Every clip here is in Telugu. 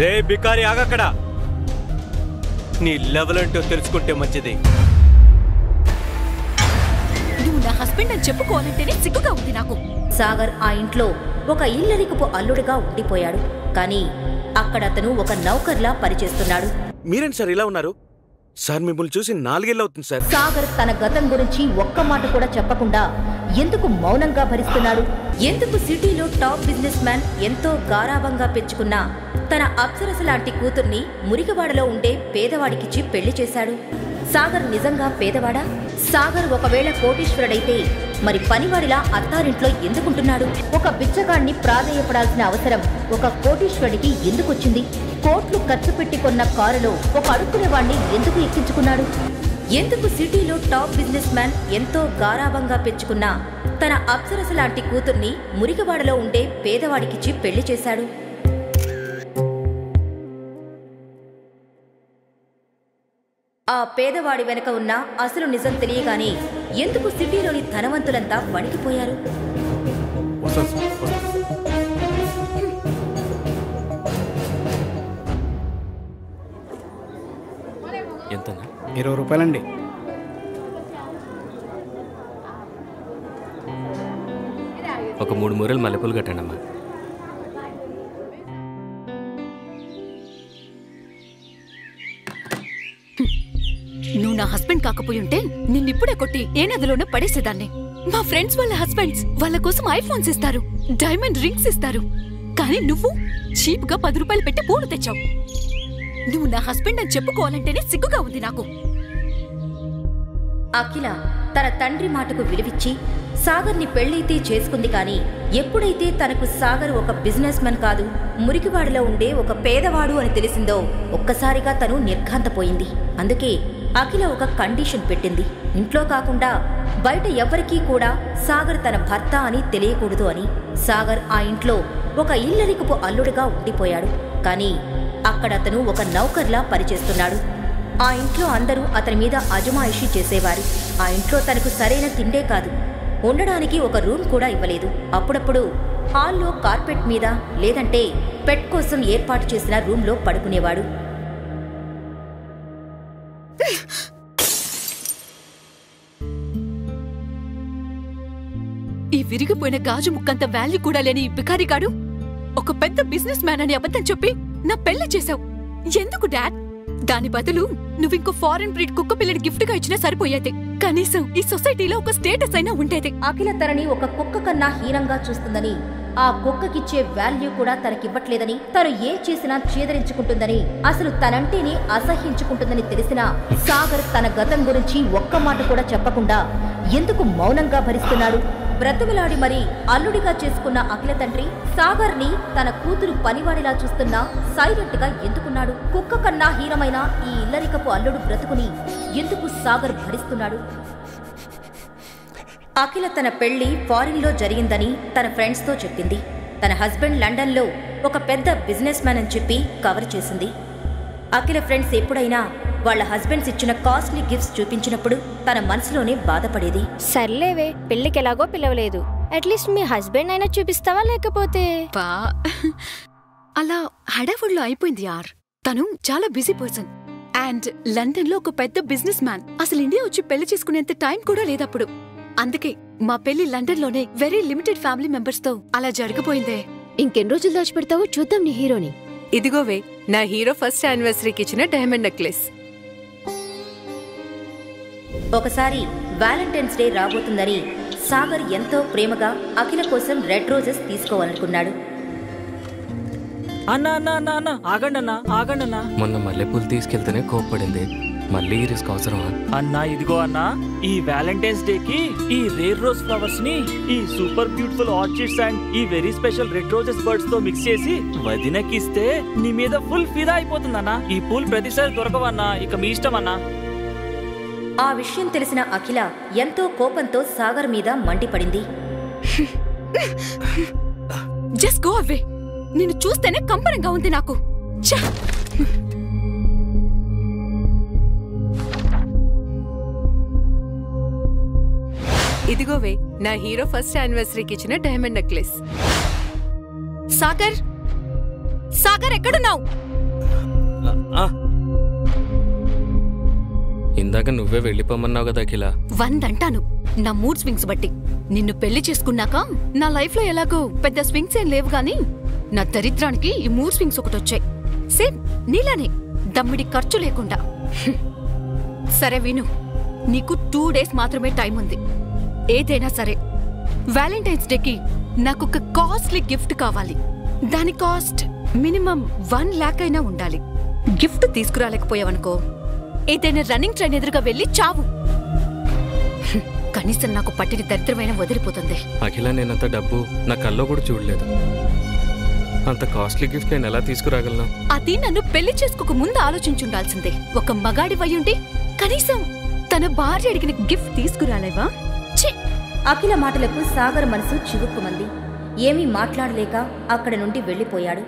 రే బికారి ఆగక్కడ. నీ లెవెల్ ఏంటో తెలుసుకుంటే మంచిది. నువ్వు నా హస్బెండ్ అని చెప్పుకోవాలంటేనే సిగ్గుగా ఉంది నాకు. సాగర్ ఆ ఇంట్లో ఒక ఇల్లరికపు అల్లుడిగా ఉండిపోయాడు. కానీ అక్కడ అతను ఒక నౌకర్లా పనిచేస్తున్నాడు. మీరేంటి సార్ ఇలా ఉన్నారు? సార్ మిమ్మల్ని చూసి 4 ఏళ్ళు అవుతుంది సార్. సాగర్ తన గతం గురించి ఒక్క మాట కూడా చెప్పకుండా ఎందుకు మౌనంగా భరిస్తున్నాడు? ఎందుకు సిటీలో టాప్ బిజినెస్ మ్యాన్ ఎంతో గారాబంగా పెంచుకున్న తన అప్సరస లాంటి కూతుర్ని మురికివాడలో ఉండే పేదవాడికిచ్చి పెళ్లి చేశాడు? సాగర్ నిజంగా పేదవాడా? సాగర్ ఒకవేళ కోటీశ్వరుడైతే మరి పనివాడిలా అత్తారింట్లో ఎందుకుంటున్నాడు? ఒక బిచ్చగాడిని ప్రాధేయపడాల్సిన అవసరం ఒక కోటీశ్వరుడికి ఎందుకొచ్చింది? కోట్లు ఖర్చు పెట్టి కొన్న కారులో ఒక అడుక్కునేవాణ్ణి ఎందుకు ఎక్కించుకున్నాడు? ఎందుకు సిటీలో టాప్ బిజినెస్ మ్యాన్ ఎంతో గారాబంగా పెంచుకున్న తన అప్సరస లాంటి కూతుర్ని మురికివాడలో ఉండే పేదవాడికిచ్చి పెళ్లి చేశాడు? ఆ పేదవాడి వెనక ఉన్న అసలు నిజం తెలియగానే ఎందుకు సిటీలోని ధనవంతులంతా వణికిపోయారు? ఎంతన్నా? 20 రూపాయలండి. ఒక 3 మూరలు మల్లెపూలు కట్టండమ్మా. నువ్వు నా హస్బెండ్ కాకపోయి ఉంటే నిన్నిప్పుడే కొట్టి ఏ నదిలోనే పడేసేదాన్ని. మా ఫ్రెండ్స్ వాళ్ళ హస్బెండ్స్ వాళ్ళ కోసం ఐఫోన్స్ ఇస్తారు, డైమండ్ రింగ్స్ ఇస్తారు. కానీ నువ్వు చీప్ గా 10 రూపాయలు పెట్టి పూలు తెచ్చావు. నువ్వు నా హస్బెండ్ అని చెప్పుకోవాలంటేనే సిగ్గుగా ఉంది నాకు. అఖిల తన తండ్రి మాటకు విలువిచ్చి సాగర్ని పెళ్లైతే చేసుకుంది. కానీ ఎప్పుడైతే తనకు సాగర్ ఒక బిజినెస్ మెన్ కాదు, మురికివాడలో ఉండే ఒక పేదవాడు అని తెలిసిందో ఒక్కసారిగా తను నిర్ఘాంతపోయింది. అందుకే అఖిల ఒక కండిషన్ పెట్టింది. ఇంట్లో కాకుండా బయట ఎవ్వరికీ కూడా సాగర్ తన భర్త అని తెలియకూడదు అని. సాగర్ ఆ ఇంట్లో ఒక ఇల్లరికపు అల్లుడిగా ఉండిపోయాడు. కానీ అక్కడ అతను ఒక నౌకర్లా పనిచేస్తున్నాడు. ఆ ఇంట్లో అందరూ అతని మీద అజమాయిషీ చేసేవారు. ఆ ఇంట్లో తనకు సరైన తిండే కాదు, ఉండడానికి ఒక రూమ్ కూడా ఇవ్వలేదు. అప్పుడప్పుడు హాల్లో కార్పెట్ మీద లేదంటే పెట్ కోసం ఏర్పాటు చేసిన రూమ్లో పడుకునేవాడు. ఈ విరిగిపోయిన గాజు ముక్కంత వాల్యూ కూడా లేని ఈ బికారిగాడు ఒక పెద్ద బిజినెస్ మ్యాన్ అని అబద్ధం చెప్పి నా పెళ్లి చేశావు. ఎందుకు డాడ్? దాని బదులు నువ్వింకో ఫారెన్ బ్రీడ్ కుక్క పిల్లని గిఫ్ట్ గా ఇచ్చినా సరిపోయేది. కనీసం ఈ సొసైటీలో ఒక స్టేటస్ అయినా ఉండేది. అఖిల తనని ఒక కుక్క కన్నా హీనంగా చూస్తుందని, ఆ కుక్కకిచ్చే వాల్యూ కూడా తనకివ్వట్లేదని, తను ఏం చేసినా చేదరించుకుంటుందని, అసలు తనంటేనే అసహ్యించుకుంటుందని తెలిసినా సాగర్ తన గతం గురించి ఒక్క మాట కూడా చెప్పకుండా ఎందుకు మౌనంగా భరిస్తున్నాడు? బ్రతుకులాడి మరీ అల్లుడిగా చేసుకున్న అఖిల తండ్రి సాగర్ని తన కూతురు పనివాడిలా చూస్తున్నా సైలెంట్ గా ఎందుకున్నాడు? కుక్క కన్నా హీనమైన ఈ ఇల్లరికపు అల్లుడు బ్రతుకుని ఎందుకు సాగర్ భరిస్తున్నాడు? అఖిల తన పెళ్లి ఫారిన్లో జరిగిందని తన ఫ్రెండ్స్తో చెప్పింది. తన హస్బెండ్ లండన్లో ఒక పెద్ద బిజినెస్ మ్యాన్ అని చెప్పి కవర్ చేసింది. అఖిల ఫ్రెండ్స్ ఎప్పుడైనా వాళ్ళ హస్బెండ్స్ ఇచ్చిన కాస్ట్లీ గిఫ్ట్స్ చూపించినప్పుడు తన మనసులోనే బాధపడేది. సర్లేవే, పెళ్లికి ఎలాగో పిలవలేదు, అట్లీస్ట్ మీ హస్బెండ్ అయినా చూపిస్తావా? లేకపోతే అలా హడావుడిలో అయిపోయింది యార్. తను చాలా బిజీ పర్సన్ అండ్ లండన్ లో ఒక పెద్ద బిజినెస్ మ్యాన్. అసలు ఇండియా వచ్చి పెళ్లి చేసుకునేంత టైం కూడా లేదప్పుడు. అందుకే మా పెళ్లి లండన్ లోనే వెరీ లిమిటెడ్ ఫ్యామిలీ మెంబర్స్ తో అలా జరగబోయిందే. ఇంకెన్ని రోజులు దాచిపెడతావో చూద్దాం నీ హీరోని. ఇదిగోవే నా హీరో ఫస్ట్ యానివర్సరీకి ఇచ్చిన డైమండ్ నెక్లెస్. ఒకసారి వ్యాలంటైన్స్ డే రాబోతుందని సాగర్ ఎంతో ప్రేమగా అఖిల కోసం రెడ్ రోజెస్ తీసుకోవాలనుకున్నాడు. ఆగండి. మొన్న మల్లెపూలు తీసుకెళ్తేనే కోప్పడింది, మళ్ళీ ఈ రిస్క్ అవసరమా? అన్నా ఇదిగో అన్నా, ఈ వ్యాలంటైన్స్ డే కి ఈ రేర్ రోజ్ ఫ్లవర్స్ ని ఈ సూపర్ బ్యూటిఫుల్ ఆర్చిడ్స్ అండ్ ఈ very special red roses birds తో మిక్స్ చేసి వదినకిస్తే నీ మీద ఫుల్ ఫిదా అయిపోతుందన్నా. ఈ పూలు ప్రతిసారి దొరకవన్నా, ఇక మీ ఇష్టం అన్నా. ఆ విషయం తెలిసిన అఖిల ఎంతో కోపంతో సాగర్ మీద మండిపడింది. Just go away. నిన్ను చూస్తేనే కంపనంగా ఉంది నాకు. ఇదిగోవే నా హీరో ఫస్ట్ యానివర్సరీకి ఇచ్చిన డైమండ్ నెక్లెస్. సాగర్ సాగర్ ఎక్కడున్నావు? ఇందాక నువ్వే వెళ్ళిపోమన్నావు కదా అఖిల. 100 అంటాను నా మూడ్ స్వింగ్స్ బట్టి. నిన్ను పెళ్లి చేసుకున్నాక నా లైఫ్ లో ఎలాగో పెద్ద స్వింగ్స్ ఏం లేవు గాని నా దరిద్రానికి ఈ మూడ్ స్వింగ్స్ ఒకటొచ్చాయి. సేమ్ నీలానే, దమ్మిడి ఖర్చు లేకుండా. సరే విను, నీకు 2 డేస్ మాత్రమే టైం ఉంది. ఏదైనా సరే వ్యాలంటైన్స్ డేకి నాకొక కాస్ట్లీ గిఫ్ట్ కావాలి. దాని కాస్ట్ మినిమం 1 lakh అయినా ఉండాలి. గిఫ్ట్ తీసుకురాలేకపోయావనుకో ఏదైనా రన్నింగ్ ట్రైన్ ఎదురుగా వెళ్ళి చావు. కనీసం నాకు పట్టిన దరిద్రమైన వదిలిపోతుంది. అఖిల, నేనంత డబ్బు నా కల్లో కూడా చూడలేదు. అంత కాస్ట్లీ గిఫ్ట్ నేను ఎలా తీసుకురాగలను? అది నన్ను పెళ్లి చేసుకోక ముందు ఆలోచించుండాల్సిందే. ఒక మగాడి వయ్యుండి కనీసం తన భార్య అడిగిన గిఫ్ట్ తీసుకురాలేవా? అఖిల మాటలకు సాగర్ మనసు చివుక్కుమంది. ఏమీ మాట్లాడలేక అక్కడ నుండి వెళ్లిపోయాడు.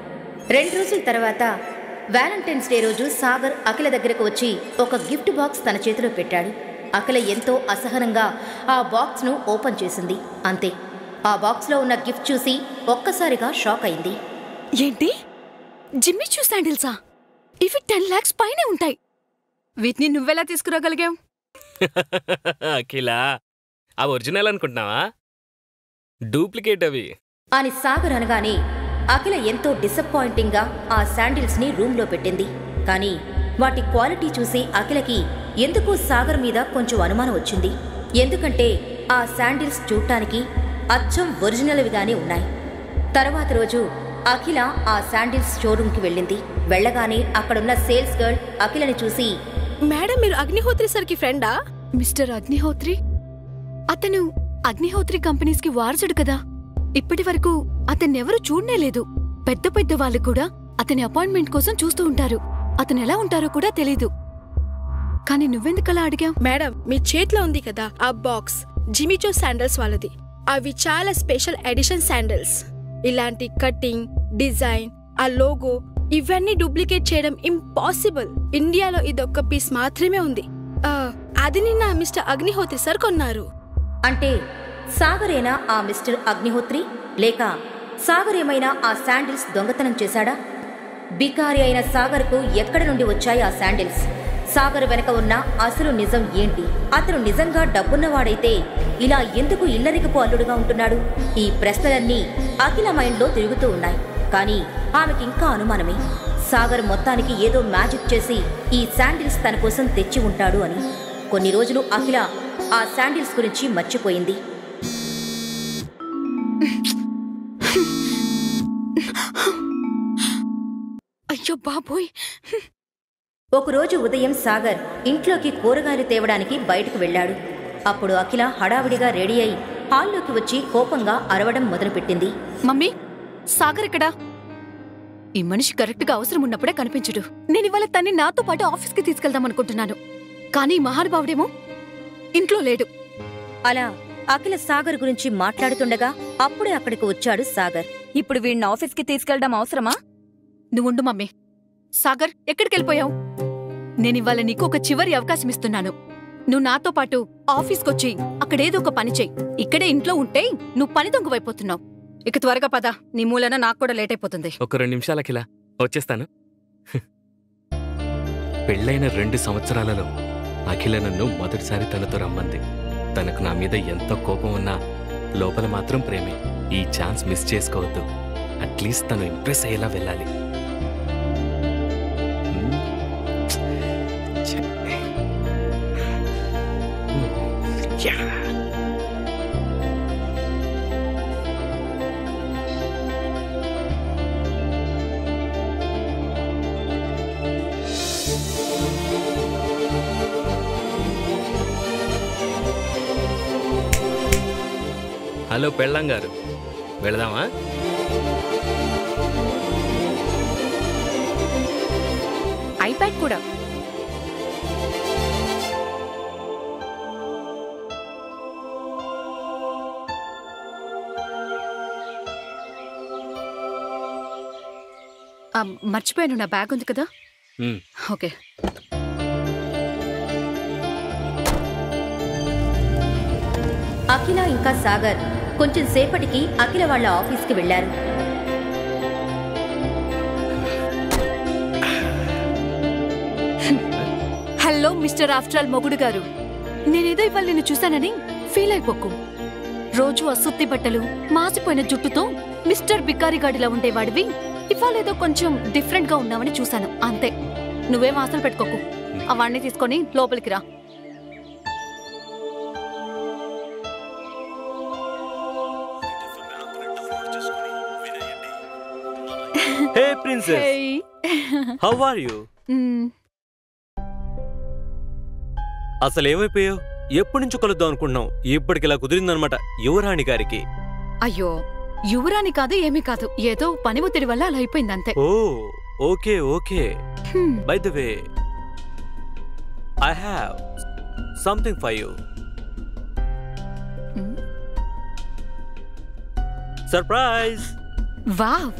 2 రోజుల తర్వాత వ్యాలంటైన్స్ డే రోజు సాగర్ అఖిల దగ్గరకు వచ్చి ఒక గిఫ్ట్ బాక్స్ తన చేతిలో పెట్టాడు. అఖిల ఎంతో అసహనంగా ఆ బాక్స్ను ఓపెన్ చేసింది. అంతే, ఆ బాక్స్లో ఉన్న గిఫ్ట్ చూసి ఒక్కసారిగా షాక్ అయింది. ఏంటి, జిమ్మీ చూ శాండిల్సా? ఇవి 10 lakhs పైనే ఉంటాయి. వీటిని నువ్వెలా తీసుకురాగలిగావు? అఖిల, ఆ ఒరిజినల్ అనుకుంటున్నావా? డూప్లికేట్ అవి అని సాగర్ అనగానే అఖిల ఎంతో డిసప్పాయింటింగ్గా ఆ శాండిల్స్ ని రూమ్లో పెట్టింది. కానీ వాటి క్వాలిటీ చూసి అఖిలకి ఎందుకో సాగర్ మీద కొంచెం అనుమానం వచ్చింది. ఎందుకంటే ఆ శాండిల్స్ చూడటానికి అచ్చం ఒరిజినల్విగానే ఉన్నాయి. తర్వాత రోజు అఖిల ఆ శాండిల్స్ షోరూంకి వెళ్ళింది. వెళ్ళగానే అక్కడున్న సేల్స్ గర్ల్ అఖిలని చూసి, మేడం, మీరు అగ్నిహోత్రి సార్కి ఫ్రెండా? మిస్టర్ అగ్నిహోత్రి? అతను అగ్నిహోత్రి కంపెనీస్కి వారసుడు కదా. ఇప్పటి వరకు అతన్నెవరూ చూడనేలేదు. పెద్ద పెద్ద వాళ్ళు కూడా అతని అపాయింట్మెంట్ కోసం చూస్తూ ఉంటారు. అతను ఎలా ఉంటారో కూడా తెలీదు. కానీ నువ్వెందుకలా అడిగావు? మేడం, మీ చేతిలో ఉంది కదా ఆ బాక్స్, జిమ్మీ చూ శాండిల్స్ వాళ్ళది. అవి చాలా స్పెషల్ ఎడిషన్ శాండిల్స్. ఇలాంటి కటింగ్, డిజైన్, ఆ లోగో ఇవన్నీ డూప్లికేట్ చేయడం ఇంపాసిబుల్. ఇండియాలో ఇదొక్క పీస్ మాత్రమే ఉంది. అది నిన్న మిస్టర్ అగ్నిహోత్రి సార్ కొన్నారు. అంటే సాగరేనా ఆ మిస్టర్ అగ్నిహోత్రి? లేక సాగర్ ఏమైనా ఆ శాండిల్స్ దొంగతనం చేశాడా? బికారి అయిన సాగర్కు ఎక్కడి నుండి వచ్చాయి ఆ శాండిల్స్? సాగర్ వెనక ఉన్న అసలు నిజం ఏంటి? అతను నిజంగా డబ్బున్నవాడైతే ఇలా ఎందుకు ఇల్లరికపు అల్లుడుగా ఉంటున్నాడు? ఈ ప్రశ్నలన్నీ అఖిల మైండ్లో తిరుగుతూ ఉన్నాయి. కానీ ఆమెకింకా అనుమానమే. సాగర్ మొత్తానికి ఏదో మ్యాజిక్ చేసి ఈ శాండిల్స్ తన కోసం తెచ్చి ఉంటాడు అని. కొన్ని రోజులు అఖిల ఆ శాండిల్స్ గురించి మర్చిపోయింది. అయ్యో బాబోయ్! ఒకరోజు ఉదయం సాగర్ ఇంట్లోకి కూరగాయలు తేవడానికి బయటకు వెళ్ళాడు. అప్పుడు అఖిల హడావిడిగా రెడీ అయి హాల్లోకి వచ్చి కోపంగా అరవడం మొదలుపెట్టింది. మమ్మీ, సాగర్ ఎక్కడా? ఈ మనిషి కరెక్ట్గా అవసరం ఉన్నప్పుడే కనిపించడు. నేనివాళ తన్ని నాతో పాటు ఆఫీస్కి తీసుకెళ్దామనుకుంటున్నాను. కానీ మహానుభావుడేమో ఇంట్లో లేడు. అలా అఖిల సాగర్ గురించి మాట్లాడుతుండగా అప్పుడే అక్కడికి వచ్చాడు సాగర్. ఇప్పుడు వీడిని ఆఫీస్కి తీసుకెళ్దాం అవసరమా? నువ్వుండు మమ్మీ. సాగర్, ఎక్కడికెళ్ళిపోయావు? నేనివాళ నీకు ఒక చివరి అవకాశం ఇస్తున్నాను. నువ్వు నాతో పాటు ఆఫీస్కొచ్చి అక్కడేదో ఒక పని చెయ్యి. ఇక్కడే ఇంట్లో ఉంటే నువ్వు పని దొంగవైపోతున్నావు. ఇక త్వరగా పద, నీ మూలన నాకు కూడా లేట్ అయిపోతుంది. ఒక 2 నిమిషాలు అఖిల, వచ్చేస్తాను. పెళ్ళైన 2 సంవత్సరాలలో అఖిల నన్ను మొదటిసారి తనతో రమ్మంది. తనకు నా మీద ఎంతో కోపం ఉన్నా లోపల మాత్రం ప్రేమే. ఈ ఛాన్స్ మిస్ చేసుకోవద్దు. అట్లీస్ట్ తను ఇంప్రెస్ అయ్యేలా వెళ్ళాలి. హలో పెళ్ళాం గారు, వెళదామా? ఐప్యాడ్ కూడా. మర్చిపోయాను, నా బ్యాగ్ ఉంది కదా. ఓకే. అఖిల ఇంకా సాగర్ కొంచెం సేపటికి అఖిల వాళ్ళ ఆఫీస్కి వెళ్లారు. మిస్టర్ ఆఫ్టర్ ఆల్ మొగుడు గారు, నేనేదో ఇవాళ నిన్ను చూశానని ఫీల్ అయిపోకు. రోజు అసుత్తి బట్టలు, మాసిపోయిన జుట్టుతో మిస్టర్ బికారిగాడిలా ఉండేవాడివి ఇవాళ ఏదో కొంచెం డిఫరెంట్ గా ఉన్నావని చూశాను, అంతే. నువ్వేం ఆశలు పెట్టుకోకు. అవన్నీ తీసుకొని లోపలికి రా. హే ప్రిన్సెస్, హౌ ఆర్ యు? అసలు ఏమైపోయావు? ఎప్పటి నుంచి కలుద్దాం అనుకుంటున్నావు, ఇప్పటికిలా కుదిరిందనమాట యువరాణి గారికి. అయ్యో, యువరాని కాదు, ఏమీ కాదు, ఏదో పని ఒత్తిడి వల్ల అలా అయిపోయింది, అంతే. Oh okay okay. By the way, I have something for you. Surprise! Wow!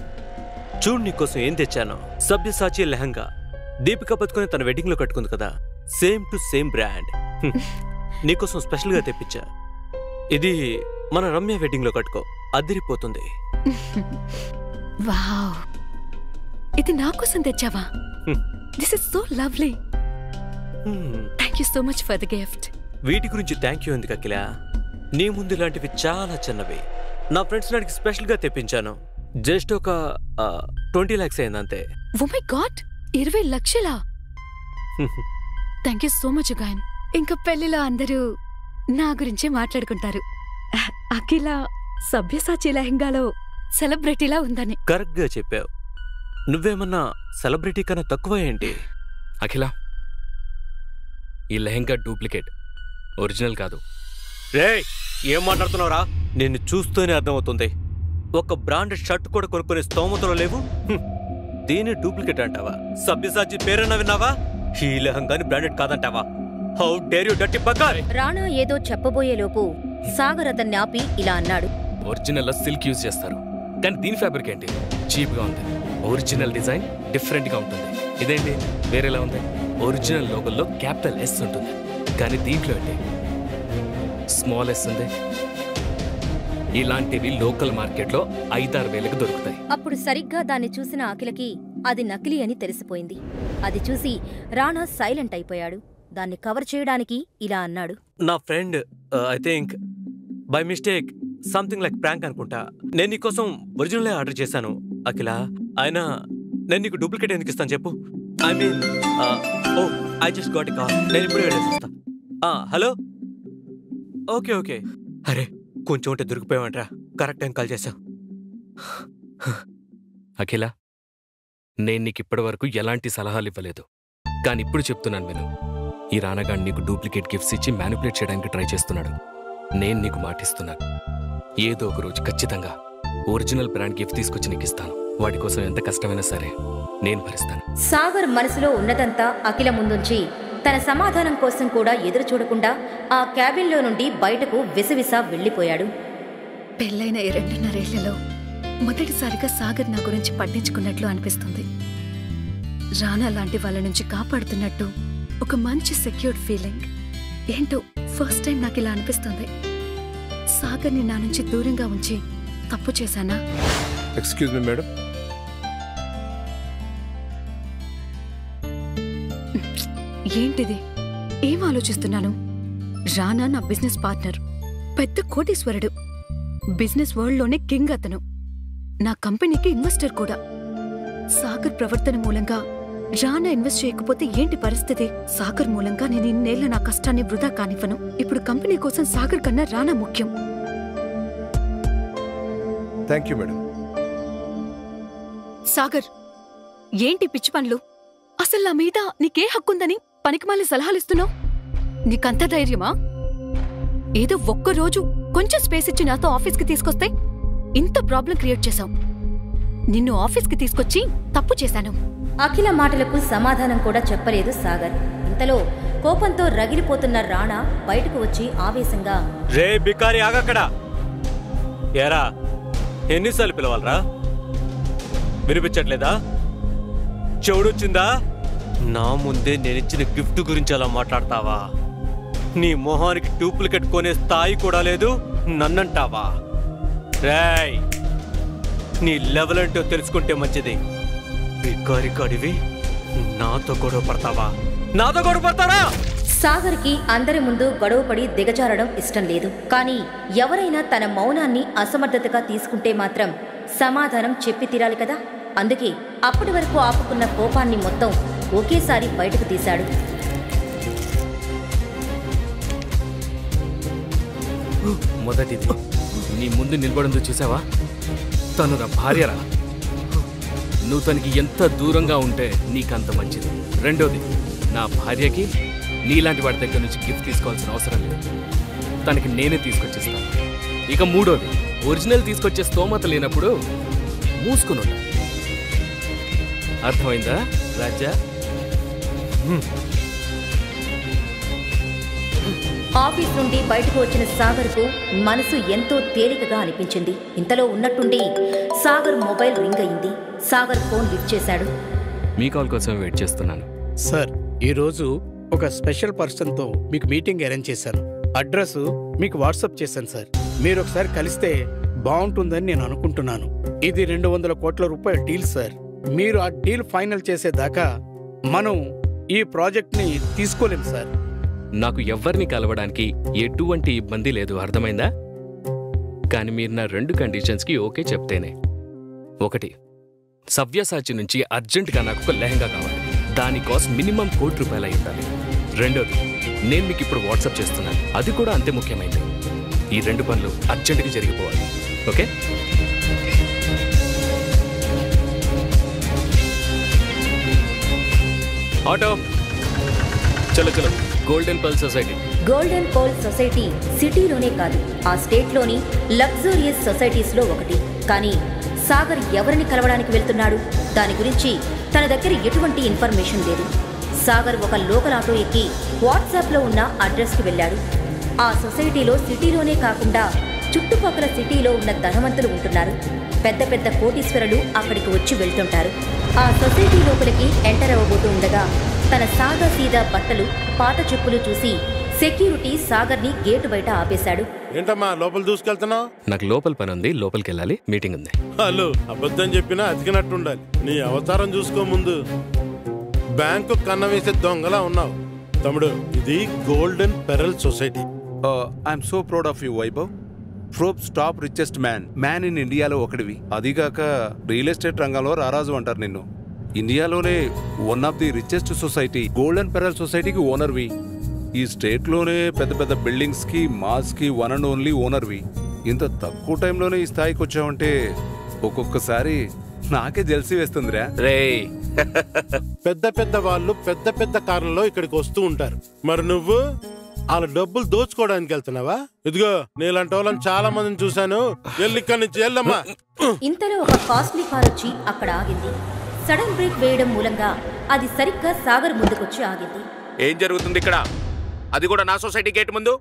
చూడు నీకోసం ఏం తెచ్చాను. సబ్యసాచి లెహంగా దీపిక పట్టుకుని తన వెడ్డింగ్ లో కట్టుకుంది కదా, సేమ్ టు సేమ్ బ్రాండ్. నీకోసం స్పెషల్ గా తెప్పించా. ఇది మన రమ్య వెడ్డింగ్ లో కట్టుకో, అదిరిపోతుంది. వావ్, ఇది నా కోసం తెచ్చావా? This is so lovely. Thank you so much for the gift. వీటి గురించి థ్యాంక్ యూ ఎందుకు అఖిల? నీ ముందు ఇలాంటివి చాలా చిన్నవి. నా ఫ్రెండ్స్ నాడికి స్పెషల్ గా తెప్పించాను. జస్ట్ ఒక 20 lakhs అయింది అంతే. ఓ మై గాడ్, 20 లక్షలా? Thank you so much Gayan. ఇంకా పెళ్లిలో అందరూ నా గురించే మాట్లాడుకుంటారు. అఖిల సభ్యసాచి లెహంగాలో సెలబ్రిటీలా ఉందని. కరెక్ట్ గా చెప్పావు. నువ్వేమన్నా సెలబ్రిటీ కన్నా తక్కువ ఏంటి? అఖిల, ఈ లెహంగా డూప్లికేట్, ఒరిజినల్ కాదు. రే, ఏం మాట్లాడుతున్నావురా? నిన్ను చూస్తూనే అర్థమవుతుంది. ఒక బ్రాండెడ్ షర్ట్ కూడా కొనుక్కునే స్తోమతలో లేవు. దీన్ని డూప్లికేట్ అంటావా? సభ్యసాచి పేరన్నా విన్నావా? ఈ లెహంగాని బ్రాండెడ్ కాదంటావా? హౌ డేర్ యు డర్టీ బకర్! రాణా ఏదో చెప్పబోయేలోపు సాగర్ అతన్ని ఆపి ఇలా అన్నాడు. ఒరిజినల్ లో సిల్క్ యూజ్ చేస్తారు, కానీ దీని ఫ్యాబ్రిక్ ఏంటి? చీప్ గా ఉంది. ఒరిజినల్ డిజైన్ డిఫరెంట్ గా ఉంటుంది. ఇదేంటి వేరేలా ఉంది? ఒరిజినల్ లోగోలో క్యాపిటల్ ఎస్ ఉంటుంది, కానీ దీంట్లో ఏంటి స్మాల్ ఎస్ ఉంది. ఇలాంటివి లోకల్ మార్కెట్లో 5-6 వేలకు దొరుకుతాయి. అప్పుడు సరిగ్గా దాన్ని చూసిన అఖిలకి అది నకిలీ అని తెలిసిపోయింది. అది చూసి రాణా సైలెంట్ అయిపోయాడు. దాన్ని కవర్ చేయడానికి ఇలా అన్నాడు. నా friend I think by mistake something like prank అనుకుంటా. నేను నీకోసం ఒరిజినల్ ఆర్డర్ చేశాను అఖిల. అయినా నేను నీకు డూప్లికేట్ ఎందుకు ఇస్తాను చెప్పు? I mean oh I just got it call. నేను ఇప్పుడు వెళ్ళేస్తా. Hello, okay okay. అరే, కొంచెం ఉంటే దొరికిపోయావంట్రా. కరెక్ట్ టైం కాల్ చేశావు. అఖిల, నేను నీకు ఇప్పటి వరకు ఎలాంటి సలహాలు ఇవ్వలేదు, కానీ ఇప్పుడు చెప్తున్నాను విను. ఈ రానగాడు నీకు డూప్లికేట్ గిఫ్ట్స్ ఇచ్చి మ్యానిపులేట్ చేయడానికి ట్రై చేస్తున్నాడు. నేను నీకు మాటిస్తున్నాను, ఏదో ఒక రోజు ఖచ్చితంగా ఒరిజినల్ బ్రాండ్ గిఫ్ట్ తీసుకొచ్చి నీకు ఇస్తాను. వాడి కోసం ఎంత కష్టమైనా సరే నేను భరిస్తాను. సాగర్ మనసులో ఉన్నదంతా అఖిల ముందుంచి తన సమాధానం కోసం కూడా ఎదురు చూడకుండా ఆ క్యాబిన్లో నుండి బయటకు విసవిసా వెళ్లిపోయాడు. పెళ్ళైన 2.5 ఏళ్లలో మొదటిసారిగా సాగర్ నా గురించి పట్టించుకున్నట్లు అనిపిస్తుంది. రానా లాంటి వాళ్ళ నుంచి కాపాడుతున్నట్టు ఒక మంచి సెక్యూర్డ్ ఫీలింగ్. ఏంటో ఫస్ట్ టైం నాకు ఇలా అనిపిస్తుంది. సాగర్ని నా నుంచి దూరంగా ఉంచి తప్పు చేశానా? Excuse me madam. ఏంటిది? ఏం ఆలోచిస్తున్నాను? రానా నా బిజినెస్ పార్ట్నర్, పెద్ద కోటీశ్వరుడు, బిజినెస్ వరల్డ్లోనే కింగ్ అతను, నా కంపెనీకి ఇన్వెస్టర్ కూడా. సాగర్ ప్రవర్తన మూలంగా రానా ఇన్వెస్ట్ చేయకపోతే ఏంటి పరిస్థితి? సాగర్ మూలంగా నేను ఇన్నేళ్ల నా కష్టాన్ని వృధా కానివ్వను. ఇప్పుడు కంపెనీ కోసం సాగర్ కన్నా రానా ముఖ్యం. Thank you madam. సాగర్, ఏంటి పిచ్చి పనులు? అసలు నా మీద నీకే హక్కుందని పనికిమాలి సలహాలిస్తున్నావు? నీకంత ధైర్యమా? ఏదో ఒక్కరోజు కొంచెం స్పేస్ ఇచ్చి నాతో ఆఫీస్కి తీసుకొస్తే ఇంత ప్రాబ్లం క్రియేట్ చేశావు. నిన్ను ఆఫీస్కి తీసుకొచ్చి తప్పు చేశాను. అఖిల మాటలకు సమాధానం కూడా చెప్పలేదు సాగర్. ఇంతలో కోపంతో రగిలిపోతున్న రాణా బయటకు వచ్చి ఆవేశంగా, రే బికారి ఆగక్కడ! ఏరా, ఎన్నిసార్లు పిలవాలరా? వినిపించట్లేదా? చెవుడొచ్చిందా? నా ముందే నేనిచ్చిన గిఫ్ట్ గురించి అలా మాట్లాడతావా? నీ మొహానికి డూప్లికేట్ కొనే స్థాయి కూడా లేదు, నన్నంటావా? రేయ్, నీ లెవెల్ ఏంటో తెలుసుకుంటే మంచిది. బికారి కాడివి నాతో గొడవ పడతావా? నాతో గొడవ పడతారా? సాగర్కి అందరి ముందు గొడవపడి దిగజారడం ఇష్టం లేదు. కానీ ఎవరైనా తన మౌనాన్ని అసమర్థతగా తీసుకుంటే మాత్రం సమాధానం చెప్పి తీరాలి కదా. అందుకే అప్పటి వరకు ఆపుకున్న కోపాన్ని మొత్తం ఒకేసారి బయటకు తీశాడు. మొదటిది, నీ ముందు నిలబడిందో చూసావా? తను నా భార్యరా. నువ్వు తనకి ఎంత దూరంగా ఉంటే నీకంత మంచిది. రెండోది, నా భార్యకి నీలాంటి వాడి దగ్గర నుంచి గిఫ్ట్ తీసుకోవాల్సిన అవసరం లేదు. తనకి నేనే తీసుకొచ్చేస్తాను. ఇక మూడోది, ఒరిజినల్ తీసుకొచ్చే స్తోమత లేనప్పుడు మూసుకుని ఉండాలి. అర్థమైందా రాజా? ఆఫీస్ నుండి బయటకు వచ్చిన సాగర్కు మనసు ఎంతో తేలికగా అనిపించింది. ఇంతలో ఉన్నట్టుండి సాగర్ మొబైల్ రింగ్ అయింది. సాగర్ ఫోన్ లిఫ్ట్ చేశాడు. మీ కాల్ కోసం వెయిట్ చేస్తున్నాను. సార్, ఈరోజు ఒక స్పెషల్ పర్సన్తో మీకు మీటింగ్ అరేంజ్ చేశాను. అడ్రస్ మీకు వాట్సాప్ చేశాను సార్. మీరు ఒకసారి కలిస్తే బాగుంటుందని నేను అనుకుంటున్నాను. ఇది 200 కోట్ల రూపాయల డీల్ సార్. మీరు ఆ డీల్ ఫైనల్ చేసేదాకా మనం ఈ ప్రాజెక్ట్ని తీసుకోలేం సార్. నాకు ఎవ్వరిని కలవడానికి ఎటువంటి ఇబ్బంది లేదు, అర్థమైందా? కానీ మీరు నా 2 కండిషన్స్కి ఓకే చెప్తేనే. ఒకటి, సవ్యసాచి నుంచి అర్జెంటుగా నాకు ఒక లెహంగా కావాలి. దాని కాస్ట్ మినిమం ₹1,00,00,000 అయి ఉండాలి. రెండోది, నేను మీకు ఇప్పుడు వాట్సాప్ చేస్తున్నాను, అది కూడా అంతే ముఖ్యమైనది. ఈ 2 పనులు అర్జెంటుగా జరిగిపోవాలి. ఓకే? ఆటో చలో చలో. Golden pearl society. Golden pearl society సిటీలోనే కాదు, ఆ స్టేట్లోని లగ్జూరియస్ సొసైటీస్లో ఒకటి. కానీ సాగర్ ఎవరిని కలవడానికి వెళ్తున్నాడు? దాని గురించి తన దగ్గర ఎటువంటి ఇన్ఫర్మేషన్ లేదు. సాగర్ ఒక లోకల్ ఆటో ఎక్కి వాట్సాప్లో ఉన్న అడ్రస్కి వెళ్ళాడు. ఆ సొసైటీలో సిటీలోనే కాకుండా చుట్టుపక్కల సిటీలో ఉన్న ధనవంతులు ఉంటున్నారు. పెద్ద పెద్ద కోటీశ్వరులు అక్కడికి వచ్చి వెళ్తుంటారు. ఆ సొసైటీ లోపలికి ఎంటర్ అవ్వబోతూ ఉండగా తన సాదా సీదా బట్టలు, పాత చెప్పులు చూసి సెక్యూరిటీ సాగర్ని గేటు బయట ఆపేశాడు. ఏంటమ్మా లోపల దూసుకెళ్తున్నావు? నాకు లోపల పని ఉంది, లోపలికి వెళ్ళాలి, మీటింగ్ ఉంది. హలో, అబద్ధం చెప్పినా అతికినట్టు ఉండాలి. నీ అవతారం చూసుకో ముందు. బ్యాంకు కన్న వేసే దొంగలా ఉన్నావు తమ్ముడు. ఇది golden pearl society. I'm so proud of you Vaibhav. Forbes top richest man in ఇండియాలో ఒకటివి. అదిగాక రియల్ ఎస్టేట్ రంగంలో రారాజు అంటారు నిన్ను. ఇండియాలోనే one of the richest society golden pearl సొసైటీకి ఓనర్వి. ఈ స్టేట్లోనే పెద్ద పెద్ద బిల్డింగ్స్కి, మాల్స్కి వన్ అండ్ ఓన్లీ ఓనర్వి. ఇంత తక్కువ టైంలోనే ఈ స్థాయికి వచ్చావంటే ఒక్కొక్కసారి నాకే జెల్సీ వేస్తుందిరా. రే, పెద్ద పెద్ద వాళ్ళు పెద్ద పెద్ద కార్లలో ఇక్కడికి వస్తూ ఉంటారు. మరి నువ్వు వాళ్ళ డబ్బులు దోచుకోవడానికి వెళ్తున్నావా? ఇదిగో నీలాంటి వాళ్ళని చాలా మందిని చూశాను. వెళ్ళి ఇక్కడి నుంచి వెళ్ళమ్మా. ఇంతలో ఒక కాస్ట్లీ కార్ వచ్చి అక్కడ ఆగింది. సడన్ బ్రేక్ వేయడం మూలంగా అది సరిగ్గా సాగర్ ముందుకొచ్చి ఆగింది. ఏం జరుగుతుంది ఇక్కడ? అది కూడా నా సొసైటీ గేట్ ముందు.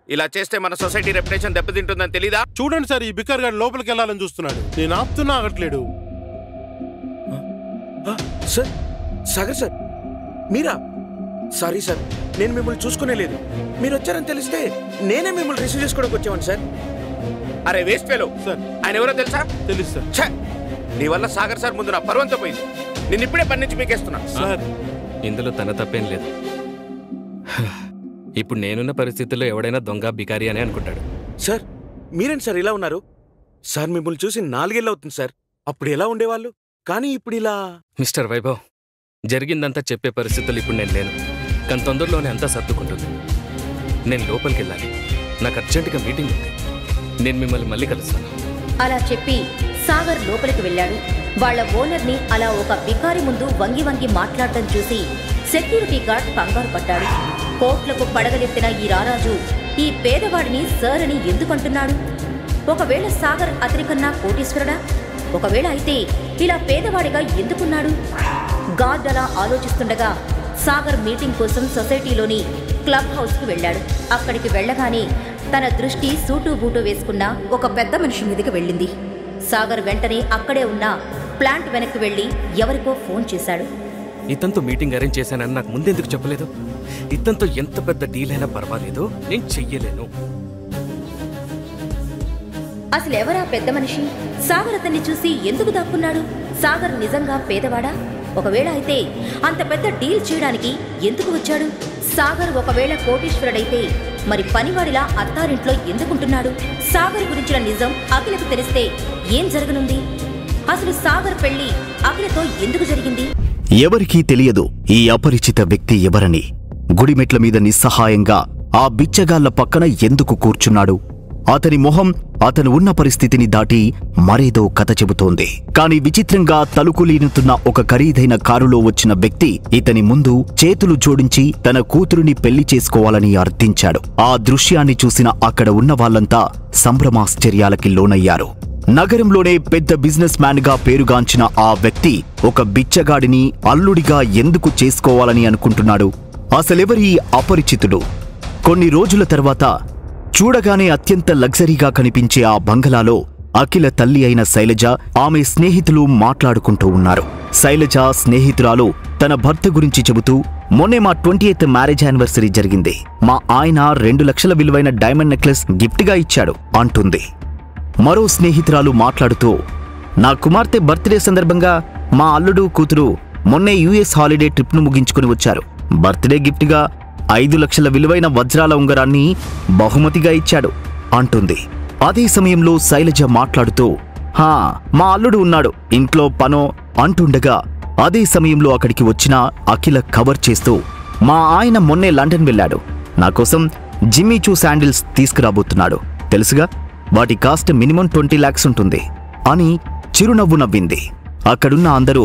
ఇలా చేస్తే మన సొసైటీ రెప్యుటేషన్ దెబ్బతింటుందని తెలీదా? చూడండి సార్, ఈ బికార్ గారు లోపలికి వెళ్ళాలని చూస్తున్నాడు. నేను ఆపుతున్నా, ఆగట్లేడు. సార్, సాగర్ సార్, మీరా? సారీ సార్, నేను మిమ్మల్ని చూసుకునే లేదు. మీరు వచ్చారని తెలిస్తే నేనే మిమ్మల్ని రిసీవ్ చేసుకోవడానికి వచ్చాను సార్. అరే వేస్ట్ ఫెలో సార్, ఆయన ఎవరో తెలుసా? తెలుసు సార్. నీ వల్ల సాగర్ సార్ ముందు నా పరువంతో పోయింది. నేను ఇప్పుడే పని నుంచి మీకేస్తున్నా సార్. ఇందులో తన తప్పేం లేదు. ఇప్పుడు నేనున్న పరిస్థితుల్లో ఎవడైనా దొంగ బికారి అని అనుకుంటాడు. సార్, మీరేంటి సార్ ఇలా ఉన్నారు? సార్ మిమ్మల్ని చూసి 4 ఏళ్ళు అవుతుంది సార్. అప్పుడు ఎలా ఉండేవాళ్ళు, కానీ ఇప్పుడు ఇలా. మిస్టర్ వైభవ్, జరిగిందంతా చెప్పే పరిస్థితులు ఇప్పుడు నేను లేను. కానీ తొందరలోనే అంతా సర్దుకుంటుంది. నేను లోపలికి వెళ్ళాలి, నాకు అర్జెంటుగా మీటింగ్ ఉంది. నేను మిమ్మల్ని మళ్ళీ కలుస్తాను. అలా చెప్పి సాగర్ లోపలికి వెళ్ళాడు. వాళ్ల ఓనర్ని అలా ఒక బికారి ముందు వంగి వంగి మాట్లాడటం చూసి సెక్యూరిటీ గార్డ్ కంగారు పడ్డాడు. కోట్లకు పడగలెత్తిన ఈ రారాజు ఈ పేదవాడిని సార్ అని ఎందుకంటున్నాడు? ఒకవేళ సాగర్ అతనికన్నా కోటీశ్వరుడా? ఒకవేళ అయితే ఇలా పేదవాడిగా ఎందుకున్నాడు? గార్డ్ అలా ఆలోచిస్తుండగా సాగర్ మీటింగ్ కోసం సొసైటీలోని క్లబ్ హౌస్కి వెళ్ళాడు. అక్కడికి వెళ్ళగానే తన దృష్టి సూటు బూటు వేసుకున్న ఒక పెద్ద మనిషి మీదకి వెళ్ళింది. సాగర్ వెంటనే అక్కడే ఉన్న ప్లాంట్ వెనక్కి వెళ్ళి ఎవరికో ఫోన్ చేశాడు. ఇతనితో మీటింగ్ అరేంజ్ చేశానని నాకు ముందెందుకు చెప్పలేదు? ఇతనితో ఎంత పెద్ద డీల్ అయినా పర్వాలేదు, నేను చెయ్యలేను. అసలు ఎవరా పెద్ద మనిషి? సాగర్ అతన్ని చూసి ఎందుకు దాక్కున్నాడు? సాగర్ నిజంగా పేదవాడా? ఒకవేళ అయితే అంత పెద్ద డీల్ చేయడానికి ఎందుకు వచ్చాడు? సాగర్ ఒకవేళ కోటీశ్వరుడైతే మరి పనివాడిలా అత్తారింట్లో ఎందుకుంటున్నాడు? సాగర్ గురించిన నిజం అఖిలకు తెలిస్తే ఏం జరగనుంది? అసలు సాగర్ పెళ్లి అఖిలతో ఎందుకు జరిగింది? ఎవరికీ తెలియదు ఈ అపరిచిత వ్యక్తి ఎవరని. గుడిమెట్ల మీద నిస్సహాయంగా ఆ బిచ్చగాళ్ల పక్కన ఎందుకు కూర్చున్నాడు? అతని మొహం అతను ఉన్న పరిస్థితిని దాటి మరేదో కథ చెబుతోంది. కాని విచిత్రంగా తలుకులీనుతున్న ఒక ఖరీదైన కారులో వచ్చిన వ్యక్తి ఇతని ముందు చేతులు జోడించి తన కూతురుని పెళ్లి చేసుకోవాలని అర్థించాడు. ఆ దృశ్యాన్ని చూసిన అక్కడ ఉన్న వాళ్లంతా సంభ్రమాశ్చర్యాలకి లోనయ్యారు. నగరంలోనే పెద్ద బిజినెస్ మ్యాన్ గా పేరుగాంచిన ఆ వ్యక్తి ఒక బిచ్చగాడిని అల్లుడిగా ఎందుకు చేసుకోవాలని అనుకుంటున్నాడు? అసలెవరి అపరిచితుడు? కొన్ని రోజుల తర్వాత చూడగానే అత్యంత లగ్జరీగా కనిపించే ఆ బంగళాలో అఖిల తల్లి అయిన శైలజ, ఆమె స్నేహితులు మాట్లాడుకుంటూ ఉన్నారు. శైలజ స్నేహితురాలు తన భర్త గురించి చెబుతూ, మొన్నే మా 28th మ్యారేజ్ యానివర్సరీ జరిగింది. మా ఆయన 2 లక్షల విలువైన డైమండ్ నెక్లెస్ గిఫ్ట్గా ఇచ్చాడు అంటుంది. మరో స్నేహితురాలు మాట్లాడుతూ, నా కుమార్తె బర్త్డే సందర్భంగా మా అల్లుడు కూతురు మొన్నే యుఎస్ హాలిడే ట్రిప్ను ముగించుకుని వచ్చారు. బర్త్డే గిఫ్ట్గా 5 లక్షల విలువైన వజ్రాల ఉంగరాన్ని బహుమతిగా ఇచ్చాడు అంటుంది. అదే సమయంలో శైలజ మాట్లాడుతూ, మా అల్లుడు ఉన్నాడు, ఇంట్లో పనో అంటుండగా అదే సమయంలో అక్కడికి వచ్చిన అఖిల కవర్ చేస్తూ, మా ఆయన మొన్నే లండన్ వెళ్ళాడు, నా కోసం జిమ్మీ చూ శాండిల్స్ తీసుకురాబోతున్నాడు, తెలుసుగా, వాటి కాస్ట్ మినిమం 20 lakhs ఉంటుంది అని చిరునవ్వు నవ్వింది. అక్కడున్న అందరూ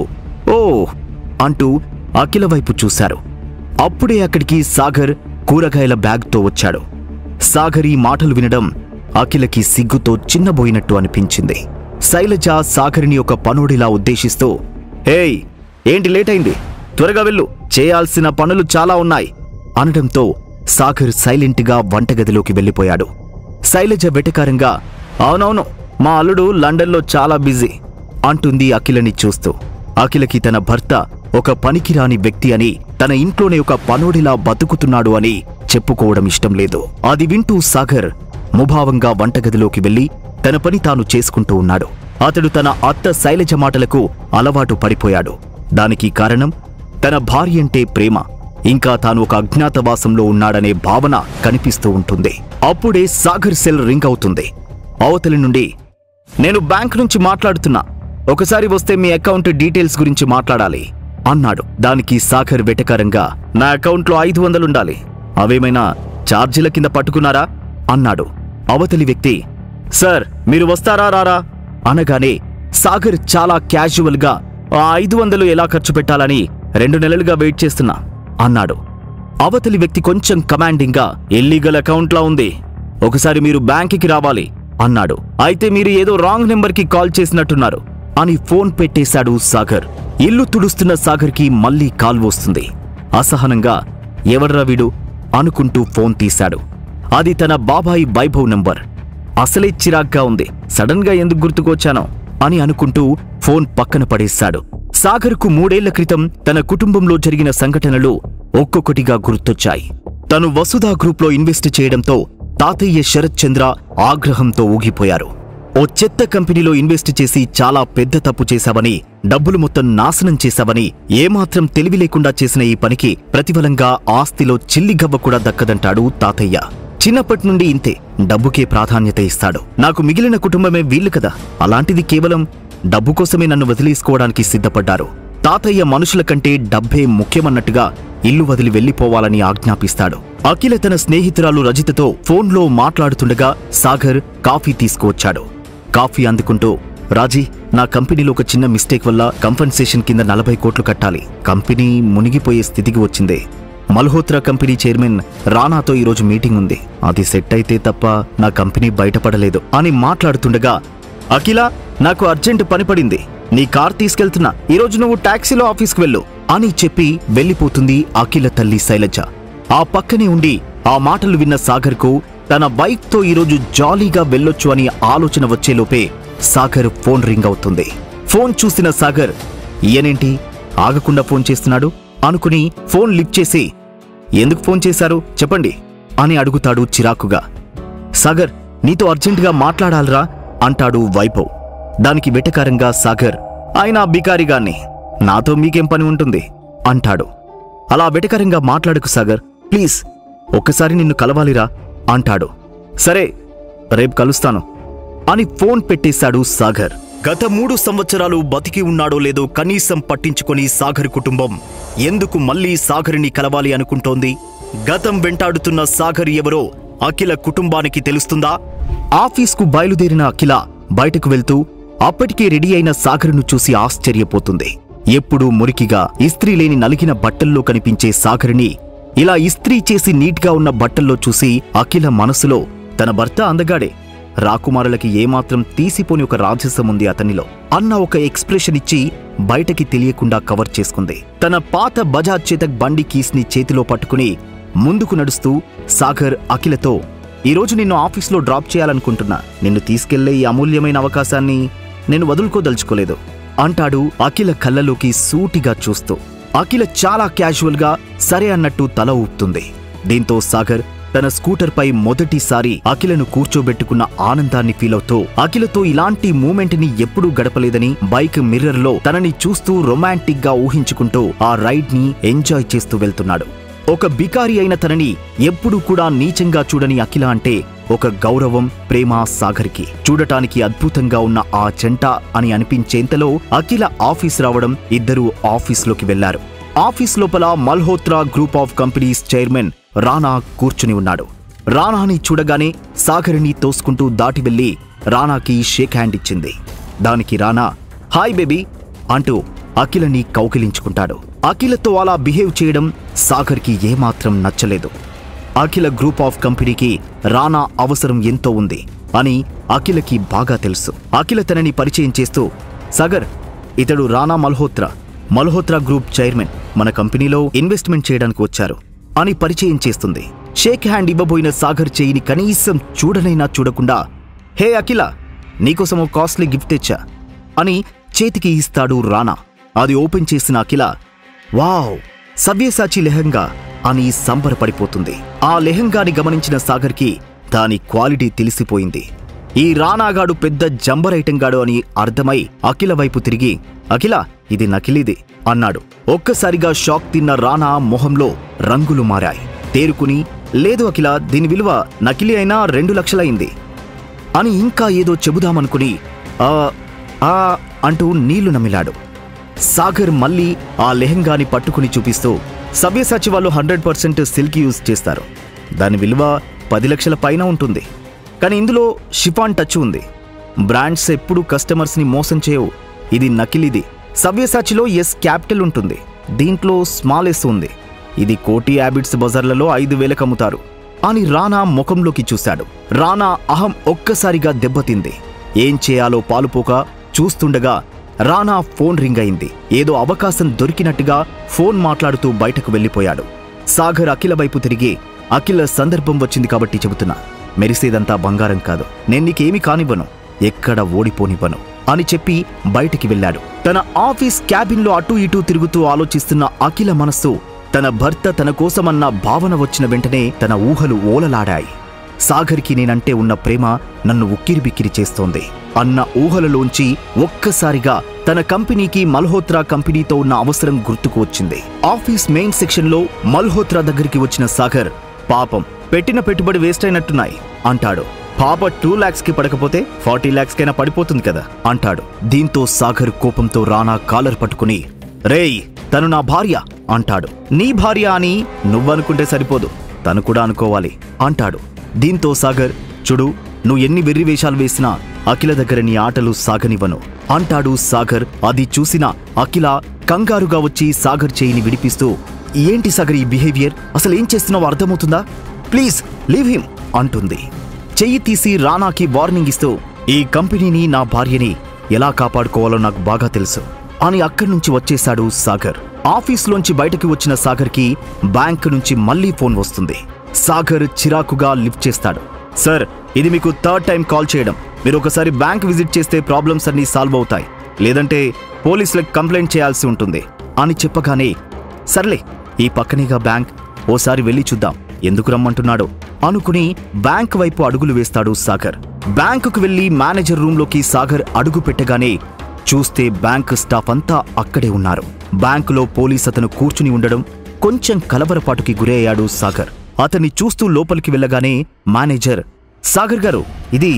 ఓ అంటూ అఖిల వైపు చూశారు. అప్పుడే అక్కడికి సాగర్ కూరగాయల బ్యాగ్తో వచ్చాడు. సాగర్ ఈ మాటలు వినడం అఖిలకి సిగ్గుతో చిన్నబోయినట్టు అనిపించింది. శైలజ సాగర్ని ఒక పనోడిలా ఉద్దేశిస్తూ, ఏయ్ ఏంటి లేట్ అయింది, త్వరగా వెళ్ళు, చేయాల్సిన పనులు చాలా ఉన్నాయి అనడంతో సాగర్ సైలెంట్గా వంటగదిలోకి వెళ్ళిపోయాడు. శైలజ వెటకారంగా, అవునవును, మా అల్లుడు లండన్లో చాలా బిజీ అంటుంది అఖిలని చూస్తూ. అఖిలకి తన భర్త ఒక పనికిరాని వ్యక్తి అని, తన ఇంట్లోనే ఒక పనోడిలా బతుకుతున్నాడు అని చెప్పుకోవడం ఇష్టం లేదు. అది వింటూ సాగర్ ముభావంగా వంటగదిలోకి వెళ్లి తన పని తాను చేసుకుంటూ ఉన్నాడు. అతడు తన అత్త శైలజ మాటలకు అలవాటు పడిపోయాడు. దానికి కారణం తన భార్య అంటే ప్రేమ, ఇంకా తాను ఒక అజ్ఞాతవాసంలో ఉన్నాడనే భావన కనిపిస్తూ ఉంటుంది. అప్పుడే సాగర్ సెల్ రింగ్ అవుతుంది. అవతలి నుండి, నేను బ్యాంక్ నుంచి మాట్లాడుతున్నా, ఒకసారి వస్తే మీ అకౌంట్ డీటెయిల్స్ గురించి మాట్లాడాలి అన్నాడు. దానికి సాగర్ వెటకారంగా, నా అకౌంట్లో 500 ఉండాలి, అవేమైనా ఛార్జీల కింద పట్టుకున్నారా అన్నాడు. అవతలి వ్యక్తి, సార్ మీరు వస్తారా రారా అనగానే సాగర్ చాలా క్యాజువల్గా, ఆ 500 ఎలా ఖర్చు పెట్టాలని 2 నెలలుగా వెయిట్ చేస్తున్నా అన్నాడు. అవతలి వ్యక్తి కొంచెం కమాండింగ్గా, ఇల్లీగల్ అకౌంట్లా ఉంది, ఒకసారి మీరు బ్యాంకుకి రావాలి అన్నాడు. అయితే మీరు ఏదో రాంగ్ నెంబర్కి కాల్ చేసినట్టున్నారు అని ఫోన్ పెట్టేశాడు సాగర్. ఇల్లు తుడుస్తున్న సాగర్కి మళ్లీ కాల్ వస్తుంది. అసహనంగా, ఎవర్రా వీడు అనుకుంటూ ఫోన్ తీశాడు. అది తన బాబాయి వైభవ్ నంబర్. అసలే చిరాగ్గా ఉంది, సడన్ గా ఎందుకు గుర్తుకొచ్చానో అని అనుకుంటూ ఫోన్ పక్కన పడేశాడు. సాగర్కు 3 ఏళ్ల క్రితం తన కుటుంబంలో జరిగిన సంఘటనలు ఒక్కొక్కటిగా గుర్తొచ్చాయి. తను వసుధా గ్రూప్లో ఇన్వెస్ట్ చేయడంతో తాతయ్య శరత్ చంద్ర ఆగ్రహంతో ఊగిపోయారు. ఓ చెత్త కంపెనీలో ఇన్వెస్ట్ చేసి చాలా పెద్ద తప్పు చేశావని, డబ్బులు మొత్తం నాశనం చేశావని, ఏమాత్రం తెలివి లేకుండా చేసిన ఈ పనికి ప్రతిఫలంగా ఆస్తిలో చిల్లిగవ్వ కూడా దక్కదంటాడు తాతయ్య. చిన్నప్పటి నుండి ఇంతే, డబ్బుకే ప్రాధాన్యత ఇస్తాడు. నాకు మిగిలిన కుటుంబమే వీళ్ళు కదా, అలాంటిది కేవలం డబ్బు కోసమే నన్ను వదిలేసుకోవడానికి సిద్ధపడ్డారు. తాతయ్య మనుషుల కంటే డబ్బే ముఖ్యమన్నట్టుగా ఇల్లు వదిలి వెళ్లిపోవాలని ఆజ్ఞాపిస్తాడు. అఖిల తన స్నేహితురాలు రజితతో ఫోన్లో మాట్లాడుతుండగా సాగర్ కాఫీ తీసుకువచ్చాడు. కాఫీ అందుకుంటూ, రాజీ, నా కంపెనీలో ఒక చిన్న మిస్టేక్ వల్ల కంపెన్సేషన్ కింద 40 కోట్లు కట్టాలి. కంపెనీ మునిగిపోయే స్థితికి వచ్చింది. మల్హోత్రా కంపెనీ చైర్మన్ రానాతో ఈరోజు మీటింగ్ ఉంది. అది సెట్ అయితే తప్ప నా కంపెనీ బయటపడలేదు అని మాట్లాడుతుండగా, అఖిల, నాకు అర్జెంట్ పని పడింది, నీ కార్ తీసుకెళ్తున్నా, ఈరోజు నువ్వు టాక్సీలో ఆఫీస్కి వెళ్ళు అని చెప్పి వెళ్లిపోతుంది అఖిల తల్లి శైలజ. ఆ పక్కనే ఉండి ఆ మాటలు విన్న సాగర్కు తన బైక్తో ఈరోజు జాలీగా వెళ్ళొచ్చు అని ఆలోచన వచ్చేలోపే సాగర్ ఫోన్ రింగ్ అవుతుంది. ఫోన్ చూసిన సాగర్, ఈయనేంటి ఆగకుండా ఫోన్ చేస్తున్నాడు అనుకుని ఫోన్ లిఫ్ట్ చేసి, ఎందుకు ఫోన్ చేశారు చెప్పండి అని అడుగుతాడు చిరాకుగా. సాగర్, నీతో అర్జెంటుగా మాట్లాడాలరా అంటాడు వైభవ్. దానికి వెటకారంగా సాగర్, ఆయన బికారిగాన్ని, నాతో మీకేం పని ఉంటుంది అంటాడు. అలా వెటకారంగా మాట్లాడకు సాగర్, ప్లీజ్ ఒక్కసారి నిన్ను కలవాలిరా అంటాడు. సరే రేపు కలుస్తాను అని ఫోన్ పెట్టేశాడు సాగర్. గత 3 సంవత్సరాలు బతికి ఉన్నాడో లేదో కనీసం పట్టించుకొని సాగర్ కుటుంబం ఎందుకు మళ్లీ సాగర్ని కలవాలి అనుకుంటోంది? గతం వెంటాడుతున్న సాగర్ ఎవరో అఖిల కుటుంబానికి తెలుస్తుందా? ఆఫీస్కు బయలుదేరిన అఖిల బయటకు వెళ్తూ అప్పటికే రెడీ అయిన సాగర్ను చూసి ఆశ్చర్యపోతుంది. ఎప్పుడూ మురికిగా ఇస్త్రీ లేని నలిగిన బట్టల్లో కనిపించే సాగర్ని ఇలా ఇస్త్రీ చేసి నీట్గా ఉన్న బట్టల్లో చూసి అఖిల మనసులో తన భర్త అందగాడే, రాకుమారులకి ఏమాత్రం తీసిపోని ఒక రాజసం ఉంది అతనిలో అన్న ఒక ఎక్స్ప్రెషన్ ఇచ్చి బయటకి తెలియకుండా కవర్ చేసుకుంది. తన పాత బజాజ్ చేతక్ బండి కీస్ని చేతిలో పట్టుకుని ముందుకు నడుస్తూ సాగర్ అఖిలతో, ఈరోజు నిన్ను ఆఫీస్లో డ్రాప్ చేయాలనుకుంటున్నా. నిన్ను తీసుకెళ్లే ఈ అమూల్యమైన అవకాశాన్ని నేను వదులుకోదలుచుకోలేదు అంటాడు అఖిల కళ్ళలోకి సూటిగా చూస్తూ. అఖిల చాలా క్యాజువల్గా సరే అన్నట్టు తల ఊపుతుంది. దీంతో సాగర్ తన స్కూటర్పై మొదటిసారి అఖిలను కూర్చోబెట్టుకున్న ఆనందాన్ని ఫీలవుతూ అఖిలతో ఇలాంటి మూమెంట్ని ఎప్పుడూ గడపలేదని బైక్ మిర్రర్లో తనని చూస్తూ రొమాంటిక్ గా ఊహించుకుంటూ ఆ రైడ్ ని ఎంజాయ్ చేస్తూ వెళ్తున్నాడు. ఒక బికారి అయిన తనని ఎప్పుడూ కూడా నీచంగా చూడని అఖిల అంటే ఒక గౌరవం, ప్రేమ సాగర్కి. చూడటానికి అద్భుతంగా ఉన్న ఆ జంట అని అనిపించేంతలో అఖిల ఆఫీస్ రావడం ఇద్దరూ ఆఫీస్లోకి వెళ్లారు. ఆఫీస్ లోపల Malhotra group of companies chairman రానా కూర్చుని ఉన్నాడు. రానాని చూడగానే సాగర్ని తోసుకుంటూ దాటి వెళ్లి రానాకి షేక్ హ్యాండ్ ఇచ్చింది. దానికి రానా హాయ్ బేబీ అంటూ అఖిలని కౌగిలించుకుంటాడు. అఖిలతో అలా బిహేవ్ చేయడం సాగర్కి ఏమాత్రం నచ్చలేదు. అఖిల గ్రూప్ ఆఫ్ కంపెనీకి రానా అవసరం ఎంతో ఉంది అని అఖిలకి బాగా తెలుసు. అఖిల తనని పరిచయం చేస్తూ, సాగర్ ఇతడు రానా మల్హోత్రా గ్రూప్ చైర్మన్, మన కంపెనీలో ఇన్వెస్ట్మెంట్ చేయడానికి వచ్చారు అని పరిచయం చేస్తుంది. షేక్ హ్యాండ్ ఇవ్వబోయిన సాగర్ చేయిని కనీసం చూడనైనా చూడకుండా, హే అఖిల, నీకోసం ఓ కాస్ట్లీ గిఫ్ట్ తెచ్చా అని చేతికి ఇస్తాడు రానా. అది ఓపెన్ చేసిన అఖిల, వావ్, సవ్యసాచి లెహంగా అని సంబరపడిపోతుంది. ఆ లెహంగాని గమనించిన సాగర్కి దాని క్వాలిటీ తెలిసిపోయింది. ఈ రానాగాడు పెద్ద జంబర్ ఐటంగాడు అని అర్థమై అఖిల వైపు తిరిగి, అఖిల ఇది నకిలీది అన్నాడు. ఒక్కసారిగా షాక్ తిన్న రానా మొహంలో రంగులు మారాయి. తేరుకుని, లేదు అఖిల, దీని విలువ నకిలీ అయినా 2 లక్షలైంది అని ఇంకా ఏదో చెబుదామనుకుని అంటూ నీళ్లు నమిలాడు. సాగర్ మళ్ళీ ఆ లెహంగాని పట్టుకుని చూపిస్తూ, సవ్యసాచి వాళ్ళు 100% సిల్క్ యూజ్ చేస్తారు. దాని విలువ 10 లక్షల పైన ఉంటుంది. కానీ ఇందులో షిఫాన్ టచ్ ఉంది. బ్రాండ్స్ ఎప్పుడూ కస్టమర్స్ని మోసం చేయవు. ఇది నకిలీది. సవ్యసాచిలో ఎస్ క్యాపిటల్ ఉంటుంది, దీంట్లో స్మాల్ ఎస్ ఉంది. ఇది కోటి హ్యాబిట్స్ బజార్లలో 5,000కి అమ్ముతారు అని రానా ముఖంలోకి చూశాడు. రానా అహం ఒక్కసారిగా దెబ్బతింది. ఏం చేయాలో పాలుపోక చూస్తుండగా రానా ఫోన్ రింగ్ అయింది. ఏదో అవకాశం దొరికినట్టుగా ఫోన్ మాట్లాడుతూ బయటకు వెళ్లిపోయాడు. సాగర్ అఖిల వైపు తిరిగి, అఖిల సందర్భం వచ్చింది కాబట్టి చెబుతున్నా, మెరిసేదంతా బంగారం కాదు, నేను నీకేమీ కానివ్వను, ఎక్కడ ఓడిపోనివ్వను అని చెప్పి బయటికి వెళ్లాడు. తన ఆఫీస్ క్యాబిన్లో అటూ ఇటూ తిరుగుతూ ఆలోచిస్తున్న అఖిల మనస్సు తన భర్త తన కోసమన్న భావన వచ్చిన వెంటనే తన ఊహలు ఓలలాడాయి. సాగర్కి నేనంటే ఉన్న ప్రేమ నన్ను ఉక్కిరిబిక్కిరి చేస్తోంది అన్న ఊహలలోంచి ఒక్కసారిగా తన కంపెనీకి మల్హోత్రా కంపెనీతో ఉన్న అవసరం గుర్తుకు వచ్చింది. ఆఫీస్ మెయిన్ సెక్షన్లో మల్హోత్రా దగ్గరికి వచ్చిన సాగర్, పాపం పెట్టిన పెట్టుబడి వేస్ట్ అయినట్టున్నాయి అంటాడు. పాప 2 lakhsకి పడకపోతే 40 lakhskైనా పడిపోతుంది కదా అంటాడు. దీంతో సాగర్ కోపంతో రానా కాలర్ పట్టుకుని, రేయ్ తను నా భార్య అంటాడు. నీ భార్య అని నువ్వనుకుంటే సరిపోదు, తను కూడా అనుకోవాలి అంటాడు. దీంతో సాగర్, చూడు, నువ్వు ఎన్ని వెర్రి వేషాలు వేసినా అఖిల దగ్గర నీ ఆటలు సాగనివ్వను అంటాడు సాగర్. అది చూసిన అఖిల కంగారుగా వచ్చి సాగర్ చేయిని విడిపిస్తూ, ఏంటి సాగర్ ఈ బిహేవియర్, అసలేం చేస్తున్నావో అర్థమవుతుందా, ప్లీజ్ లీవ్ హిమ్ అంటుంది. చెయ్యి తీసి రానాకి వార్నింగ్ ఇస్తూ, ఈ కంపెనీని నా భార్యని ఎలా కాపాడుకోవాలో నాకు బాగా తెలుసు అని అక్కడి నుంచి వచ్చేశాడు సాగర్. ఆఫీస్లోంచి బయటకు వచ్చిన సాగర్కి బ్యాంక్ నుంచి మళ్లీ ఫోన్ వస్తుంది. సాగర్ చిరాకుగా లిఫ్ట్ చేస్తాడు. సార్, ఇది మీకు 3rd టైం కాల్ చేయడం. మీరు ఒకసారి బ్యాంక్ విజిట్ చేస్తే ప్రాబ్లమ్స్ అన్నీ సాల్వ్ అవుతాయి, లేదంటే పోలీసులకు కంప్లైంట్ చేయాల్సి ఉంటుంది అని చెప్పగానే, సర్లే ఈ పక్కనేగా బ్యాంక్, ఓసారి వెళ్ళి చూద్దాం ఎందుకు రమ్మంటున్నాడో అనుకుని బ్యాంక్ వైపు అడుగులు వేస్తాడు సాగర్. బ్యాంకుకు వెళ్లి మేనేజర్ రూంలోకి సాగర్ అడుగు పెట్టగానే చూస్తే బ్యాంక్ స్టాఫ్ అంతా అక్కడే ఉన్నారు. బ్యాంకులో పోలీస్ అతను కూర్చుని ఉండడం, కొంచెం కలవరపాటుకి గురయ్యాడు సాగర్. అతన్ని చూస్తూ లోపలికి వెళ్ళగానే మేనేజర్, సాగర్ గారు, ఇది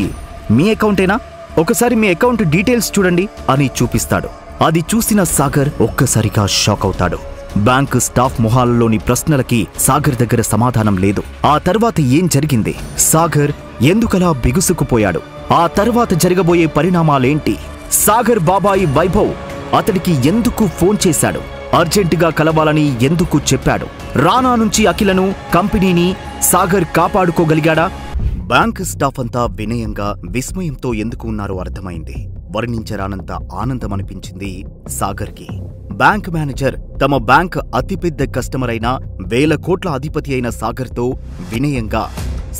మీ అకౌంటేనా? ఒకసారి మీ అకౌంట్ డీటెయిల్స్ చూడండి అని చూపిస్తాడు. అది చూసిన సాగర్ ఒక్కసారిగా షాక్ అవుతాడు. బ్యాంకు స్టాఫ్ మొహాలలోని ప్రశ్నలకి సాగర్ దగ్గర సమాధానం లేదు. ఆ తర్వాత ఏం జరిగింది? సాగర్ ఎందుకలా బిగుసుకుపోయాడు? ఆ తర్వాత జరగబోయే పరిణామాలేంటి? సాగర్ బాబాయి వైభవ్ అతడికి ఎందుకు ఫోన్ చేశాడు? అర్జెంటుగా కలవాలని ఎందుకు చెప్పాడు? రానా నుంచి అఖిలను, కంపెనీని సాగర్ కాపాడుకోగలిగాడా? బ్యాంక్ స్టాఫ్ అంతా వినయంగా, విస్మయంతో ఎందుకు ఉన్నారో అర్థమైంది. వర్ణించరానంత ఆనందమనిపించింది సాగర్కి. బ్యాంక్ మేనేజర్ తమ బ్యాంక్ అతిపెద్ద కస్టమర్ అయిన 1000 కోట్ల అధిపతి అయిన సాగర్తో వినయంగా,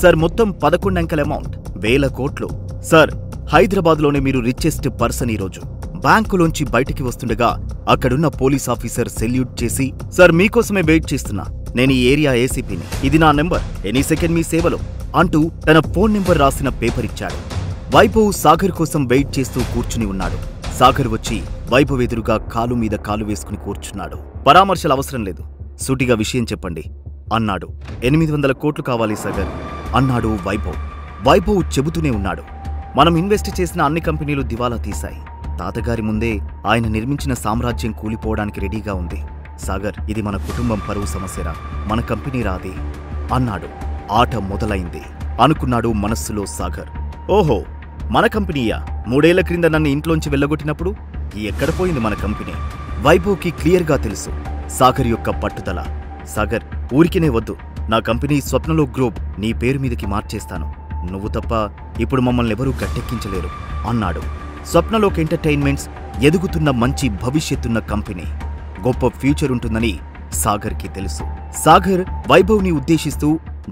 సార్ మొత్తం 11 అంకెల అమౌంట్, 1000 కోట్లు. సార్, హైదరాబాద్లోనే మీరు రిచెస్ట్ పర్సన్ ఈరోజు. బ్యాంకులోంచి బయటికి వస్తుండగా అక్కడున్న పోలీస్ ఆఫీసర్ సెల్యూట్ చేసి, సార్ మీకోసమే వెయిట్ చేస్తున్నా, నేను ఈ ఏరియా ఏసీపీని, ఇది నా నెంబర్, ఎనీ సెకండ్ మీ సేవలో అంటూ తన ఫోన్ నెంబర్ రాసిన పేపర్ ఇచ్చాడు. వైభవ్ సాగర్ కోసం వెయిట్ చేస్తూ కూర్చుని ఉన్నాడు. సాగర్ వచ్చి వైభవ్ ఎదురుగా కాలు మీద కాలు వేసుకుని కూర్చున్నాడు. పరామర్శలు అవసరం లేదు, సూటిగా విషయం చెప్పండి అన్నాడు. 800 కోట్లు కావాలి సాగర్ అన్నాడు వైభవ్. వైభవ్ చెబుతూనే ఉన్నాడు, మనం ఇన్వెస్ట్ చేసిన అన్ని కంపెనీలు దివాలా తీశాయి. తాతగారి ముందే ఆయన నిర్మించిన సామ్రాజ్యం కూలిపోవడానికి రెడీగా ఉంది. సాగర్, ఇది మన కుటుంబం పరువు సమస్యరా, మన కంపెనీ రాది అన్నాడు. ఆట మొదలైంది అనుకున్నాడు మనస్సులో సాగర్. ఓహో, మన కంపెనీయా? 3 ఏళ్ల క్రింద నన్ను ఇంట్లోంచి వెళ్ళగొట్టినప్పుడు ఎక్కడ పోయింది మన కంపెనీ? వైభవ్కి క్లియర్గా తెలుసు సాగర్ యొక్క పట్టుదల. సాగర్, ఊరికినే వద్దు, నా కంపెనీ స్వప్నలో గ్రూప్ నీ పేరు మీదకి మార్చేస్తాను. నువ్వు తప్ప ఇప్పుడు మమ్మల్ని ఎవరూ గట్టెక్కించలేరు అన్నాడు. స్వప్నలోక్ ఎంటర్టైన్మెంట్స్ ఎదుగుతున్న మంచి భవిష్యత్తున్న కంపెనీ, గొప్ప ఫ్యూచర్ ఉంటుందని సాగర్కి తెలుసు. సాగర్ వైభవ్ని ఉద్దేశిస్తూ,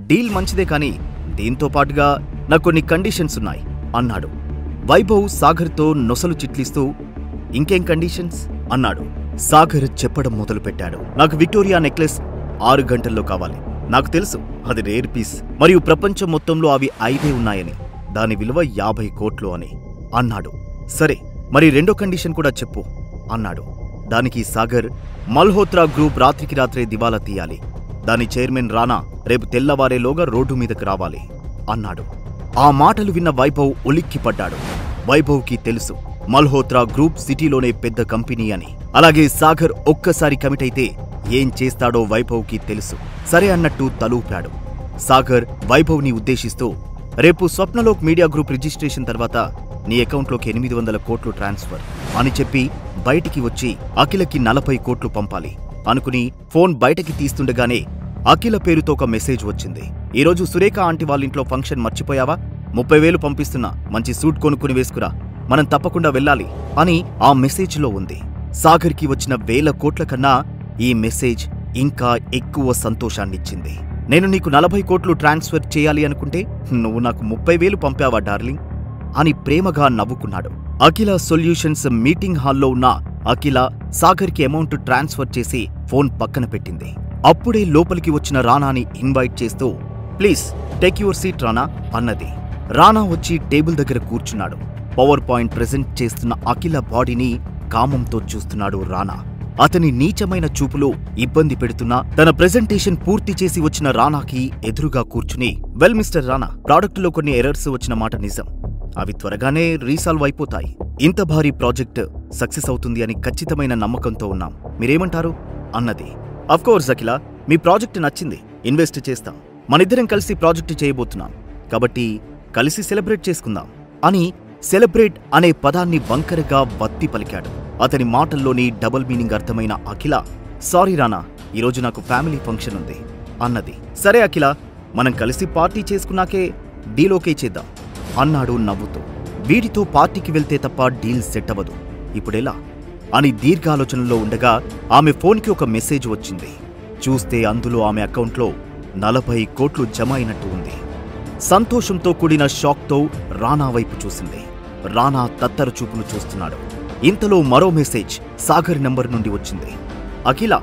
డీల్ మంచిదే కానీ దీంతో పాటుగా నాకు కొన్ని కండిషన్స్ ఉన్నాయి అన్నాడు. వైభవ్ సాగర్తో నొసలు చిట్లిస్తూ, ఇంకేం కండిషన్స్ అన్నాడు. సాగర్ చెప్పడం మొదలుపెట్టాడు. నాకు విక్టోరియా నెక్లెస్ 6 గంటల్లో కావాలి. నాకు తెలుసు అది రేర్ పీస్ మరియు ప్రపంచం మొత్తంలో అవి 5 ఉన్నాయని, దాని విలువ 50 కోట్లు అని అన్నాడు. సరే, మరి రెండో కండిషన్ కూడా చెప్పు అన్నాడు. దానికి సాగర్, మల్హోత్రా గ్రూప్ రాత్రికి రాత్రే దివాలా తీయాలి. దాని చైర్మన్ రానా రేపు తెల్లవారేలోగా రోడ్డు మీదకు రావాలి అన్నాడు. ఆ మాటలు విన్న వైభవ్ ఉలిక్కిపడ్డాడు. వైభవ్కి తెలుసు మల్హోత్రా గ్రూప్ సిటీలోనే పెద్ద కంపెనీ అని. అలాగే సాగర్ ఒక్కసారి కమిట్ అయితే ఏం చేస్తాడో వైభవ్కి తెలుసు. సరే అన్నట్టు తలూపాడు. సాగర్ వైభవ్ని ఉద్దేశిస్తూ, రేపు స్వప్నలోక్ మీడియా గ్రూప్ రిజిస్ట్రేషన్ తర్వాత నీ అకౌంట్లోకి 800 కోట్లు ట్రాన్స్ఫర్ అని చెప్పి బయటికి వచ్చి అఖిలకి 40 కోట్లు పంపాలి అనుకుని ఫోన్ బయటకి తీస్తుండగానే అఖిల పేరుతో ఒక మెసేజ్ వచ్చింది. ఈరోజు సురేఖ ఆంటీ వాళ్ళింట్లో ఫంక్షన్ మర్చిపోయావా? 30,000 పంపిస్తున్నా, మంచి సూట్ కొనుక్కుని వేసుకురా, మనం తప్పకుండా వెళ్ళాలి అని ఆ మెసేజ్లో ఉంది. సాగర్కి వచ్చిన 1000 కోట్ల కన్నా ఈ మెసేజ్ ఇంకా ఎక్కువ సంతోషాన్నిచ్చింది. నేను నీకు 40 కోట్లు ట్రాన్స్ఫర్ చేయాలి అనుకుంటే నువ్వు నాకు 30,000 పంపావా డార్లింగ్ అని ప్రేమగా నవ్వుకున్నాడు. అఖిల సొల్యూషన్స్ మీటింగ్ హాల్లో ఉన్న అఖిల సాగర్కి అమౌంట్ ట్రాన్స్ఫర్ చేసి ఫోన్ పక్కన పెట్టింది. అప్పుడే లోపలికి వచ్చిన రానాని ఇన్వైట్ చేస్తూ, ప్లీజ్ టేక్ యువర్ సీట్ రానా అన్నది. రానా వచ్చి టేబుల్ దగ్గర కూర్చున్నాడు. పవర్ పాయింట్ ప్రెజెంట్ చేస్తున్న అఖిల బాడీని కామంతో చూస్తున్నాడు రానా. అతని నీచమైన చూపులో ఇబ్బంది పెడుతున్నా తన ప్రెజెంటేషన్ పూర్తి చేసి వచ్చిన రానాకి ఎదురుగా కూర్చుని, వెల్ మిస్టర్ రానా, ప్రాడక్టులో కొన్ని ఎర్రర్స్ వచ్చిన మాట నిజం, అవి త్వరగానే రీసాల్వ్ అయిపోతాయి. ఇంత భారీ ప్రాజెక్ట్ సక్సెస్ అవుతుంది అని ఖచ్చితమైన నమ్మకంతో ఉన్నాం, మీరేమంటారు అన్నది. అఫ్కోర్స్ అఖిల, మీ ప్రాజెక్ట్ నచ్చింది, ఇన్వెస్ట్ చేస్తాం, మనిద్దరం కలిసి ప్రాజెక్ట్ చేయబోతున్నాం, కాబట్టి కలిసి సెలబ్రేట్ చేసుకుందాం అని సెలబ్రేట్ అనే పదాన్ని వంకరగా వత్తి పలికాడు. అతని మాటల్లోని డబుల్ మీనింగ్ అర్థమైన అఖిల, సారీ రానా, ఈరోజు నాకు ఫ్యామిలీ ఫంక్షన్ ఉంది అన్నది. సరే అఖిల, మనం కలిసి పార్టీ చేసుకున్నాకే డీల్ ఓకే చేద్దాం అన్నాడు నవ్వుతూ. వీడితో పార్టీకి వెళ్తే తప్ప డీల్ సెట్ అవ్వదు, ఇప్పుడెలా అని దీర్ఘాలోచనలో ఉండగా ఆమె ఫోన్కి ఒక మెసేజ్ వచ్చింది. చూస్తే అందులో ఆమె అకౌంట్లో 40 కోట్లు జమ అయినట్టు ఉంది. సంతోషంతో కూడిన షాక్తో రానా వైపు చూసింది. రానా తత్తర చూపులు చూస్తున్నాడు. ఇంతలో మరో మెసేజ్ సాగర్ నెంబర్ నుండి వచ్చింది. అఖిల,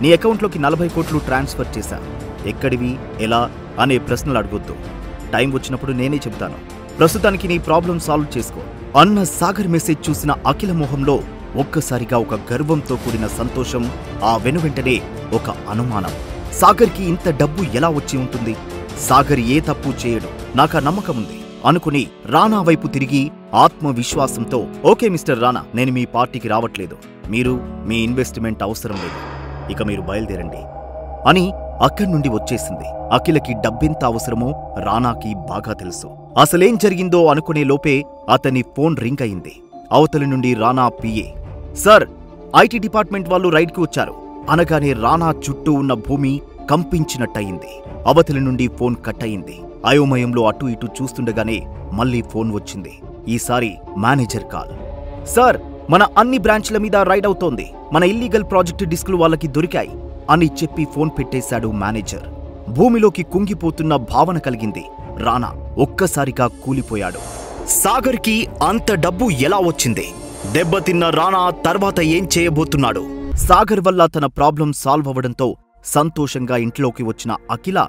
నీ అకౌంట్లోకి 40 కోట్లు ట్రాన్స్ఫర్ చేశా, ఎక్కడివి, ఎలా అనే ప్రశ్నలు అడగొద్దు, టైం వచ్చినప్పుడు నేనే చెబుతాను, ప్రస్తుతానికి నీ ప్రాబ్లం సాల్వ్ చేసుకో అన్న సాగర్ మెసేజ్ చూసిన అఖిల మొహంలో ఒక్కసారిగా ఒక గర్వంతో కూడిన సంతోషం, ఆ వెనువెంటనే ఒక అనుమానం. సాగర్కి ఇంత డబ్బు ఎలా వచ్చి ఉంటుంది? సాగర్ ఏ తప్పు చేయడు, నాకా నమ్మకముంది అనుకుని రానా వైపు తిరిగి ఆత్మవిశ్వాసంతో, ఓకే మిస్టర్ రానా, నేను మీ పార్టీకి రావట్లేదు, మీరు మీ ఇన్వెస్ట్మెంట్ అవసరం లేదు, ఇక మీరు బయలుదేరండి అని అక్కడి నుండి వచ్చేసింది. అఖిలకి డబ్బెంత అవసరమో రానాకి బాగా తెలుసు. అసలేం జరిగిందో అనుకునే లోపే అతని ఫోన్ రింగ్ అయింది. అవతలి నుండి రానా పిఏ, సార్, ఐటీ డిపార్ట్మెంట్ వాళ్ళు రైడ్కి వచ్చారు అనగానే రానా చుట్టూ ఉన్న భూమి కంపించినట్టయింది. అవతలి నుండి ఫోన్ కట్ అయింది. అయోమయంలో అటు ఇటు చూస్తుండగానే మళ్లీ ఫోన్ వచ్చింది. ఈసారి మేనేజర్ కాల్. సార్, మన అన్ని బ్రాంచ్ల మీద రైడ్ అవుతోంది, మన ఇల్లీగల్ ప్రాజెక్టు డిస్కులు వాళ్ళకి దొరికాయి అని చెప్పి ఫోన్ పెట్టేశాడు మేనేజర్. భూమిలోకి కుంగిపోతున్న భావన కలిగింది. రానా ఒక్కసారిగా కూలిపోయాడు. సాగర్కి అంత డబ్బు ఎలా వచ్చింది? దెబ్బతిన్న రానా తర్వాత ఏం చేయబోతున్నాడు? సాగర్ వల్ల తన ప్రాబ్లం సాల్వ్ అవ్వడంతో సంతోషంగా ఇంట్లోకి వచ్చిన అఖిల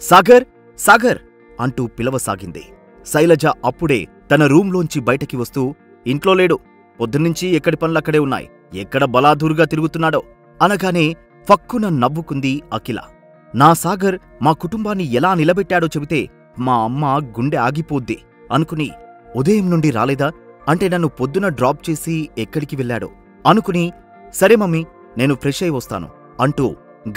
సాగర్ సాగర్ అంటూ పిలవసాగింది. శైలజ అప్పుడే తన రూంలోంచి బయటకి వస్తూ, ఇంట్లో లేడు, పొద్దున్నుంచి ఎక్కడి పనులక్కడే ఉన్నాయి, ఎక్కడ బలాదూరుగా తిరుగుతున్నాడో అనగానే ఫక్కున నవ్వుకుంది అఖిల. నా సాగర్ మా కుటుంబాన్ని ఎలా నిలబెట్టాడో చెబితే మా అమ్మ గుండె ఆగిపోద్ది అనుకుని, ఉదయం నుండి రాలేదా అంటే నన్ను పొద్దున డ్రాప్ చేసి ఎక్కడికి వెళ్ళాడో అనుకుని, సరే మమ్మీ, నేను ఫ్రెష్ అయి వస్తాను అంటూ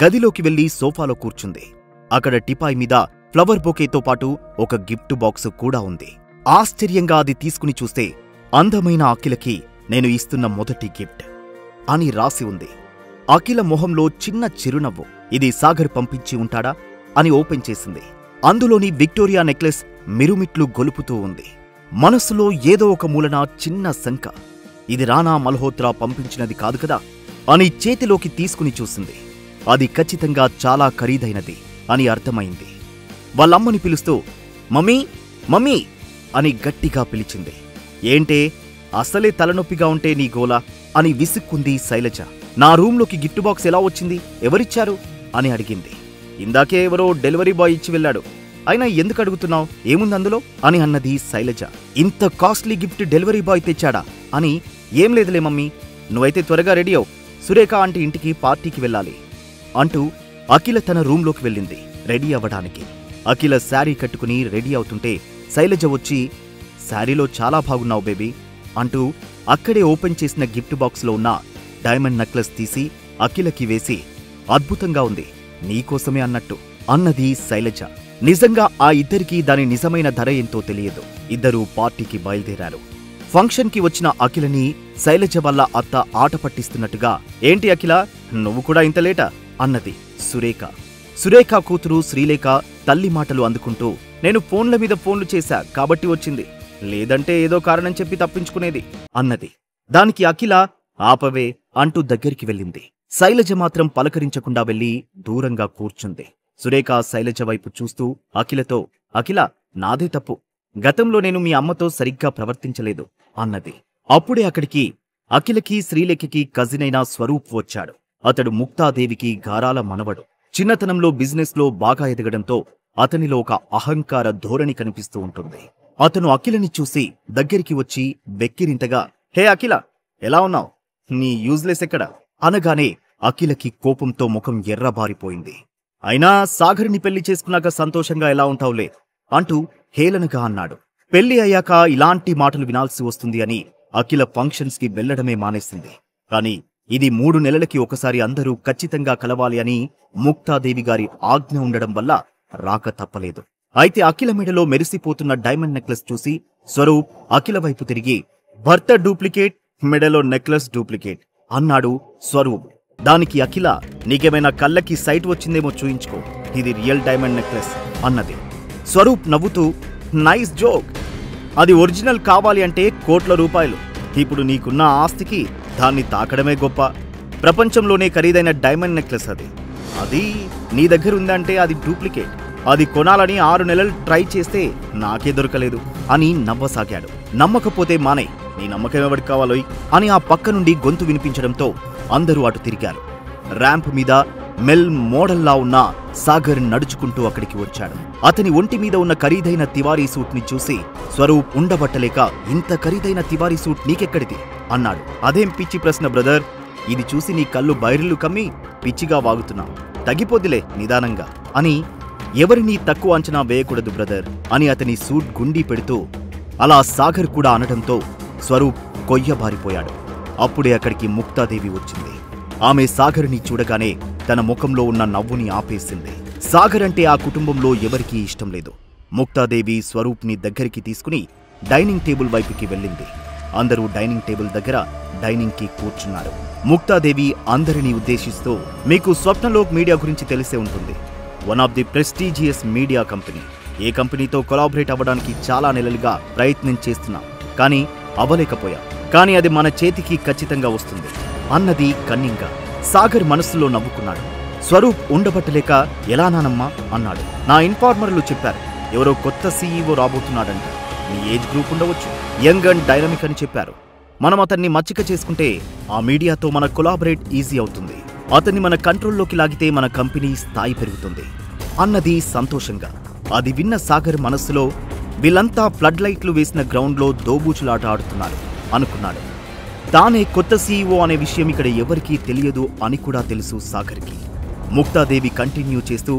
గదిలోకి వెళ్లి సోఫాలో కూర్చుంది. అక్కడ టిపాయ్ మీద ఫ్లవర్ బొకేతో పాటు ఒక గిఫ్ట్ బాక్సు కూడా ఉంది. ఆశ్చర్యంగా అది తీసుకుని చూస్తే అందమైన అఖిలకి నేను ఇస్తున్న మొదటి గిఫ్ట్ అని రాసి ఉంది. అఖిల మొహంలో చిన్న చిరునవ్వు. ఇది సాగర్ పంపించి ఉంటాడా అని ఓపెన్ చేసింది. అందులోని విక్టోరియా నెక్లెస్ మిరుమిట్లు గొలుపుతూ ఉంది. మనస్సులో ఏదో ఒక మూలన చిన్న శంక, ఇది రానా మల్హోత్రా పంపించినది కాదు కదా అని చేతిలోకి తీసుకుని చూసింది. అది ఖచ్చితంగా చాలా ఖరీదైనది అని అర్థమైంది. వాళ్ళమ్మని పిలుస్తూ, మమ్మీ మమ్మీ అని గట్టిగా పిలిచింది. ఏంటే, అసలే తలనొప్పిగా ఉంటే నీ గోలా అని విసుక్కుంది శైలజ. నా రూంలోకి గిఫ్ట్ బాక్స్ ఎలా వచ్చింది, ఎవరిచ్చారు అని అడిగింది. ఇందాకే ఎవరో డెలివరీ బాయ్ ఇచ్చి వెళ్ళాడు, అయినా ఎందుకు అడుగుతున్నావు, ఏముందందులో అని అన్నది శైలజ. ఇంత కాస్ట్లీ గిఫ్ట్ డెలివరీ బాయ్ తెచ్చాడా అని, ఏం లేదులే మమ్మీ, నువ్వైతే త్వరగా రెడీ అవు, సురేఖ ఆంటీ ఇంటికి పార్టీకి వెళ్ళాలి అంటూ అఖిల తన రూంలోకి వెళ్ళింది రెడీ అవ్వడానికి. అఖిల శారీ కట్టుకుని రెడీ అవుతుంటే శైలజ వచ్చి, శారీలో చాలా బాగున్నావు బేబీ అంటూ అక్కడే ఓపెన్ చేసిన గిఫ్ట్ బాక్స్లో ఉన్న డైమండ్ నెక్లెస్ తీసి అఖిలకి వేసి, అద్భుతంగా ఉంది, నీకోసమే అన్నట్టు అన్నది శైలజ. నిజంగా ఆ ఇద్దరికీ దాని నిజమైన ధర ఎంతో తెలియదు. ఇద్దరూ పార్టీకి బయలుదేరారు. ఫంక్షన్కి వచ్చిన అఖిలని శైలజ వల్ల అత్త ఆట పట్టిస్తున్నట్టుగా, ఏంటి అఖిల, నువ్వు కూడా ఇంత లేటా అన్నది సురేఖ. సురేఖ కూతురు శ్రీలేఖ తల్లి మాటలు అందుకుంటూ, నేను ఫోన్ల మీద ఫోన్లు చేశా కాబట్టి వచ్చింది, లేదంటే ఏదో కారణం చెప్పి తప్పించుకునేది అన్నది. దానికి అఖిల ఆపవే అంటూ దగ్గరికి వెళ్ళింది. శైలజ మాత్రం పలకరించకుండా వెళ్లి దూరంగా కూర్చుంది. సురేఖ శైలజ వైపు చూస్తూ అఖిలతో, అఖిల, నాదే తప్పు, గతంలో నేను మీ అమ్మతో సరిగ్గా ప్రవర్తించలేదు అన్నది. అప్పుడే అక్కడికి అఖిలకి శ్రీలేఖకి కజినైన స్వరూప్ వచ్చాడు. అతడు ముక్తాదేవికి గారాల మనవడు. చిన్నతనంలో బిజినెస్లో బాగా ఎదగడంతో అతనిలో ఒక అహంకార ధోరణి కనిపిస్తూ ఉంటుంది. అతను అఖిలని చూసి దగ్గరికి వచ్చి వెక్కిరింతగా, హే అఖిల, ఎలా ఉన్నావు, నీ యూజ్లెస్ ఎక్కడ అనగానే అఖిలకి కోపంతో ముఖం ఎర్రబారిపోయింది. అయినా సాగర్ని పెళ్లి చేసుకున్నాక సంతోషంగా ఎలా ఉంటావులే అంటూ హేళనగా అన్నాడు. పెళ్లి అయ్యాక ఇలాంటి మాటలు వినాల్సి వస్తుంది అని అఖిల ఫంక్షన్స్ కి వెళ్లడమే మానేసింది. కాని ఇది 3 నెలలకి ఒకసారి అందరూ ఖచ్చితంగా కలవాలి అని ముక్తాదేవి గారి ఆజ్ఞ ఉండడం వల్ల రాక తప్పలేదు. అయితే అఖిల మెడలో మెరిసిపోతున్న డైమండ్ నెక్లెస్ చూసి స్వరూప్ అఖిల వైపు తిరిగి, భర్త డూప్లికేట్, మెడలో నెక్లెస్ డూప్లికేట్ అన్నాడు స్వరూప్. దానికి అఖిల, నీకేమైనా కళ్ళకి సైట్ వచ్చిందేమో చూయించుకో, ఇది రియల్ డైమండ్ నెక్లెస్ అన్నది. స్వరూప్ నవ్వుతూ, నైస్ జోక్, అది ఒరిజినల్ కావాలి అంటే కోట్ల రూపాయలు, ఇప్పుడు నీకున్న ఆస్తికి దాన్ని తాకడమే గొప్ప, ప్రపంచంలోనే ఖరీదైన డైమండ్ నెక్లెస్ అది నీ దగ్గర ఉందంటే అది డూప్లికేట్, అది కొనాలని 6 నెలలు ట్రై చేస్తే నాకే దొరకలేదు అని నవ్వసాగాడు. నమ్మకపోతే మానే, నీ నమ్మకం ఎవరికి కావాలోయ్ అని ఆ పక్క నుండి గొంతు వినిపించడంతో అందరూ అటు తిరిగారు. ర్యాంప్ మీద మెల్ మోడల్లా ఉన్న సాగర్ నడుచుకుంటూ అక్కడికి వచ్చాడు. అతని ఒంటి మీద ఉన్న ఖరీదైన తివారీ సూట్ ని చూసి స్వరూప్ ఉండబట్టలేక, ఇంత ఖరీదైన తివారీ సూట్ నీకెక్కడిది అన్నాడు. అదేం పిచ్చి ప్రశ్న బ్రదర్, ఇది చూసి నీ కళ్ళు బైర్లు కమ్మి పిచ్చిగా వాగుతున్నావు, తగ్గిపోద్దిలే నిదానంగా అని. ఎవరినీ తక్కువ అంచనా వేయకూడదు బ్రదర్ అని అతని సూట్ గుండీ పెడుతూ అలా సాగర్ కూడా అనడంతో స్వరూప్ కొయ్యబారిపోయాడు. అప్పుడే అక్కడికి ముక్తాదేవి వచ్చింది. ఆమె సాగర్ని చూడగానే తన ముఖంలో ఉన్న నవ్వుని ఆపేసింది. సాగర్ అంటే ఆ కుటుంబంలో ఎవరికీ ఇష్టం లేదు. ముక్తాదేవి స్వరూప్ని దగ్గరికి తీసుకుని డైనింగ్ టేబుల్ వైపుకి వెళ్ళింది. అందరూ డైనింగ్ టేబుల్ దగ్గర డైనింగ్కి కూర్చున్నారు. ముక్తాదేవి అందరినీ ఉద్దేశిస్తూ, మీకు స్వప్నలోక్ మీడియా గురించి తెలిసే ఉంటుంది. One of the prestigious media company. ఏ కంపెనీతో కొలాబరేట్ అవ్వడానికి చాలా నెలలుగా ప్రయత్నం చేస్తున్నాం, కానీ అవ్వలేకపోయా. కానీ అది మన చేతికి ఖచ్చితంగా వస్తుంది అన్నది కన్నింగా. సాగర్ మనస్సులో నవ్వుకున్నాడు. స్వరూప్ ఉండబట్టలేక, ఎలా నానమ్మా అన్నాడు. నా ఇన్ఫార్మర్లు చెప్పారు, ఎవరో కొత్త సీఈఓ రాబోతున్నాడంట. మీ ఏజ్ గ్రూప్ ఉండవచ్చు, యంగ్ అండ్ డైనమిక్ అని చెప్పారు. మనం అతన్ని మచ్చిక చేసుకుంటే ఆ మీడియాతో మన కొలాబరేట్ ఈజీ అవుతుంది. అతన్ని మన కంట్రోల్లోకి లాగితే మన కంపెనీ స్థాయి పెరుగుతుంది అన్నది సంతోషంగా. అది విన్న సాగర్ మనస్సులో, వీళ్ళంతా ఫ్లడ్ లైట్లు వేసిన గ్రౌండ్లో దోబూచులాట ఆడుతున్నారు అనుకున్నాడు. తానే కొత్త సీఈఓ అనే విషయం ఇక్కడ ఎవరికీ తెలియదు అని కూడా తెలుసు సాగర్కి. ముక్తాదేవి కంటిన్యూ చేస్తూ,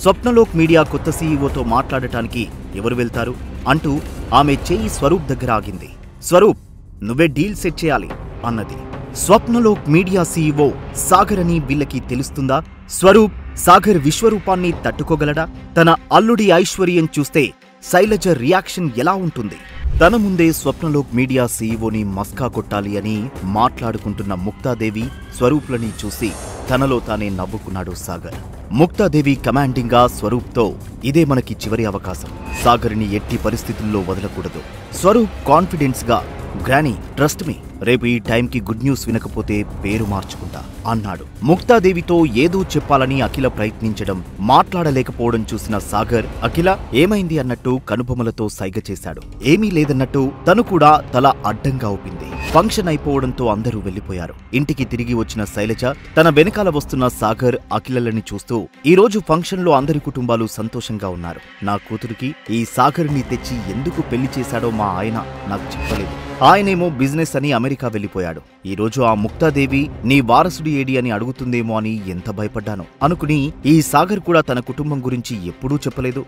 స్వప్నలోక్ మీడియా కొత్త సీఈఓతో మాట్లాడటానికి ఎవరు వెళ్తారు అంటూ ఆమె చేయి స్వరూప్ దగ్గర ఆగింది. స్వరూప్, నువ్వే డీల్ సెట్ చేయాలి అన్నది. స్వప్నలోక్ మీడియా సీఈఓ సాగర్ అని వీళ్ళకి తెలుస్తుందా? స్వరూప్ సాగర్ విశ్వరూపాన్ని తట్టుకోగలడా? తన అల్లుడి ఐశ్వర్యం చూస్తే శైలజ రియాక్షన్ ఎలా ఉంటుంది? తన ముందే స్వప్నలోక్ మీడియా సీఈఓని మస్కా కొట్టాలి అని మాట్లాడుకుంటున్న ముక్తాదేవి స్వరూప్లని చూసి తనలో తానే నవ్వుకున్నాడు సాగర్. ముక్తాదేవి కమాండింగ్గా స్వరూప్తో, ఇదే మనకి చివరి అవకాశం, సాగర్ని ఎట్టి పరిస్థితుల్లో వదలకూడదు. స్వరూప్ కాన్ఫిడెన్స్గా, గ్రానీ ట్రస్ట్ మీ, రేపు ఈ టైంకి గుడ్ న్యూస్ వినకపోతే పేరు మార్చుకుంటా అన్నాడు. ముక్తాదేవితో ఏదో చెప్పాలని అఖిల ప్రయత్నించడం, మాట్లాడలేకపోవడం చూసిన సాగర్, అఖిల ఏమైంది అన్నట్టు కనుబొమలతో సైగ చేశాడు. ఏమీ లేదన్నట్టు తను కూడా తల అడ్డంగా ఊపింది. ఫంక్షన్ అయిపోవడంతో అందరూ వెళ్లిపోయారు. ఇంటికి తిరిగి వచ్చిన శైలజ తన వెనకాల వస్తున్న సాగర్, అఖిలలని చూస్తూ, ఈ రోజు ఫంక్షన్ లో అందరి కుటుంబాలు సంతోషంగా ఉన్నారు. నా కూతురికి ఈ సాగర్ని తెచ్చి ఎందుకు పెళ్లి చేశాడో మా ఆయన నాకు చెప్పలేదు. ఆయనేమో బిజినెస్ అని అమెరికా వెళ్లిపోయాడు. ఈ రోజు ఆ ముక్తాదేవి నీ వారసుడి ఏడి అని అడుగుతుందేమో అని ఎంత భయపడ్డాను అనుకుని, ఈ సాగర్ కూడా తన కుటుంబం గురించి ఎప్పుడూ చెప్పలేదు.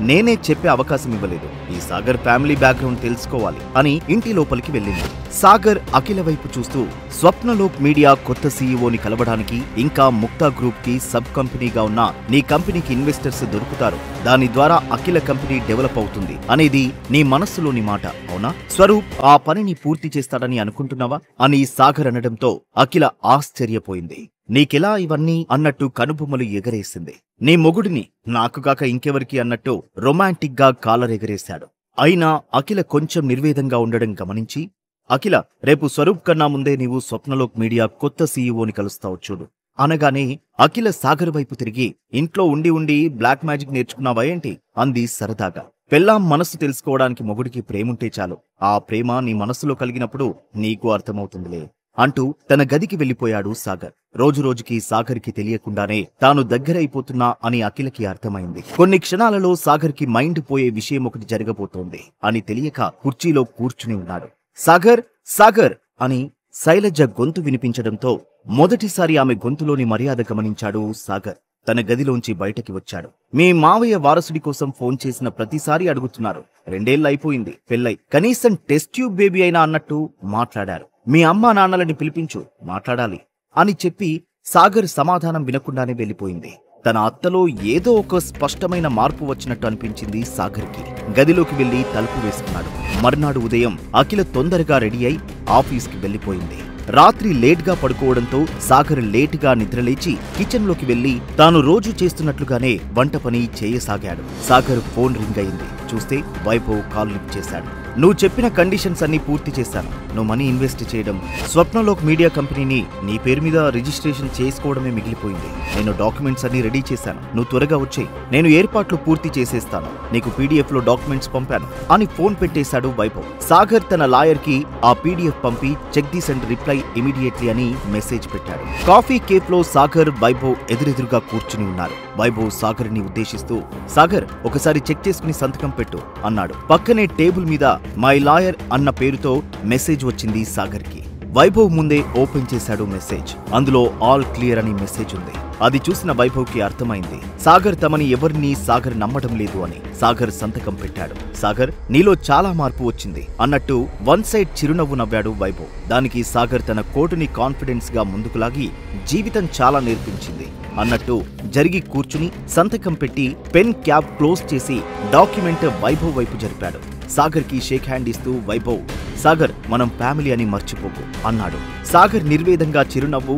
నేనే చెప్పే అవకాశం ఇవ్వలేదు. ఈ సాగర్ ఫ్యామిలీ బ్యాక్గ్రౌండ్ తెలుసుకోవాలి అని ఇంటి లోపలికి వెళ్ళింది. సాగర్ అఖిల వైపు చూస్తూ, స్వప్నలోక్ మీడియా కొత్త సీఈఓని కలవడానికి, ఇంకా ముక్తా గ్రూప్ కి సబ్ కంపెనీగా ఉన్న నీ కంపెనీకి ఇన్వెస్టర్స్ దొరుకుతారు. దాని ద్వారా అఖిల కంపెనీ డెవలప్ అవుతుంది అనేది నీ మనస్సులోని మాట, అవునా? స్వరూప్ ఆ పనిని పూర్తి చేస్తాడని అనుకుంటున్నావా అని సాగర్ అనడంతో అఖిల ఆశ్చర్యపోయింది. నీకెలా ఇవన్నీ అన్నట్టు కనుబొమ్మలు ఎగరేసింది. నీ మొగుడిని నాకు కాక ఇంకెవరికి అన్నట్టు రొమాంటిక్ గా కాలర్ ఎగరేశాడు. అయినా అఖిల కొంచెం నిర్వేదంగా ఉండడం గమనించి, అఖిల, రేపు స్వరూప్ కన్నా ముందే నీవు స్వప్నలోక్ మీడియా కొత్త సీఈఓని కలుస్తావు చూడు అనగానే అఖిల సాగర్ వైపు తిరిగి, ఇంట్లో ఉండి ఉండి బ్లాక్ మ్యాజిక్ నేర్చుకున్నావా ఏంటి అంది సరదాగా. పెళ్ళాం మనస్సు తెలుసుకోవడానికి మొగుడికి ప్రేముంటే చాలు. ఆ ప్రేమ నీ మనస్సులో కలిగినప్పుడు నీకు అర్థమవుతుందిలే అంటూ తన గదికి వెళ్లిపోయాడు సాగర్. రోజురోజుకి సాగర్కి తెలియకుండానే తాను దగ్గరైపోతున్నా అని అఖిలకి అర్థమైంది. కొన్ని క్షణాలలో సాగర్కి మైండ్ పోయే విషయం ఒకటి జరగబోతోంది అని తెలియక కుర్చీలో కూర్చుని ఉన్నాడు. సాగర్, సాగర్ అని శైలజ గొంతు వినిపించడంతో మొదటిసారి ఆమె గొంతులోని మర్యాద గమనించాడు సాగర్. తన గదిలోంచి బయటకి వచ్చాడు. మీ మావయ్య వారసుడి కోసం ఫోన్ చేసిన ప్రతిసారి అడుగుతున్నారు. 2 ఏళ్ళు అయిపోయింది పెళ్ళై, కనీసం టెస్ట్ ట్యూబ్ బేబీ అయినా అన్నట్టు మాట్లాడారు. మీ అమ్మా నాన్నలని పిలిపించు, మాట్లాడాలి అని చెప్పి సాగర్ సమాధానం వినకుండానే వెళ్లిపోయింది. తన అత్తలో ఏదో ఒక స్పష్టమైన మార్పు వచ్చినట్టు అనిపించింది సాగర్కి. గదిలోకి వెళ్లి తలుపు వేసుకున్నాడు. మర్నాడు ఉదయం అఖిల తొందరగా రెడీ అయి ఆఫీస్కి వెళ్లిపోయింది. రాత్రి లేట్గా పడుకోవడంతో సాగర్ లేటుగా నిద్రలేచి కిచెన్లోకి వెళ్లి తాను రోజు చేస్తున్నట్లుగానే వంట పని చేయసాగాడు. సాగర్ ఫోన్ రింగ్ అయింది. చూస్తే వైభవ్ కాల్ లిఫ్ట్ చేశాడు. నువ్వు చెప్పిన కండిషన్స్ అన్ని పూర్తి చేశాను. నువ్వు మనీ ఇన్వెస్ట్ చేయడం, స్వప్నలోక్ మీడియా కంపెనీని నీ పేరు మీద రిజిస్ట్రేషన్ చేసుకోవడమే మిగిలిపోయింది. నేను డాక్యుమెంట్స్ అన్ని రెడీ చేశాను. నువ్వు త్వరగా వచ్చేయి, నేను ఏర్పాట్లు పూర్తి చేసేస్తాను. నీకు పీడిఎఫ్ లో డాక్యుమెంట్స్ పంపాను అని ఫోన్ పెట్టేశాడు వైభవ్. సాగర్ తన లాయర్ కి ఆ పీడిఎఫ్ పంపి check this and reply immediately అని మెసేజ్ పెట్టాడు. కాఫీ కేఫ్ లో సాగర్, వైభవ్ ఎదురెదురుగా కూర్చుని ఉన్నారు. వైభవ్ సాగర్ ని ఉద్దేశిస్తూ, సాగర్ ఒకసారి చెక్ చేసుకుని సంతకం పెట్టు అన్నాడు. పక్కనే టేబుల్ మీద మై లాయర్ అన్న పేరుతో మెసేజ్ వచ్చింది సాగర్ కి. వైభవ్ ముందే ఓపెన్ చేశాడు మెసేజ్. అందులో ఆల్ క్లియర్ అని మెసేజ్ ఉంది. అది చూసిన వైభవ్ కి అర్థమైంది సాగర్ తమని ఎవరిని సాగర్ నమ్మడం లేదు అని. సాగర్ సంతకం పెట్టాడు. సాగర్, నీలో చాలా మార్పు వచ్చింది అన్నట్టు వన్ సైడ్ చిరునవ్వు నవ్వాడు వైభవ్. దానికి సాగర్ తన కోటుని కాన్ఫిడెన్స్ గా ముందుకు లాగి జీవితం చాలా నేర్పించింది అన్నట్టు జరిగి కూర్చుని సంతకం పెట్టి పెన్ క్యాప్ క్లోజ్ చేసి డాక్యుమెంట్ వైభవ్ వైపు జరిపాడు. సాగర్ కి షేక్ హ్యాండ్ ఇస్తూ వైభవ్, సాగర్ మనం ఫ్యామిలీ అని మర్చిపోకు అన్నాడు. సాగర్ నిర్వేదంగా చిరునవ్వు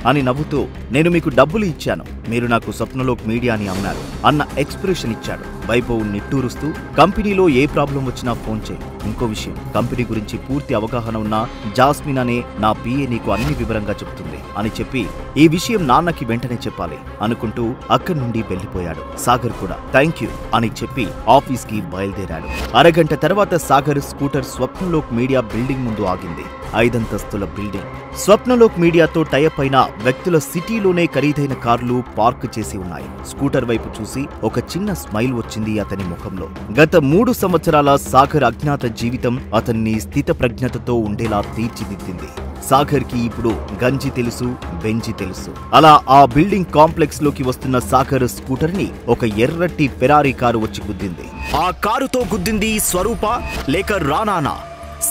అని నవ్వుతూ, నేను మీకు డబ్బులు ఇచ్చాను, మీరు నాకు స్వప్నలోక్ మీడియా అని అన్నారు అన్న ఎక్స్ప్రెషన్ ఇచ్చాడు. వైభవ్ నిట్టూరుస్తూ, కంపెనీలో ఏ ప్రాబ్లం వచ్చినా ఫోన్ చేయి. ఇంకో విషయం, కంపెనీ గురించి పూర్తి అవగాహన ఉన్న జాస్మిన్ అనే నా పిఏ నీకు అన్ని వివరంగా చెప్తుంది అని చెప్పి ఈ విషయం నాన్నకి వెంటనే చెప్పాలి అనుకుంటూ అక్కడి నుండి వెళ్లిపోయాడు. సాగర్ కూడా థ్యాంక్ యూ అని చెప్పి ఆఫీస్ కి బయలుదేరాడు. అరగంట తర్వాత Sagar scooter Swapnalok media building ముందు ఆగింది. 5 అంతస్తుల బిల్డింగ్. స్వప్నలోక్ మీడియాతో టైఅప్ అయిన వ్యక్తుల సిటీలోనే ఖరీదైన కార్లు పార్క్ చేసి ఉన్నాయి. స్కూటర్ వైపు చూసి ఒక చిన్న స్మైల్ వచ్చింది అతని ముఖంలో. గత 3 సంవత్సరాల సాగర్ అజ్ఞాత జీవితం అతన్ని స్థితప్రజ్ఞతతో ఉండేలా తీర్చిదిద్దింది. సాగర్ కి ఇప్పుడు గంజి తెలుసు, బెంజి తెలుసు. అలా ఆ బిల్డింగ్ కాంప్లెక్స్ లోకి వస్తున్న సాగర్ స్కూటర్ ని ఒక ఎర్రటి ఫెరారీ కారు వచ్చి గుద్దింది. ఆ కారుతో గుద్దింది స్వరూప లేక రానానా?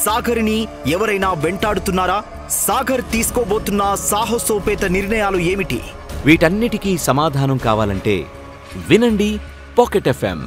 సాగర్ని ఎవరైనా వెంటాడుతున్నారా? సాగర్ తీసుకోబోతున్న సాహసోపేత నిర్ణయాలు ఏమిటి? వీటన్నిటికీ సమాధానం కావాలంటే వినండి పాకెట్ ఎఫ్ఎం.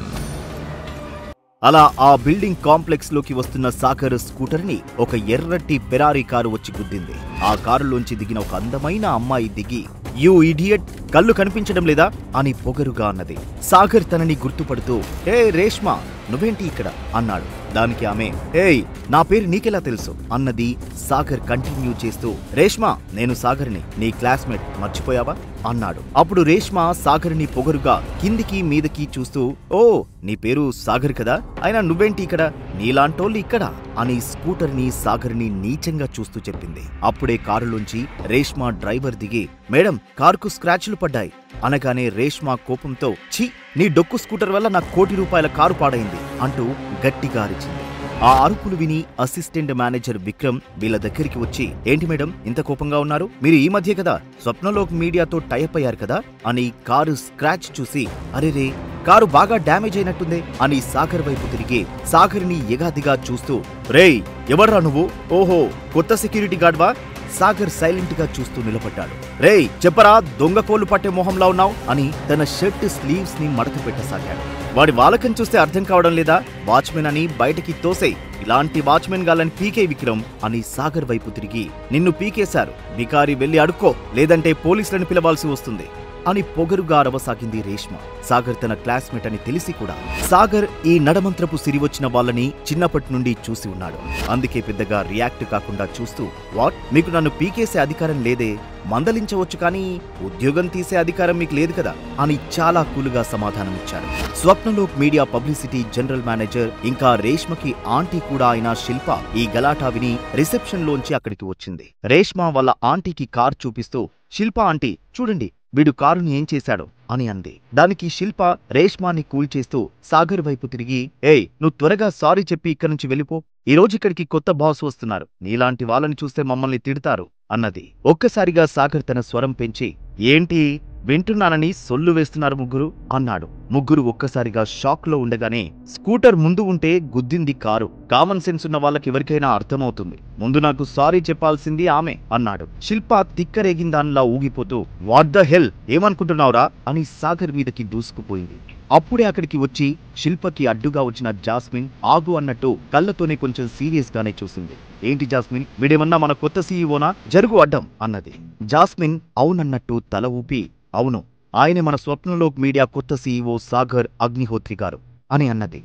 అలా ఆ బిల్డింగ్ కాంప్లెక్స్ లోకి వస్తున్న సాగర్ స్కూటర్ ని ఒక ఎర్రటి ఫెరారీ కారు వచ్చి గుద్దింది. ఆ కారులోంచి దిగిన ఒక అందమైన అమ్మాయి దిగి, యూ ఇడియట్, కళ్ళు కనిపించడం లేదా అని పొగరుగా అన్నది. సాగర్ తనని గుర్తుపడుతూ, ఏ రేష్మా, నువ్వేంటి ఇక్కడ అన్నాడు. దానికి ఆమె, ఏయ్ నా పేరు నీకెలా తెలుసు అన్నది. సాగర్ కంటిన్యూ చేస్తూ, రేష్మా నేను సాగర్ని, నీ క్లాస్మేట్, మర్చిపోయావా అన్నాడు. అప్పుడు రేష్మా సాగర్ని పొగరుగా కిందికి మీదకి చూస్తూ, ఓ నీ పేరు సాగర్ కదా, అయినా నువ్వేంటి ఇక్కడ, నీలాంటోళ్ళు ఇక్కడ అని స్కూటర్ ని సాగర్ని నీచంగా చూస్తూ చెప్పింది. అప్పుడే కారులోంచి రేష్మా డ్రైవర్ దిగి, మేడం కారుకు స్క్రాచ్లు పడ్డాయి అనగానే రేష్మా కోపంతో, ఛీ నీ డొక్కు స్కూటర్ వల్ల నా ₹1 కోటి కారు పాడైంది అంటూ గట్టిగా అరిచింది. ఆ అరుపులు విని అసిస్టెంట్ మేనేజర్ విక్రమ్ వీళ్ళ దగ్గరికి వచ్చి, ఏంటి మేడం ఇంత కోపంగా ఉన్నారు, మీరు ఈ మధ్య కదా స్వప్నలోక్ మీడియాతో టైఅప్ అయ్యారు కదా అని కారు స్క్రాచ్ చూసి, అరేరే కారు బాగా డ్యామేజ్ అయినట్టుందే అని సాగర్ వైపు తిరిగి సాగర్ని ఎగాదిగా చూస్తూ, రేయ్ ఎవర్రా నువ్వు, ఓహో కొత్త సెక్యూరిటీ గార్డ్వా? సాగర్ సైలెంట్ గా చూస్తూ నిలబడ్డాడు. రేయ్ చెప్పరా, దొంగ కోళ్లు పట్టే మొహంలా ఉన్నావు అని తన షర్ట్ స్లీవ్స్ ని మడత పెట్టసాగాడు. వాడి వాలకం చూస్తే అర్థం కావడం లేదా, వాచ్మెన్ అని బయటకి తోసే, ఇలాంటి వాచ్మెన్ గాలని పీకే విక్రమ్ అని సాగర్ వైపు తిరిగి, నిన్ను పీకేశారు, బికారి వెళ్లి అడుక్కో లేదంటే పోలీసులను పిలవాల్సి వస్తుంది అని పొగరుగా అరవసాగింది రేష్మ. సాగర్ తన క్లాస్మేట్ అని తెలిసి కూడా సాగర్ ఈ నడమంత్రపు సిరివచ్చిన వాళ్ళని చిన్నప్పటి నుండి చూసి ఉన్నాడు. అందుకే పెద్దగా రియాక్ట్ కాకుండా చూస్తూ, వాట్, మీకు నన్ను పీకేసే అధికారం లేదే, మందలించవచ్చు కానీ ఉద్యోగం తీసే అధికారం మీకు లేదు కదా అని చాలా కూలుగా సమాధానమిచ్చాడు. Swapnalok media publicity general manager ఇంకా రేష్మకి ఆంటీ కూడా అయిన శిల్ప ఈ గలాటా విని రిసెప్షన్ లోంచి అక్కడికి వచ్చింది. రేష్మ వాళ్ళ ఆంటీకి కార్ చూపిస్తూ, శిల్ప ఆంటీ చూడండి వీడు కారుని ఏం చేశాడు అని అంది. దానికి శిల్ప రేష్మాని కూల్ చేస్తూ సాగర్ వైపు తిరిగి, ఏయ్ నువ్వు త్వరగా సారీ చెప్పి ఇక్కడి నుంచి వెళ్ళిపో, ఈ రోజు ఇక్కడికి కొత్త బాస్ వస్తున్నారు, నీలాంటి వాళ్ళని చూస్తే మమ్మల్ని తిడతారు అన్నది. ఒక్కసారిగా సాగర్ తన స్వరం పెంచి, ఏంటి వింటున్నానని సొల్లు వేస్తున్నారు ముగ్గురు అన్నాడు. ముగ్గురు ఒక్కసారిగా షాక్ లో ఉండగానే, స్కూటర్ ముందు ఉంటే గుద్దింది కారు, కామన్ సెన్స్ ఉన్న వాళ్ళకి ఎవరికైనా అర్థమవుతుంది, ముందు నాకు సారీ చెప్పాల్సింది ఆమె అన్నాడు. శిల్ప తిక్కరేగిందాన్లా ఊగిపోతూ, వాట్ ద హెల్, ఏమనుకుంటున్నావురా అని సాగర్ మీదకి దూసుకుపోయింది. అప్పుడే అక్కడికి వచ్చి శిల్పకి అడ్డుగా వచ్చిన జాస్మిన్ ఆగు అన్నట్టు కళ్ళతోనే కొంచెం సీరియస్ గానే చూసింది. ఏంటి జాస్మిన్, వీడేమన్నా మన కొత్త సీఈఓనా, జరుగు అడ్డం అన్నది. జాస్మిన్ అవునన్నట్టు తల ఊపి, అవును ఆయనే మన స్వప్నలోక్ మీడియా కొత్త సీఈఓ సాగర్ అగ్నిహోత్రి గారు అని అన్నది.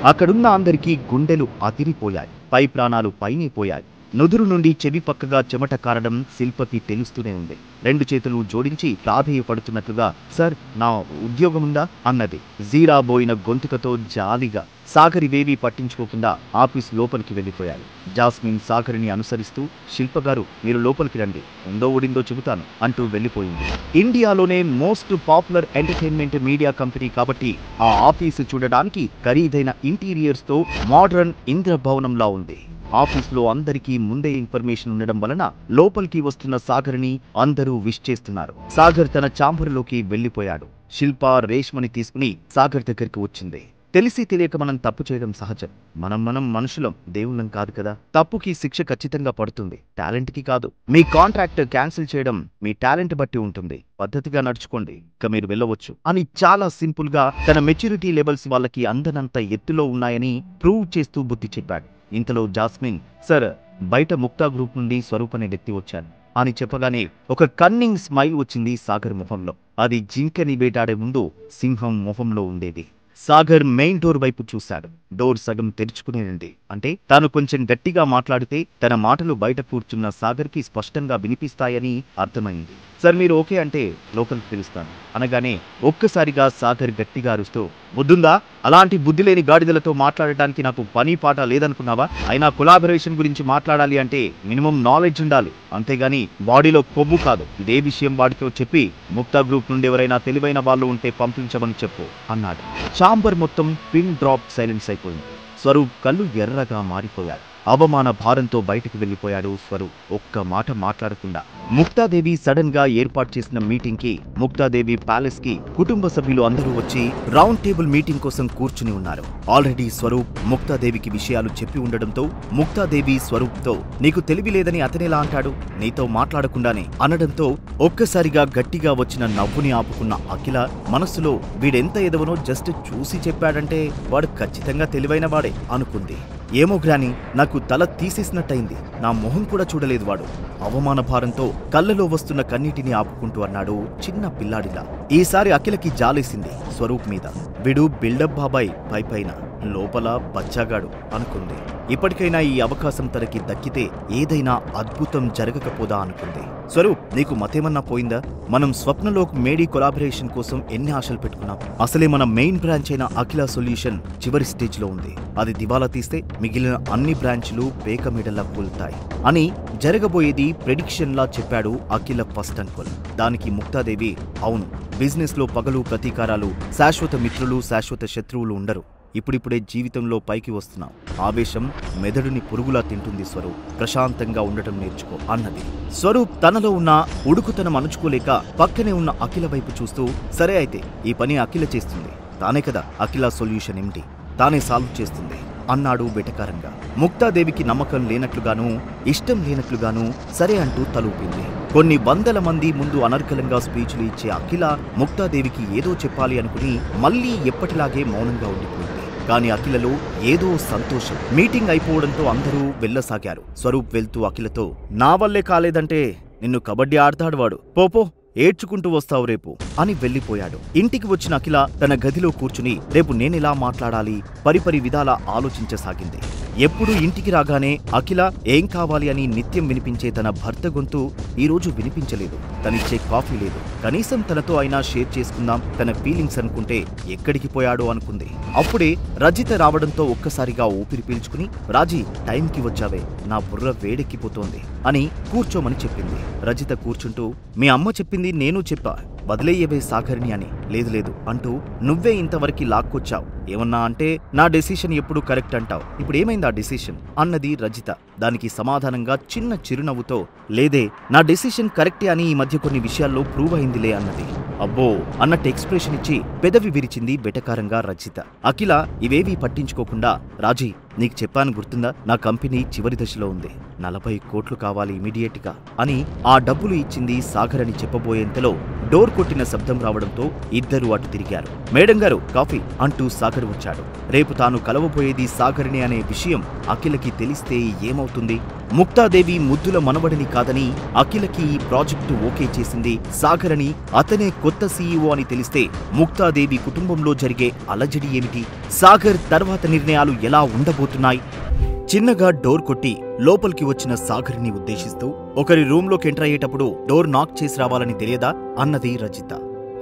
అక్కడున్న అందరికీ గుండెలు అదిరిపోయాయి. పై ప్రాణాలు పైనే పోయాయి. నుదురు నుండి చెవి పక్కగా చెమట కారడం శిల్పకి తెలుస్తూనే ఉంది. 2 చేతులు జోడించి ప్రాధేయపడుతున్నట్లుగా సార్ నా ఉద్యోగముందా అన్నది జీరాబోయిన గొంతుకతో జాలిగా. సాగర్ ఇవేవీ పట్టించుకోకుండా ఆఫీస్ లోపలికి వెళ్ళిపోయాడు. జాస్మిన్ సాగర్ని అనుసరిస్తూ శిల్ప గారు మీరు లోపలికి రండి, ఉందో ఊడిందో చెబుతాను అంటూ వెళ్ళిపోయింది. ఇండియాలోనే most popular entertainment media company కాబట్టి ఆ ఆఫీసు చూడడానికి ఖరీదైన ఇంటీరియర్స్ తో మోడర్న్ ఇంద్రభవనంలా ఉంది. ఆఫీస్లో అందరికీ ముందే ఇన్ఫర్మేషన్ ఉండడం వలన లోపలికి వస్తున్న సాగర్ని అందరూ విష్ చేస్తున్నారు. సాగర్ తన ఛాంబర్లోకి వెళ్ళిపోయాడు. శిల్ప రేష్మని తీసుకుని సాగర్ దగ్గరికి వచ్చింది. తెలిసి తెలియక మనం తప్పు చేయడం సహజం. మనం మనుషులం, దేవుళ్ళం కాదు కదా. తప్పుకి శిక్ష ఖచ్చితంగా పడుతుంది, టాలెంట్కి కాదు. మీ కాంట్రాక్ట్ క్యాన్సిల్ చేయడం మీ టాలెంట్ బట్టి ఉంటుంది. పద్ధతిగా నడుచుకోండి, ఇక మీరు వెళ్ళవచ్చు అని చాలా సింపుల్ గా తన మెచ్యూరిటీ లెవెల్స్ వాళ్ళకి అందనంత ఎత్తులో ఉన్నాయని ప్రూవ్ చేస్తూ బుద్ధి చెప్పాడు. ఇంతలో జాస్మిన్ సార్ బయట ముక్తా గ్రూప్ నుండి స్వరూపనే వ్యక్తి వచ్చాను అని చెప్పగానే ఒక కన్నింగ్ స్మైల్ వచ్చింది సాగర్ ముఖంలో. అది జింకని వేటాడే ముందు సింహం ముఖంలో ఉండేది. సాగర్ మెయిన్ డోర్ వైపు చూశాడు. డోర్ సగం తెరుచుకునే ఉంది. అంటే తాను కొంచెం గట్టిగా మాట్లాడితే తన మాటలు బయట కూర్చున్న సాగర్కి స్పష్టంగా వినిపిస్తాయని అర్థమైంది. సార్ మీరు ఓకే అంటే లోపలికి పిలుస్తాను అనగానే ఒక్కసారిగా సాగర్ గట్టిగా అరుస్తూ బుద్ధుందా, అలాంటి బుద్ధి లేని గాడిదలతో మాట్లాడటానికి నాకు పని పాట లేదనుకున్నావా? అయినా కొలాబరేషన్ గురించి మాట్లాడాలి అంటే మినిమం నాలెడ్జ్ ఉండాలి, అంతేగాని బాడీలో కొవ్వు కాదు. ఇదే విషయం వాడితో చెప్పి ముక్తా గ్రూప్ నుండి ఎవరైనా తెలివైన వాళ్ళు ఉంటే పంపించమని చెప్పు అన్నాడు. ఛాంబర్ మొత్తం పిన్ డ్రాప్ సైలెన్స్ అయిపోయింది. స్వరూప్ కళ్ళు ఎర్రగా మారిపోయాడు. అవమాన భారంతో బయటకు వెళ్ళిపోయాడు స్వరూప్ ఒక్క మాట మాట్లాడకుండా. ముక్తాదేవి సడన్ గా ఏర్పాటు చేసిన మీటింగ్ కి ముక్తాదేవి ప్యాలెస్ కి కుటుంబ సభ్యులు అందరూ వచ్చి రౌండ్ టేబుల్ మీటింగ్ కోసం కూర్చుని ఉన్నారు. ఆల్రెడీ స్వరూప్ ముక్తాదేవికి విషయాలు చెప్పి ఉండడంతో ముక్తాదేవి స్వరూప్ తో నీకు తెలివి లేదని అతనేలా అంటాడు, నీతో మాట్లాడకుండానే అనడంతో ఒక్కసారిగా గట్టిగా వచ్చిన నవ్వుని ఆపుకున్న అఖిల మనస్సులో వీడెంత ఎదవనో జస్ట్ చూసి చెప్పాడంటే వాడు ఖచ్చితంగా తెలివైన వాడే అనుకుంది. ఏమో గ్రాని, నాకు తల తీసేసినట్టయింది. నా మొహం కూడా చూడలేదు వాడు. అవమాన భారంతో కళ్ళలో వస్తున్న కన్నీటిని ఆపుకుంటూ అన్నాడు చిన్న పిల్లాడిలా. ఈసారి అఖిలకి జాలేసింది స్వరూప్ మీద. వీడు బిల్డప్ బాబాయ్ పైపైన, లోపల బచ్చాగాడు అనుకుంది. ఇప్పటికైనా ఈ అవకాశం తనకి దక్కితే ఏదైనా అద్భుతం జరగకపోదా అనుకుంది. స్వరూప్ నీకు మతేమన్నా పోయిందా? మనం స్వప్నలోక్ మేడీ కొలాబరేషన్ కోసం ఎన్ని ఆశలు పెట్టుకున్నాం. అసలే మన మెయిన్ బ్రాంచ్ అయిన అఖిల సొల్యూషన్ చివరి స్టేజ్ లో ఉంది. అది దివాలా తీస్తే మిగిలిన అన్ని బ్రాంచ్లు పేక మీడల్లా కూలుతాయి అని జరగబోయేది ప్రెడిక్షన్ లా చెప్పాడు అఖిల ఫస్ట్ అంకుల్. దానికి ముక్తాదేవి అవును, బిజినెస్ లో పగలు ప్రతీకారాలు, శాశ్వత మిత్రులు శాశ్వత శత్రువులు ఉండరు. ఇప్పుడిప్పుడే జీవితంలో పైకి వస్తున్నాం. ఆవేశం మెదడుని పురుగులా తింటుంది స్వరూప్, ప్రశాంతంగా ఉండటం నేర్చుకో అన్నది. స్వరూప్ తనలో ఉన్న ఉడుకుతనం అణుచుకోలేక పక్కనే ఉన్న అఖిల వైపు చూస్తూ సరే అయితే ఈ పని అఖిల చేస్తుంది, తానే కదా అఖిల సొల్యూషన్ ఏమిటి, తానే సాల్వ్ చేస్తుంది అన్నాడు వెటకారంగా. ముక్తాదేవికి నమ్మకం లేనట్లుగాను ఇష్టం లేనట్లుగాను సరే అంటూ తలూపింది. కొన్ని వందల మంది ముందు అనర్గళంగా స్పీచ్లు ఇచ్చే అఖిల ముక్తాదేవికి ఏదో చెప్పాలి అనుకుని మళ్లీ ఎప్పటిలాగే మౌనంగా ఉండిపోయింది. కాని అఖిలలో ఏదో సంతోషం. మీటింగ్ అయిపోవడంతో అందరూ వెళ్ళసాగారు. స్వరూప్ వెళ్తూ అఖిలతో నా వల్లే కాలేదంటే నిన్ను కబడ్డీ ఆడతాడు వాడు, పోపో ఏడ్చుకుంటూ వస్తావు రేపు అని వెళ్ళిపోయాడు. ఇంటికి వచ్చిన అఖిల తన గదిలో కూర్చుని రేపు నేనెలా మాట్లాడాలి పరిపరి విధాలా ఆలోచించసాగింది. ఎప్పుడు ఇంటికి రాగానే అఖిల ఏం కావాలి అని నిత్యం వినిపించే తన భర్త గొంతు ఈరోజు వినిపించలేదు. తనిచ్చే కాఫీ లేదు. కనీసం తనతో అయినా షేర్ చేసుకుందాం తన ఫీలింగ్స్ అనుకుంటే ఎక్కడికి పోయాడో అనుకుంది. అప్పుడే రజిత రావడంతో ఒక్కసారిగా ఊపిరి పీల్చుకుని రాజీ టైంకి వచ్చావే, నా బుర్ర వేడెక్కిపోతోంది అని కూర్చోమని చెప్పింది. రజిత కూర్చుంటూ మీ అమ్మ చెప్పింది నేను చెప్పా, వదిలేయవే సాగర్ని అని. లేదు లేదు అంటూ నువ్వే ఇంతవరకు లాక్కొచ్చావు, ఏమన్నా అంటే నా డెసిషన్ ఎప్పుడు కరెక్ట్ అంటావు, ఇప్పుడేమైంది ఆ డెసిషన్ అన్నది రజిత. దానికి సమాధానంగా చిన్న చిరునవ్వుతో లేదే నా డెసిషన్ కరెక్టే అని ఈ మధ్య కొన్ని విషయాల్లో ప్రూవ్ అయిందిలే అన్నది. అబ్బో అన్నట్టు ఎక్స్ప్రెషన్ ఇచ్చి పెదవి విరిచింది వెటకారంగా రజిత. అఖిల ఇవేవీ పట్టించుకోకుండా రాజీ నీకు చెప్పాను గుర్తుందా, నా కంపెనీ చివరి దశలో ఉంది, 40 కోట్లు కావాలి ఇమీడియట్ గా అని ఆ డబ్బులు ఇచ్చింది సాగర్ అని చెప్పబోయేంతలో డోర్ కొట్టిన శబ్దం రావడంతో ఇద్దరూ అటు తిరిగారు. మేడం గారు కాఫీ అంటూ సాగర్ వచ్చాడు. రేపు తాను కలవబోయేది సాగర్ని అనే విషయం అఖిలకి తెలిస్తే ఏమవుతుంది? ముక్తాదేవి ముద్దుల మనవడిని కాదని అఖిలకి ఈ ప్రాజెక్టు ఓకే చేసింది సాగర్ అని, అతనే కొత్త సీఈఓ అని తెలిస్తే ముక్తాదేవి కుటుంబంలో జరిగే అలజడి ఏమిటి? సాగర్ తర్వాత నిర్ణయాలు ఎలా ఉండబోతున్నాయి? చిన్నగా డోర్ కొట్టి లోపలికి వచ్చిన సాగర్ని ఉద్దేశిస్తూ, ఒకరి రూంలోకి ఎంటర్ అయ్యేటప్పుడు డోర్ నాక్ చేసి రావాలని తెలియదా అన్నది రజిత.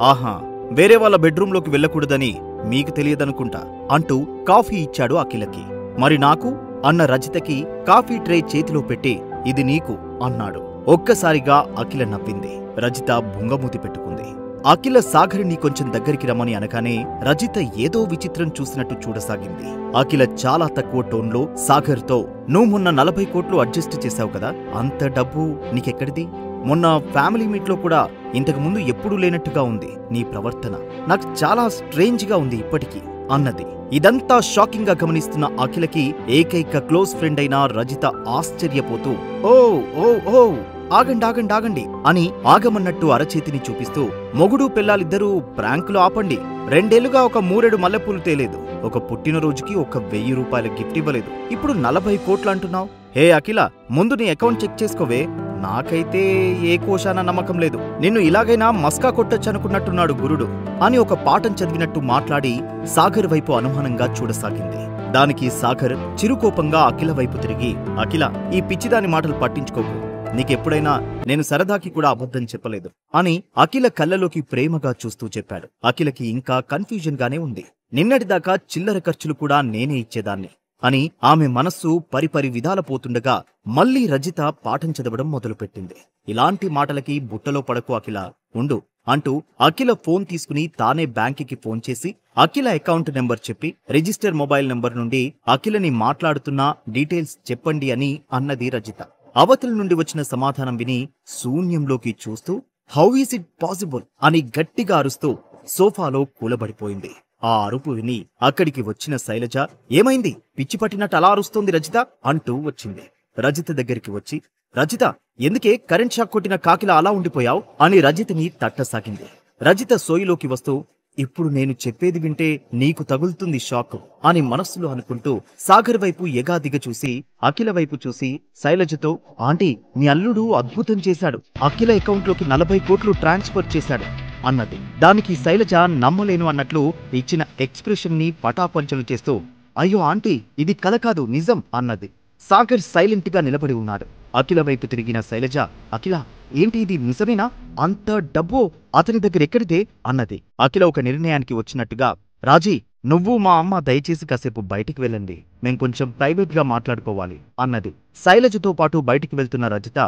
ఆహా, వేరే వాళ్ళ బెడ్రూంలోకి వెళ్ళకూడదని మీకు తెలియదనుకుంటా అంటూ కాఫీ ఇచ్చాడు అఖిలకి. మరి నాకు అన్న రజితకి కాఫీ ట్రే చేతిలో పెట్టి ఇది నీకు అన్నాడు. ఒక్కసారిగా అఖిల నవ్వింది. రజిత బుంగమూతి పెట్టుకుంది. అఖిల సాగర్ని కొంచెం దగ్గరికి రమ్మని అనగానే రజిత ఏదో విచిత్రం చూసినట్టు చూడసాగింది. అఖిల చాలా తక్కువ టోన్లో సాగర్తో, నువ్వు మొన్న 40 కోట్లు అడ్జస్ట్ చేశావు కదా, అంత డబ్బు నీకెక్కడిది? మొన్న ఫ్యామిలీ మీట్లో కూడా ఇంతకు ముందు ఎప్పుడూ లేనట్టుగా ఉంది నీ ప్రవర్తన, నాకు చాలా స్ట్రేంజ్ గా ఉంది ఇప్పటికీ అన్నది. ఇదంతా షాకింగ్ గా గమనిస్తున్న అఖిలకి ఏకైక క్లోజ్ ఫ్రెండ్ అయిన రజిత ఆశ్చర్యపోతూ, ఓ ఓ ఓ ఆగండి ఆగండి ఆగండి అని ఆగమన్నట్టు అరచేతిని చూపిస్తూ, మొగుడు పిల్లాలిద్దరూ ప్రాంకులు ఆపండి. 2 ఏళ్లుగా ఒక 3 మల్లెపూలు తేలేదు, ఒక పుట్టినరోజుకి ఒక 1000 రూపాయల గిఫ్ట్ ఇవ్వలేదు, ఇప్పుడు 40 కోట్లు అంటున్నావు? హే అఖిల, ముందు నీ అకౌంట్ చెక్ చేసుకోవే. నాకైతే ఏ కోశాన నమ్మకం లేదు. నిన్ను ఇలాగైనా మస్కా కొట్టొచ్చనుకున్నట్టున్నాడు గురుడు అని ఒక పాఠం చదివినట్టు మాట్లాడి సాగర్ వైపు అనుమానంగా చూడసాగింది. దానికి సాగర్ చిరుకోపంగా అఖిల వైపు తిరిగి, అఖిల, ఈ పిచ్చిదాని మాటలు పట్టించుకోకు, నీకెప్పుడైనా నేను సరదాకి కూడా అబద్ధం చెప్పలేదు అని అఖిల కళ్ళలోకి ప్రేమగా చూస్తూ చెప్పాడు. అఖిలకి ఇంకా కన్ఫ్యూజన్ గానే ఉంది. నిన్నటిదాకా చిల్లర ఖర్చులు కూడా నేనే ఇచ్చేదాన్ని అని ఆమె మనస్సు పరిపరి విధాల పోతుండగా మళ్లీ రజిత పాఠం చదవడం మొదలుపెట్టింది. ఇలాంటి మాటలకి బుట్టలో పడకు అఖిల, ఉండు అంటూ అఖిల ఫోన్ తీసుకుని తానే బ్యాంకుకి ఫోన్ చేసి అఖిల అకౌంట్ నెంబర్ చెప్పి, రిజిస్టర్ మొబైల్ నెంబర్ నుండి అఖిలని మాట్లాడుతున్న డీటెయిల్స్ చెప్పండి అని అన్నది రజిత. అవతల నుండి వచ్చిన సమాధానం విని శూన్యంలోకి చూస్తూ, హౌ ఈస్ ఇట్ పాసిబుల్ అని గట్టిగా అరుస్తూ సోఫాలో కూలబడిపోయింది. ఆ అరుపు విని అక్కడికి వచ్చిన శైలజ, ఏమైంది, పిచ్చి పట్టినట్టు అలా అరుస్తోంది రజిత అంటూ వచ్చింది. రజిత దగ్గరికి వచ్చి, రజిత, ఎందుకే కరెంట్ షాక్ కొట్టిన కాకిలా అలా ఉండిపోయావు అని రజితని తట్టసాగింది. రజిత సోయిలోకి వస్తూ, ఇప్పుడు నేను చెప్పేది వింటే నీకు తగులుతుంది షాక్ అని మనస్సులో అనుకుంటూ సాగర్ వైపు ఎగాదిగ చూసి అఖిల వైపు చూసి శైలజతో, ఆంటీ, మీ అల్లుడు అద్భుతం చేశాడు, అఖిల అకౌంట్లోకి 40 కోట్లు ట్రాన్స్ఫర్ చేశాడు అన్నది. దానికి శైలజ నమ్మలేను అన్నట్లు ఇచ్చిన ఎక్స్ప్రెషన్ ని పటాపంచలు చేస్తూ, అయ్యో ఆంటీ, ఇది కల కాదు నిజం అన్నది. సాగర్ సైలెంట్ గా నిలబడి ఉన్నాడు. అఖిల వైపు తిరిగిన శైలజ, అఖిల, ఏంటి ఇది నిజమేనా? అంత డబ్బు అతని దగ్గర ఎక్కడిదే అన్నది. అఖిల ఒక నిర్ణయానికి వచ్చినట్టుగా, రాజీ, నువ్వు మా అమ్మ దయచేసి కాసేపు బయటికి వెళ్ళండి, మేం కొంచెం ప్రైవేట్ గా మాట్లాడుకోవాలి అన్నది. శైలజతో పాటు బయటికి వెళ్తున్న రజిత,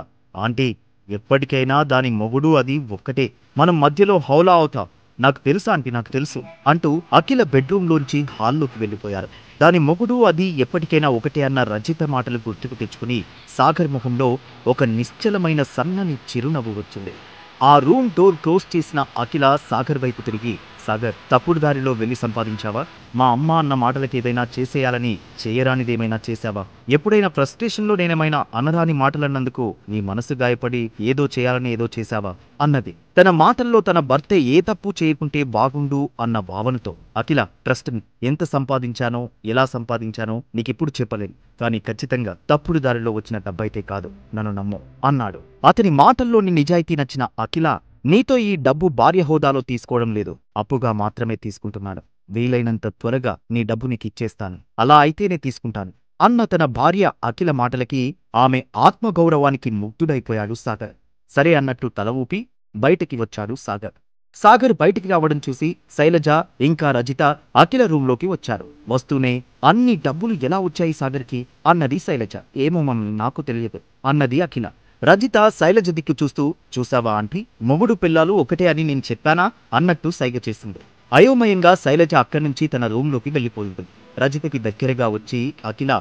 ఆంటీ, ఎప్పటికైనా దాని మొగుడు అది ఒక్కటే, మనం మధ్యలో హౌలా అవుతాం, నాకు తెలుసా ఆంటీ, నాకు తెలుసు అంటూ అఖిల బెడ్రూంలోంచి హాల్లోకి వెళ్ళిపోయారు. దాని మొగుడు అది ఎప్పటికైనా ఒకటే అన్న రజిత మాటలు గుర్తుకు తెచ్చుకుని సాగర్ ముఖంలో ఒక నిశ్చలమైన సన్నని చిరునవ్వు వచ్చింది. ఆ రూమ్ డోర్ క్లోజ్ చేసిన అఖిల సాగర్ వైపు తిరిగి, సాగర్, తప్పుడు దారిలో వెళ్ళి సంపాదించావా? మా అమ్మ అన్న మాటలకి ఏదైనా చేసేయాలని చేయరానిదేమైనా చేశావా? ఎప్పుడైనా ఫ్రస్ట్రేషన్లో నేనేమైనా అనరాని మాటలన్నందుకు నీ మనసు గాయపడి ఏదో చేయాలని ఏదో చేశావా అన్నది. తన మాటల్లో తన భర్త ఏ తప్పు చేయకుంటే బాగుండు అన్న భావనతో, అఖిల, ట్రస్ట్ మీ, ఎంత సంపాదించానో ఎలా సంపాదించానో నీకెప్పుడు చెప్పలేను, కానీ ఖచ్చితంగా తప్పుడు దారిలో వచ్చిన డబ్బైతే కాదు, నన్ను నమ్ము అన్నాడు. అతని మాటల్లోని నిజాయితీ నచ్చిన అఖిల, నీతో ఈ డబ్బు భార్య హోదాలో తీసుకోవడం లేదు, అప్పుగా మాత్రమే తీసుకుంటున్నాను, వీలైనంత త్వరగా నీ డబ్బు నీకు ఇచ్చేస్తాను, అలా అయితేనే తీసుకుంటాను అన్న తన భార్య అఖిల మాటలకి ఆమె ఆత్మగౌరవానికి ముగ్ధుడైపోయాడు సాగర్. సరే అన్నట్టు తల ఊపి బయటికి వచ్చాడు సాగర్. సాగర్ బయటికి రావడం చూసి శైలజ ఇంకా రజిత అఖిల రూంలోకి వచ్చారు. వస్తూనే, అన్ని డబ్బులు ఎలా వచ్చాయి సాగర్కి అన్నది శైలజ. ఏమో మమ్మీ, నాకు తెలియదు అన్నది అఖిల. రజిత శైలజ దిక్కు చూస్తూ, చూసావా ఆంటీ, మొగుడు పిల్లలు ఒకటే అని నేను చెప్పానా అన్నట్టు సైగ చేసింది. అయోమయంగా శైలజ అక్కడి నుంచి తన రూంలోకి వెళ్ళిపోయింది. రజితకి దగ్గరగా వచ్చి, అఖిల,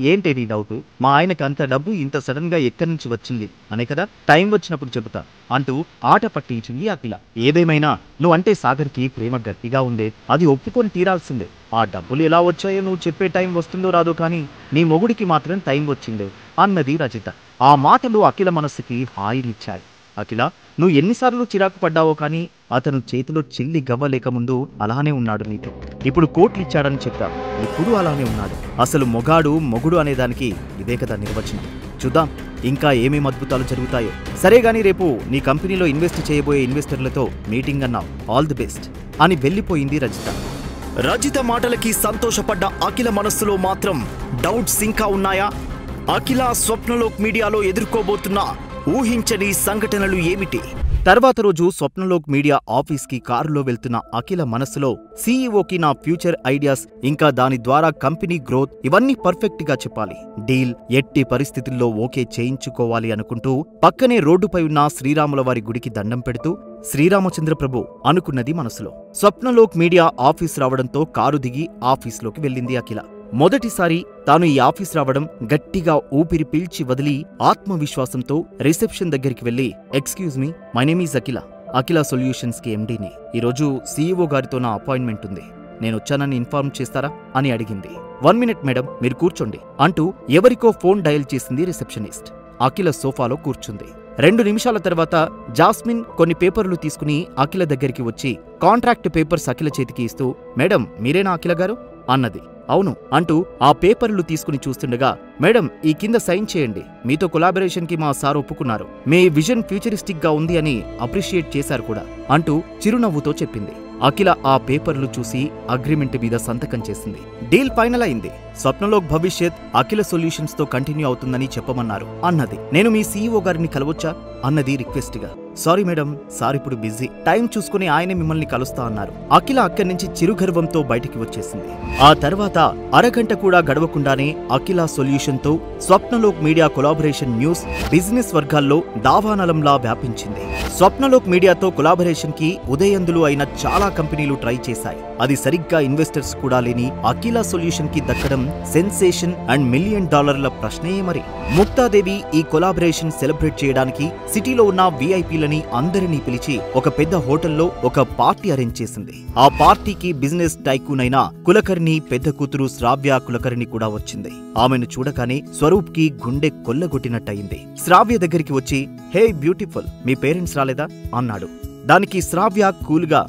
ఏంటి నీ డౌట్? మా ఆయనకి అంత డబ్బు ఇంత సడన్ గా ఎక్కడి నుంచి వచ్చింది అనే కదా, టైం వచ్చినప్పుడు చెబుతా అంటూ ఆట పట్టించింది అఖిల. ఏదేమైనా నువ్వంటే సాగర్కి ప్రేమ గట్టిగా ఉండే, అది ఒప్పుకొని తీరాల్సిందే. ఆ డబ్బులు ఎలా వచ్చాయో నువ్వు చెప్పే టైం వస్తుందో రాదో కానీ నీ మొగుడికి మాత్రం టైం వచ్చిందే అన్నది రజిత. ఆ మాటలు అఖిల మనస్సుకి హాయినిచ్చాయి. అఖిల, నువ్వు ఎన్నిసార్లు చిరాకు పడ్డావో కానీ అతను చేతిలో చిల్లి గవ్వలేక ముందు అలానే ఉన్నాడు నీతో. ఇప్పుడు కోట్లు ఇచ్చాడని చెప్పావు, ఇప్పుడు అలానే ఉన్నాడు. అసలు మొగుడు అనేదానికి ఇదే కదా నిర్వచనం. చూద్దాం ఇంకా ఏమేం అద్భుతాలు జరుగుతాయో. సరే గానీ రేపు నీ కంపెనీలో ఇన్వెస్ట్ చేయబోయే ఇన్వెస్టర్లతో మీటింగ్ అన్నావు, ఆల్ ది బెస్ట్ అని వెళ్ళిపోయింది రజిత. రజిత మాటలకి సంతోషపడ్డ అఖిల మనస్సులో మాత్రం డౌట్స్ ఇంకా ఉన్నాయా? అఖిల స్వప్నలోక్ మీడియాలో ఎదుర్కోబోతున్న ఊహించని సంఘటనలు ఏమిటి? తర్వాత రోజు స్వప్నలోక్ మీడియా ఆఫీస్కి కారులో వెళ్తున్న అఖిల మనస్సులో సీఈఓకి నా ఫ్యూచర్ ఐడియాస్ ఇంకా దాని ద్వారా కంపెనీ గ్రోత్ ఇవన్నీ పర్ఫెక్ట్ గా చెప్పాలి, డీల్ ఎట్టి పరిస్థితుల్లో ఓకే చేయించుకోవాలి అనుకుంటూ పక్కనే రోడ్డుపై ఉన్న శ్రీరాముల వారి గుడికి దండం పెడుతూ శ్రీరామచంద్ర ప్రభు అనుకున్నది మనసులో. స్వప్నలోక్ మీడియా ఆఫీస్ రావడంతో కారు దిగి ఆఫీస్లోకి వెళ్ళింది అఖిల. మొదటిసారి తాను ఈ ఆఫీస్ రావడం గట్టిగా ఊపిరి పీల్చి వదిలి ఆత్మవిశ్వాసంతో రిసెప్షన్ దగ్గరికి వెళ్లి, excuse me, my name is Akhila, Akhila solutions కి ఎండీని. ఈరోజు సీఈఓ గారితో నా అపాయింట్మెంట్ ఉంది, నేనొచ్చానని ఇన్ఫార్మ్ చేస్తారా అని అడిగింది. 1 మినిట్ మేడం, మీరు కూర్చోండి అంటూ ఎవరికో ఫోన్ డయల్ చేసింది రిసెప్షనిస్ట్. అఖిల సోఫాలో కూర్చుంది. 2 నిమిషాల తర్వాత జాస్మిన్ కొన్ని పేపర్లు తీసుకుని అఖిల దగ్గరికి వచ్చి కాంట్రాక్ట్ పేపర్స్ అఖిల చేతికి ఇస్తూ, మేడం మీరేనా అఖిల గారు అన్నది. అవును అంటూ ఆ పేపర్లు తీసుకుని చూస్తుండగా, మేడం ఈ కింద సైన్ చేయండి, మీతో కొలాబరేషన్ కి మా సార్ ఒప్పుకున్నారు, మీ విజన్ ఫ్యూచరిస్టిక్ గా ఉంది అని అప్రిషియేట్ చేశారు కూడా అంటూ చిరునవ్వుతో చెప్పింది. అఖిల ఆ పేపర్లు చూసి అగ్రిమెంట్ మీద సంతకం చేసింది. డీల్ ఫైనల్ అయింది. స్వప్నలోక్ భవిష్యత్ అఖిల సొల్యూషన్స్ తో కంటిన్యూ అవుతుందని చెప్పమన్నారు అన్నది. నేను మీ సీఈఓ గారిని కలవచ్చా అన్నది రిక్వెస్ట్ గా. సారీ మేడం, సార్ ఇప్పుడు బిజీ, టైం చూసుకుని ఆయనే మిమ్మల్ని కలుస్తా అన్నారు. అఖిల అక్కడి నుంచి చిరుగర్వంతో బయటికి వచ్చేసింది. ఆ తర్వాత అరగంట కూడా గడవకుండానే అఖిల సొల్యూషన్ తో Swapnalok media collaboration news business వర్గాల్లో దావానలంలా వ్యాపించింది. స్వప్నలోక్ మీడియాతో కొలాబరేషన్ కి ఉదయందులు అయిన చాలా కంపెనీలు ట్రై చేశాయి. అది సరిగ్గా ఇన్వెస్టర్స్ కూడా లేని అఖిల సొల్యూషన్ కి దక్కడం సెన్సేషన్ అండ్ $1 మిలియన్ ప్రశ్నే మరి. ముక్తాదేవి ఈ కొలాబరేషన్ సెలబ్రేట్ చేయడానికి సిటీలో ఉన్న విఐపీలని అందరినీ పిలిచి ఒక పెద్ద హోటల్లో ఒక పార్టీ అరేంజ్ చేసింది. ఆ పార్టీకి బిజినెస్ టైకూన్ అయిన కులకర్ణి పెద్ద కూతురు శ్రావ్య కులకర్ణి కూడా వచ్చింది. ఆమెను చూడగానే స్వరూప్ కి గుండె కొల్లగొట్టినట్టయింది. శ్రావ్య దగ్గరికి వచ్చి, హే బ్యూటిఫుల్, మీ పేరెంట్స్ రాలేదా అన్నాడు. దానికి శ్రావ్య కూల్గా,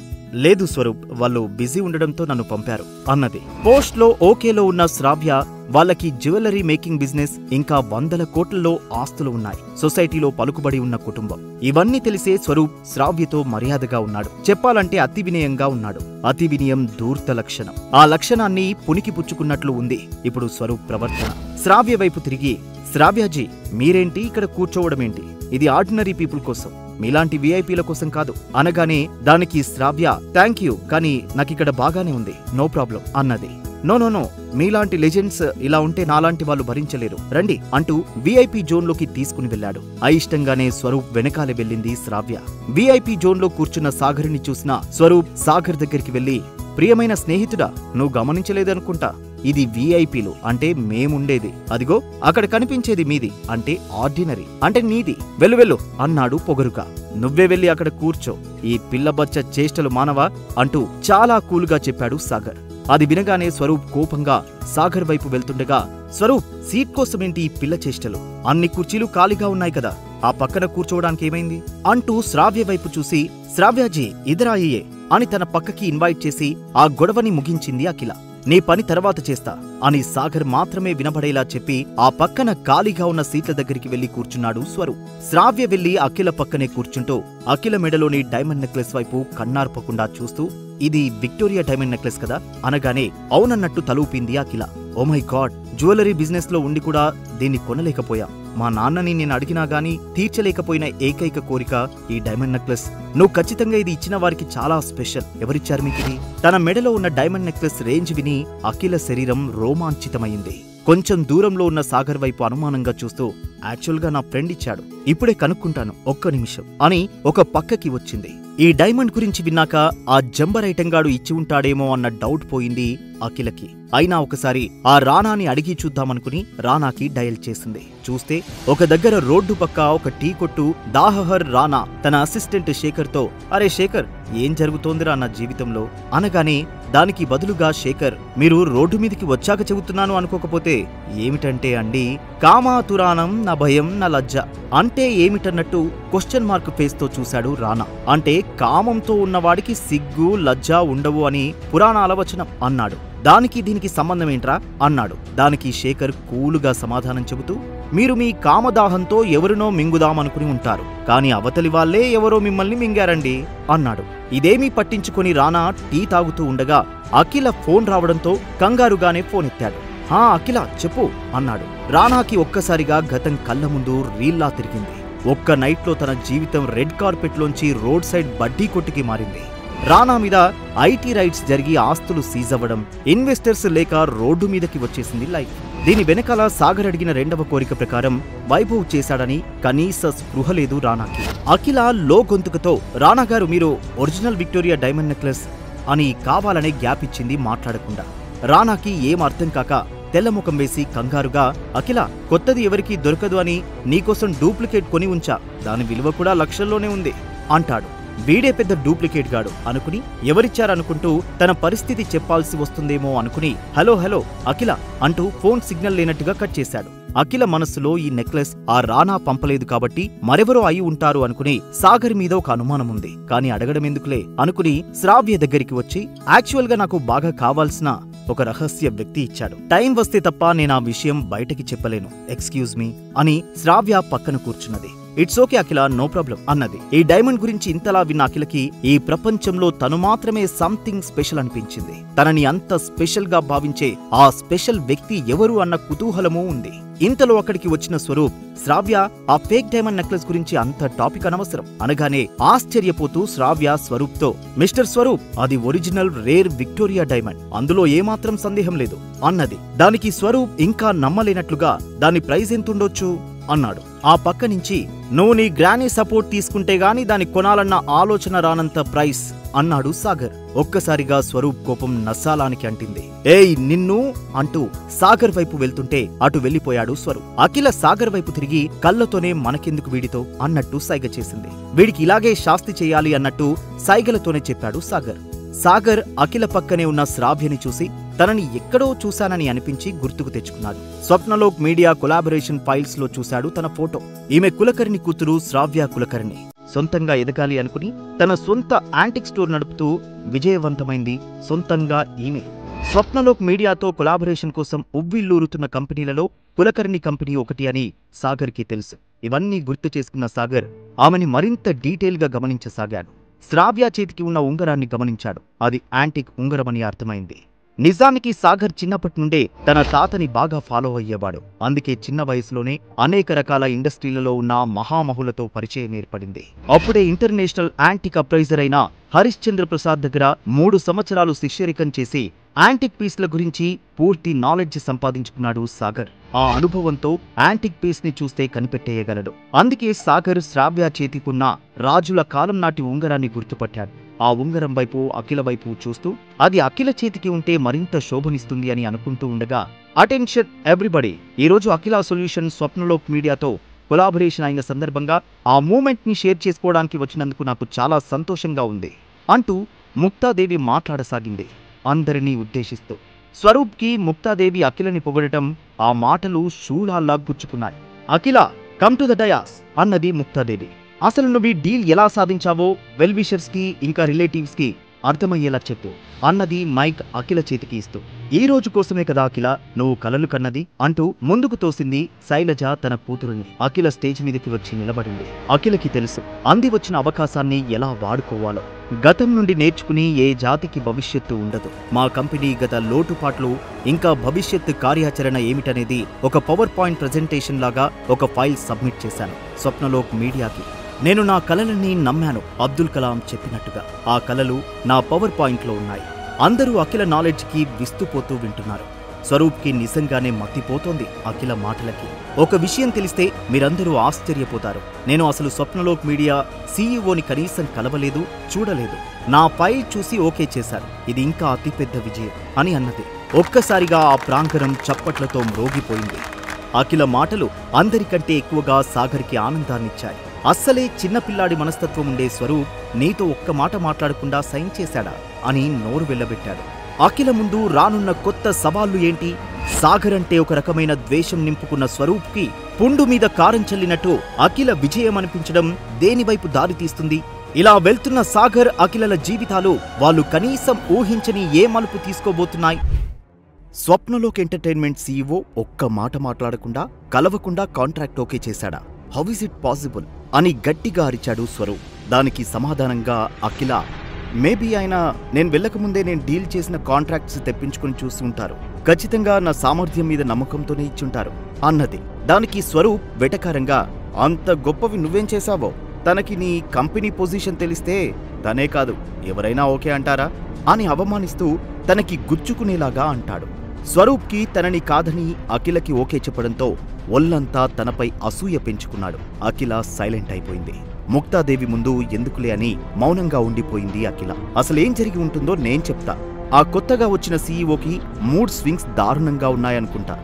లేదు స్వరూప్, వాళ్ళు బిజీ ఉండడంతో నన్ను పంపారు అన్నది. పోస్ట్ లో ఓకేలో ఉన్న శ్రావ్య వాళ్ళకి జ్యువెలరీ మేకింగ్ బిజినెస్ ఇంకా 100 కోట్లలో ఆస్తులు ఉన్నాయి, సొసైటీలో పలుకుబడి ఉన్న కుటుంబం. ఇవన్నీ తెలిసే స్వరూప్ శ్రావ్యతో మర్యాదగా ఉన్నాడు, చెప్పాలంటే అతి వినయంగా ఉన్నాడు. అతి వినయం ధూర్త లక్షణం. ఆ లక్షణాన్ని పునికి పుచ్చుకున్నట్లు ఉంది ఇప్పుడు స్వరూప్ ప్రవర్తన. శ్రావ్య వైపు తిరిగి, శ్రావ్యాజీ మీరేంటి ఇక్కడ కూర్చోవడమేంటి, ఇది ఆర్డినరీ పీపుల్ కోసం, మీలాంటి విఐపీల కోసం కాదు అనగానే దానికి శ్రావ్య, థ్యాంక్ యూ, కానీ నాకిక్కడ బాగానే ఉంది, నో ప్రాబ్లం అన్నది. నో నో నో, మీలాంటి లెజెండ్స్ ఇలా ఉంటే నాలాంటి వాళ్ళు భరించలేరు, రండి అంటూ విఐపీ జోన్లోకి తీసుకుని వెళ్లాడు. అయిష్టంగానే స్వరూప్ వెనకాలే వెళ్ళింది శ్రావ్య. విఐపీ జోన్లో కూర్చున్న సాగర్ని చూసిన స్వరూప్ సాగర్ దగ్గరికి వెళ్లి, ప్రియమైన స్నేహితుడా, నువ్వు గమనించలేదనుకుంటా, ఇది విఐపీలు అంటే మేముండేది, అదిగో అక్కడ కనిపించేది మీది అంటే ఆర్డినరీ, అంటే నీది, వెళ్ళు వెళ్ళు అన్నాడు పొగరుగా. నువ్వే వెళ్ళి అక్కడ కూర్చో, ఈ పిల్లబచ్చ చేష్టలు మానవా అంటూ చాలా కూల్గా చెప్పాడు సాగర్. అది వినగానే స్వరూప్ కోపంగా సాగర్ వైపు వెళ్తుండగా, స్వరూప్ సీట్ కోసమేంటి ఈ పిల్ల చేష్టలు, అన్ని కుర్చీలు ఖాళీగా ఉన్నాయి కదా, ఆ పక్కన కూర్చోవడానికి ఏమైంది అంటూ శ్రావ్య వైపు చూసి, శ్రావ్యాజీ ఇదరాయే అని తన పక్కకి ఇన్వైట్ చేసి ఆ గొడవని ముగించింది అఖిల. నీ పని తర్వాత చేస్తా అని సాగర్ మాత్రమే వినబడేలా చెప్పి ఆ పక్కన ఖాళీగా ఉన్న సీట్ల దగ్గరికి వెళ్లి కూర్చున్నాడు స్వరూప్. శ్రావ్య వెళ్లి అఖిల పక్కనే కూర్చుంటూ అఖిల మెడలోని డైమండ్ నెక్లెస్ వైపు కన్నార్పకుండా చూస్తూ, ఇది విక్టోరియా డైమండ్ నెక్లెస్ కదా అనగానే అవునన్నట్టు తలూపింది Akhila. Oh my god, jewellery business లో ఉండి కూడా దీన్ని కొనలేకపోయా, మా నాన్నని నేను అడిగినా గానీ తీర్చలేకపోయిన ఏకైక కోరిక ఈ డైమండ్ నెక్లెస్, నువ్వు ఖచ్చితంగా ఇది ఇచ్చిన వారికి చాలా స్పెషల్, ఎవరిచ్చారు మీకిది? తన మెడలో ఉన్న డైమండ్ నెక్లెస్ రేంజ్ విని అఖిల శరీరం రోమాంచితమైంది. కొంచెం దూరంలో ఉన్న సాగర్ వైపు అనుమానంగా చూస్తూ, యాక్చువల్గా నా ఫ్రెండ్ ఇచ్చాడు, ఇప్పుడే కనుక్కుంటాను, ఒక్క నిమిషం అని ఒక పక్కకి వచ్చింది. ఈ డైమండ్ గురించి విన్నాక ఆ జంబర్ ఐటంగాడు ఇచ్చి ఉంటాడేమో అన్న డౌట్ పోయింది అఖిలకి. అయినా ఒకసారి ఆ రానాని అడిగి చూద్దామనుకుని రానాకి డయల్ చేసింది. చూస్తే ఒక దగ్గర రోడ్డు పక్క ఒక టీ కొట్టు దాహహర్ రానా తన అసిస్టెంట్ శేఖర్తో, అరే శేఖర్, ఏం జరుగుతోందిరా నా జీవితంలో అనగానే దానికి బదులుగా శేఖర్, మీరు రోడ్డు మీదికి వచ్చాక చెబుతున్నాను అనుకోకపోతే ఏమిటంటే అండి, కామాతురాణం నా భయం నా లజ్జ అంటే ఏమిటన్నట్టు క్వశ్చన్ మార్క్ ఫేస్ తో చూశాడు రానా. అంటే కామంతో ఉన్నవాడికి సిగ్గు లజ్జ ఉండవు అని పురాణాల వచనం అన్నాడు. దానికి దీనికి సంబంధమేంట్రా అన్నాడు. దానికి శేఖర్ కూలుగా సమాధానం చెబుతూ, మీరు మీ కామదాహంతో ఎవరినో మింగుదామనుకుని ఉంటారు, కాని అవతలి వాళ్లే ఎవరో మిమ్మల్ని మింగారండి అన్నాడు. ఇదేమీ పట్టించుకుని రానా టీ తాగుతూ ఉండగా అఖిల ఫోన్ రావడంతో కంగారుగానే ఫోన్ ఎత్తాడు. హా అఖిల చెప్పు అన్నాడు. రానాకి ఒక్కసారిగా గతం కళ్ళ ముందు రీల్లా తిరిగింది. ఒక్క నైట్లో తన జీవితం రెడ్ కార్పెట్లోంచి రోడ్ సైడ్ బడ్డీ కొట్టుకి మారింది. రానా మీద ఐటీ రైట్స్ జరిగి ఆస్తులు సీజ్ అవ్వడం, ఇన్వెస్టర్స్ లేక రోడ్డు మీదకి వచ్చేసింది లైఫ్. దీని వెనకాల సాగర్ అడిగిన రెండవ కోరిక ప్రకారం వైభవ్ చేశాడని కనీస స్పృహ లేదు రానాకి. అఖిల లో గొంతుకతో, రానా గారు మీరు ఒరిజినల్ విక్టోరియా డైమండ్ నెక్లెస్ అని కావాలనే గ్యాప్ ఇచ్చింది మాట్లాడకుండా. రానాకి ఏం అర్థం కాక తెల్లముఖం వేసి కంగారుగా, అఖిల కొత్తది ఎవరికీ దొరకదు అని నీకోసం డూప్లికేట్ కొని ఉంచా, దాని విలువ కూడా లక్షల్లోనే ఉంది అంటాడు. వీడే పెద్ద డూప్లికేట్ గాడు అనుకుని ఎవరిచ్చారనుకుంటూ తన పరిస్థితి చెప్పాల్సి వస్తుందేమో అనుకుని హలో హలో అఖిల అంటూ ఫోన్ సిగ్నల్ లేనట్టుగా కట్ చేశాడు. అఖిల మనస్సులో ఈ నెక్లెస్ ఆ రానా పంపలేదు కాబట్టి మరెవరో అయి ఉంటారు అనుకుని సాగర్ మీద ఒక అనుమానముంది. కాని అడగడం ఎందుకులే అనుకుని శ్రావ్య దగ్గరికి వచ్చి, యాక్చువల్ గా నాకు బాగా కావాల్సిన ఒక రహస్య వ్యక్తి ఇచ్చాడు, టైం వస్తే తప్ప నేను ఆ విషయం బయటకి చెప్పలేను, ఎక్స్క్యూజ్ మీ అని శ్రావ్య పక్కన కూర్చున్నది. It's okay Akhila, no problem అన్నది. ఈ డైమండ్ గురించి ఇంతలా విన్న అఖిలకి ఈ ప్రపంచంలో తను మాత్రమే సంథింగ్ స్పెషల్ అనిపించింది. తనని అంత స్పెషల్ గా భావించే ఆ స్పెషల్ వ్యక్తి ఎవరు అన్న కుతూహలమూ ఉంది. ఇంతలో అక్కడికి వచ్చిన స్వరూప్, శ్రావ్య ఆ ఫేక్ డైమండ్ నెక్లెస్ గురించి అంత టాపిక్ అనవసరం అనగానే ఆశ్చర్యపోతూ శ్రావ్య స్వరూప్ తో, మిస్టర్ స్వరూప్, అది ఒరిజినల్ రేర్ విక్టోరియా డైమండ్, అందులో ఏమాత్రం సందేహం లేదు అన్నది. దానికి స్వరూప్ ఇంకా నమ్మలేనట్లుగా, దాని ప్రైస్ ఎంతుండొచ్చు అన్నాడు. ఆ పక్క నుంచి, నువ్వు నీ గ్రానీ సపోర్ట్ తీసుకుంటే గాని దాన్ని కొనాలన్న ఆలోచన రానంత ప్రైస్ అన్నాడు సాగర్. ఒక్కసారిగా స్వరూప్ కోపం నస్సాలానికి అంటింది. ఏయ్ నిన్ను అంటూ సాగర్ వైపు వెళ్తుంటే అటు వెళ్లిపోయాడు స్వరూప్. అఖిల సాగర్ వైపు తిరిగి కళ్ళతోనే మనకెందుకు వీడితో అన్నట్టు సైగ చేసింది. వీడికి ఇలాగే శాస్తి చెయ్యాలి అన్నట్టు సైగలతోనే చెప్పాడు సాగర్. సాగర్ అఖిల పక్కనే ఉన్న శ్రావ్యని చూసి తనని ఎక్కడో చూశానని అనిపించి గుర్తుకు తెచ్చుకున్నాడు. స్వప్నలోక్ మీడియా కొలాబరేషన్ ఫైల్స్ లో చూశాడు తన ఫోటో. ఈమె కులకర్ణి కూతురు శ్రావ్య కులకర్ణి. సొంతంగా ఎదగాలి అనుకుని తన సొంత యాంటిక్ స్టోర్ నడుపుతూ విజయవంతమైంది సొంతంగా ఈమె. స్వప్నలోక్ మీడియాతో కొలాబరేషన్ కోసం ఉవ్విళ్ళూరుతున్న కంపెనీలలో కులకర్ణి కంపెనీ ఒకటి అని సాగర్కి తెలుసు. ఇవన్నీ గుర్తు చేసుకున్న సాగర్ ఆమెని మరింత డీటెయిల్ గా గమనించసాగాడు. శ్రావ్య చేతికి ఉన్న ఉంగరాన్ని గమనించాడు. అది యాంటిక్ ఉంగరమని అర్థమైంది. నిజానికి సాగర్ చిన్నప్పటి నుండే తన తాతని బాగా ఫాలో అయ్యేవాడు. అందుకే చిన్న వయసులోనే అనేక రకాల ఇండస్ట్రీలలో ఉన్న మహామహులతో పరిచయం ఏర్పడింది. అప్పుడే ఇంటర్నేషనల్ యాంటిక్ అప్రైజర్ అయిన హరిశ్చంద్ర ప్రసాద్ దగ్గర 3 సంవత్సరాలు శిష్యరికం చేసి యాంటిక్ పీస్ల గురించి పూర్తి నాలెడ్జ్ సంపాదించుకున్నాడు సాగర్. ఆ అనుభవంతో యాంటిక్ పీస్ ని చూస్తే కనిపెట్టేయగలడు. అందుకే సాగర్ శ్రావ్య చేతికున్న రాజుల కాలం నాటి ఉంగరాన్ని గుర్తుపట్టాడు. ఆ ఉంగరం వైపు అఖిల వైపు చూస్తూ అది అఖిల చేతికి ఉంటే మరింత శోభనిస్తుంది అని అనుకుంటూ ఉండగా, అటెన్షన్ ఎవ్రీబడి, ఈరోజు అఖిల సొల్యూషన్ స్వప్నలోక్ మీడియాతో కొలాబరేషన్ అయిన సందర్భంగా ఆ మూమెంట్ ని షేర్ చేసుకోవడానికి వచ్చినందుకు నాకు చాలా సంతోషంగా ఉంది అంటూ ముక్తాదేవి మాట్లాడసాగింది అందరినీ ఉద్దేశిస్తూ. స్వరూప్కి ముక్తాదేవి అఖిలని పొగడటం, ఆ మాటలు శూలాల్లా గుచ్చుకున్నాయి. అఖిల కమ్ టు ద డయాస్ అన్నది ముక్తాదేవి. అసలు నువ్వు ఈ డీల్ ఎలా సాధించావో వెల్ విషర్స్ కి ఇంకా రిలేటివ్స్ కి అర్థమయ్యేలా చెప్పు అన్నది మైక్ అఖిల చేతికి ఇస్తూ. ఈ రోజు కోసమే కదా అఖిల నువ్వు కలలు కన్నది అంటూ ముందుకు తోసింది శైలజ తన కూతురుని. అఖిల స్టేజ్ మీదకి వచ్చి నిలబడింది. అఖిలకి తెలుసు అంది వచ్చిన అవకాశాన్ని ఎలా వాడుకోవాలో. గతం నుండి నేర్చుకుని ఏ జాతికి భవిష్యత్తు ఉండదు. మా కంపెనీ గత లోటుపాట్లు ఇంకా భవిష్యత్తు కార్యాచరణ ఏమిటనేది ఒక పవర్ పాయింట్ ప్రెజెంటేషన్ లాగా ఒక ఫైల్ సబ్మిట్ చేశాను స్వప్నలోక్ మీడియాకి. నేను నా కలలన్నీ నమ్మాను అబ్దుల్ కలాం చెప్పినట్టుగా. ఆ కలలు నా పవర్ పాయింట్లో ఉన్నాయి. అందరూ అఖిల నాలెడ్జ్కి విస్తుపోతూ వింటున్నారు. స్వరూప్కి నిజంగానే మత్తిపోతోంది అఖిల మాటలకి. ఒక విషయం తెలిస్తే మీరందరూ ఆశ్చర్యపోతారు. నేను అసలు స్వప్నలోక్ మీడియా సీఈఓని కనీసం కలవలేదు, చూడలేదు. నా ఫైల్ చూసి ఓకే చేశారు. ఇది ఇంకా అతిపెద్ద విజయం అని అన్నది. ఒక్కసారిగా ఆ ప్రాంగణం చప్పట్లతో మ్రోగిపోయింది. అఖిల మాటలు అందరికంటే ఎక్కువగా సాగర్కి ఆనందాన్నిచ్చాయి. అస్సలే చిన్నపిల్లాడి మనస్తత్వం ఉండే స్వరూప్ నీతో ఒక్క మాట మాట్లాడకుండా సైన్ చేశాడా అని నోరు వెళ్ళబెట్టాడు. అఖిల ముందు రానున్న కొత్త సవాళ్లు ఏంటి? సాగర్ అంటే ఒక రకమైన ద్వేషం నింపుకున్న స్వరూప్కి పుండు మీద కారం చల్లినట్టు అఖిల విజయం అనిపించడం దేనివైపు దారితీస్తుంది? ఇలా వెళ్తున్న సాగర్ అఖిలల జీవితాలు వాళ్ళు కనీసం ఊహించని ఏ మలుపు తీసుకోబోతున్నాయి? స్వప్నలోక్ ఎంటర్టైన్మెంట్ సీఈఓ ఒక్క మాట మాట్లాడకుండా కలవకుండా కాంట్రాక్ట్ ఓకే చేశాడా? హౌ ఇస్ ఇట్ పాసిబుల్ అని గట్టిగా అరిచాడు స్వరూప్. దానికి సమాధానంగా అఖిల, మేబీ ఆయన నేను వెళ్ళకముందే నేను డీల్ చేసిన కాంట్రాక్ట్స్ తెప్పించుకుని చూసి ఉంటారు. ఖచ్చితంగా నా సామర్థ్యం మీద నమ్మకంతోనే ఇచ్చుంటారు అన్నది. దానికి స్వరూప్ వెటకారంగా, అంత గొప్పవి నువ్వేం చేశావో? తనకి నీ కంపెనీ పొజిషన్ తెలిస్తే తనే కాదు ఎవరైనా ఓకే అంటారా అని అవమానిస్తూ తనకి గుచ్చుకునేలాగా అంటాడు. స్వరూప్కి తనని కాదని అఖిలకి ఓకే చెప్పడంతో ఒళ్ళంతా తనపై అసూయ పెంచుకున్నాడు. అఖిల సైలెంట్ అయిపోయింది. ముక్తాదేవి ముందు ఎందుకులే అని మౌనంగా ఉండిపోయింది అఖిల. అసలేం జరిగి ఉంటుందో నేను చెప్తా. ఆ కొత్తగా వచ్చిన సీఈఓకి మూడ్ స్వింగ్స్ దారుణంగా ఉన్నాయనుకుంటా.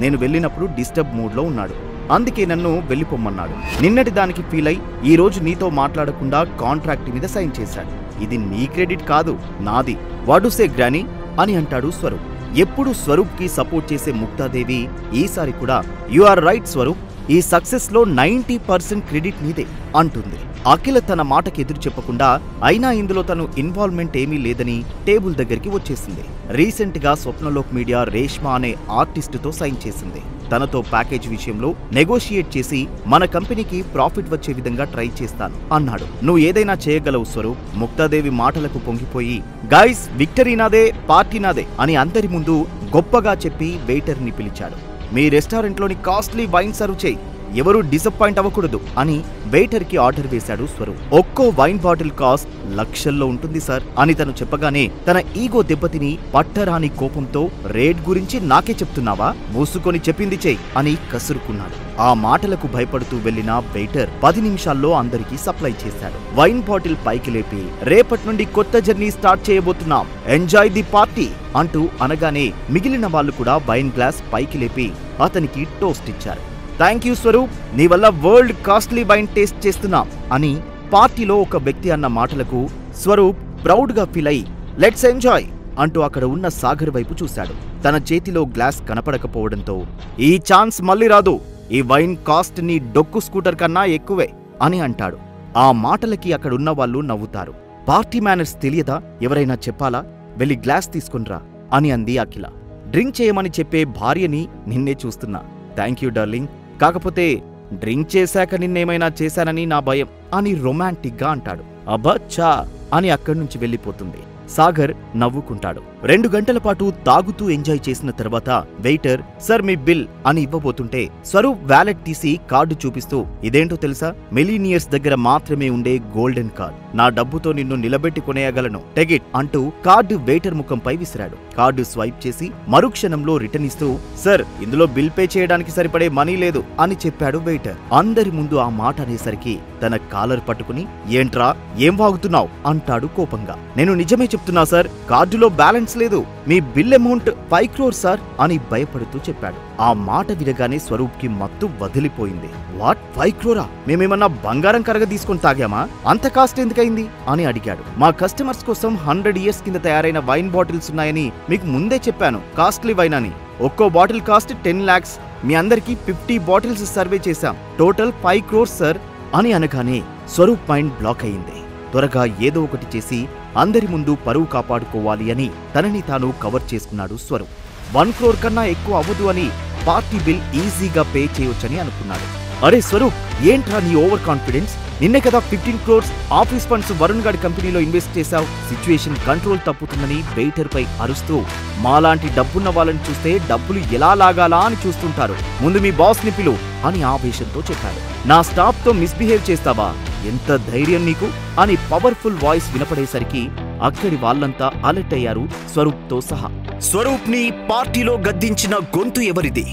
నేను వెళ్ళినప్పుడు డిస్టర్బ్ మూడ్లో ఉన్నాడు, అందుకే నన్ను వెళ్ళిపోమ్మన్నాడు. నిన్నటి దానికి ఫీల్ అయి ఈ రోజు నీతో మాట్లాడకుండా కాంట్రాక్ట్ మీద సైన్ చేశాడు. ఇది నీ క్రెడిట్ కాదు, నాది. వాడుసే గ్రానీ అని అంటాడు స్వరూప్. ఎప్పుడు స్వరూప్కి సపోర్ట్ చేసే ముక్తాదేవి ఈసారి కూడా యు ఆర్ రైట్ స్వరూప్, ఈ సక్సెస్ లో 90% క్రెడిట్ నీదే అంటుంది. అఖిల తన మాటకి ఎదురు చెప్పకుండా అయినా ఇందులో తను ఇన్వాల్వ్మెంట్ ఏమీ లేదని టేబుల్ దగ్గరికి వచ్చేసింది. రీసెంట్ గా స్వప్నలోక్ మీడియా రేష్మా అనే ఆర్టిస్టుతో సైన్ చేసింది. తనతో ప్యాకేజ్ విషయంలో నెగోషియేట్ చేసి మన కంపెనీకి ప్రాఫిట్ వచ్చే విధంగా ట్రై చేస్తాను అన్నాడు. నువ్వు ఏదైనా చేయగలవు స్వరూప్. ముక్తాదేవి మాటలకు పొంగిపోయి, గైస్ విక్టరీ నాదే, పార్టీ నాదే అని అందరి ముందు గొప్పగా చెప్పి వెయిటర్ని పిలిచాడు. మీ రెస్టారెంట్లోని కాస్ట్లీ వైన్ సర్వ్ చేయి, ఎవరూ డిసప్పాయింట్ అవ్వకూడదు అని వెయిటర్కి ఆర్డర్ వేశాడు స్వరూప్. ఒక్కో వైన్ బాటిల్ కాస్ట్ లక్షల్లో ఉంటుంది సార్ అని తను చెప్పగానే తన ఈగో దెబ్బతిని పట్టరాని కోపంతో రేట్ గురించి నాకే చెప్తున్నావా, మూసుకొని చెప్పింది చెయ్యి అని కసురుకున్నాడు. ఆ మాటలకు భయపడుతూ వెళ్లిన వెయిటర్ 10 నిమిషాల్లో అందరికీ సప్లై చేశాడు. వైన్ బాటిల్ పైకి లేపి, రేపటి నుండి కొత్త జర్నీ స్టార్ట్ చేయబోతున్నాం, ఎంజాయ్ ది పార్టీ అంటూ అనగానే మిగిలిన వాళ్ళు కూడా వైన్ గ్లాస్ పైకి లేపి అతనికి టోస్ట్ ఇచ్చారు. థ్యాంక్ యూ స్వరూప్, నీ వల్ల వరల్డ్ కాస్ట్లీ వైన్ టేస్ట్ చేస్తున్నాం అని పార్టీలో ఒక వ్యక్తి అన్న మాటలకు స్వరూప్ ప్రౌడ్ గా ఫీల్ అయి లెట్స్ ఎంజాయ్ అంటూ అక్కడ ఉన్న సాగర్ వైపు చూశాడు. తన చేతిలో గ్లాస్ కనపడకపోవడంతో ఈ ఛాన్స్ మళ్ళీ రాదు, ఈ వైన్ కాస్ట్ నీ డొక్కు స్కూటర్ కన్నా ఎక్కువే అని అంటాడు. ఆ మాటలకి అక్కడున్న వాళ్ళు నవ్వుతారు. పార్టీ మేనర్స్ తెలియదా, ఎవరైనా చెప్పాలా, వెళ్ళి గ్లాస్ తీసుకునిరా అని అంది అఖిల. డ్రింక్ చేయమని చెప్పే భార్యని నిన్నే చూస్తున్నా, థ్యాంక్ యూ డార్లింగ్, కాకపోతే డ్రింక్ చేశాక నిన్నేమైనా చేశానని నా భయం అని రొమాంటిక్ గా అంటాడు. అబ్బచ్చా అని అక్కడి నుంచి వెళ్ళిపోతుంది. సాగర్ నవ్వుకుంటాడు. 2 గంటల పాటు తాగుతూ ఎంజాయ్ చేసిన తర్వాత వెయిటర్ సర్ మీ బిల్ అని ఇవ్వబోతుంటే స్వరూప్ వ్యాలెట్ తీసి కార్డు చూపిస్తూ, ఇదేంటో తెలుసా, మిలీనియర్స్ దగ్గర మాత్రమే ఉండే గోల్డెన్ కార్డ్, నా డబ్బుతో నిన్ను నిలబెట్టి కొనేయగలను, టెగిట్ అంటూ కార్డు వెయిటర్ ముఖంపై విసిరాడు. కార్డు స్వైప్ చేసి మరుక్షణంలో రిటర్న్ ఇస్తూ, సర్ ఇందులో బిల్ పే చేయడానికి సరిపడే మనీ లేదు అని చెప్పాడు వెయిటర్. అందరి ముందు ఆ మాట అనేసరికి తన కాలర్ పట్టుకుని, ఏంట్రా ఏం వాగుతున్నావు అంటాడు కోపంగా. నేను నిజమే చెప్తున్నా సార్, కార్డులో బ్యాలెన్స్ లేదు, మీ బిల్ అమౌంట్ 5 crores సార్ అని భయపడుతూ చెప్పాడు. ఆ మాట వినగానే స్వరూప్ కి మత్తు వదిలిపోయింది. What 5 crore? మేమేమన్నా బంగారం కరగ తీసుకొని తాగామా, అంత కాస్ట్ ఎందుకైంది అని అడిగాడు. మా కస్టమర్స్ కోసం 100 years కింద తయారైన వైన్ బాటిల్స్ ఉన్నాయని మీకు ముందే చెప్పాను, కాస్ట్లీ వైన్ అని. ఒక్కో బాటిల్ కాస్ట్ 10 lakhs, మీ అందరికి 50 బాటిల్స్ సర్వే చేశాం, టోటల్ 5 crores సార్ అని అనగానే స్వరూప్ మైండ్ బ్లాక్ అయింది. త్వరగా ఏదో ఒకటి చేసి అందరి ముందు పరువు కాపాడుకోవాలి అని తనని తాను కవర్ చేసుకున్నాడు స్వరూప్. 1 crore కన్నా ఎక్కువ అవ్వదు అని పార్టీ బిల్ ఈజీగా పే చేయొచ్చని అనుకున్నాడు. అరే స్వరూప్, ఏంట్రా నీ ఓవర్ కాన్ఫిడెన్స్, నిన్నే కదా 15 crores ఆఫీస్ ఫండ్స్ వరుణ్ గాడి కంపెనీలో ఇన్వెస్ట్ చేశావు, సిచ్యువేషన్ కంట్రోల్ తప్పుతుందని వెయిటర్ పై అరుస్తూ, మాలాంటి డబ్బున్న వాళ్ళని చూస్తే డబ్బులు ఎలా లాగాలా అని చూస్తుంటారు, ముందు మీ బాస్ ని పిలు అని ఆవేశంతో చెప్పాడు. నా స్టాఫ్ తో మిస్బిహేవ్ చేస్తావా, ఎంత ధైర్యం నీకు అని పవర్ఫుల్ వాయిస్ వినపడేసరికి అక్కడి వాళ్ళంతా అలర్ట్ అయ్యారు స్వరూప్ తో సహా. స్వరూప్ ని పార్టీలో గద్దించిన గొంతు ఎవరిది,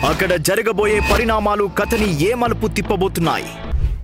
అక్కడ జరగబోయే పరిణామాలు కథని ఏ మలుపు తిప్పబోతున్నాయి,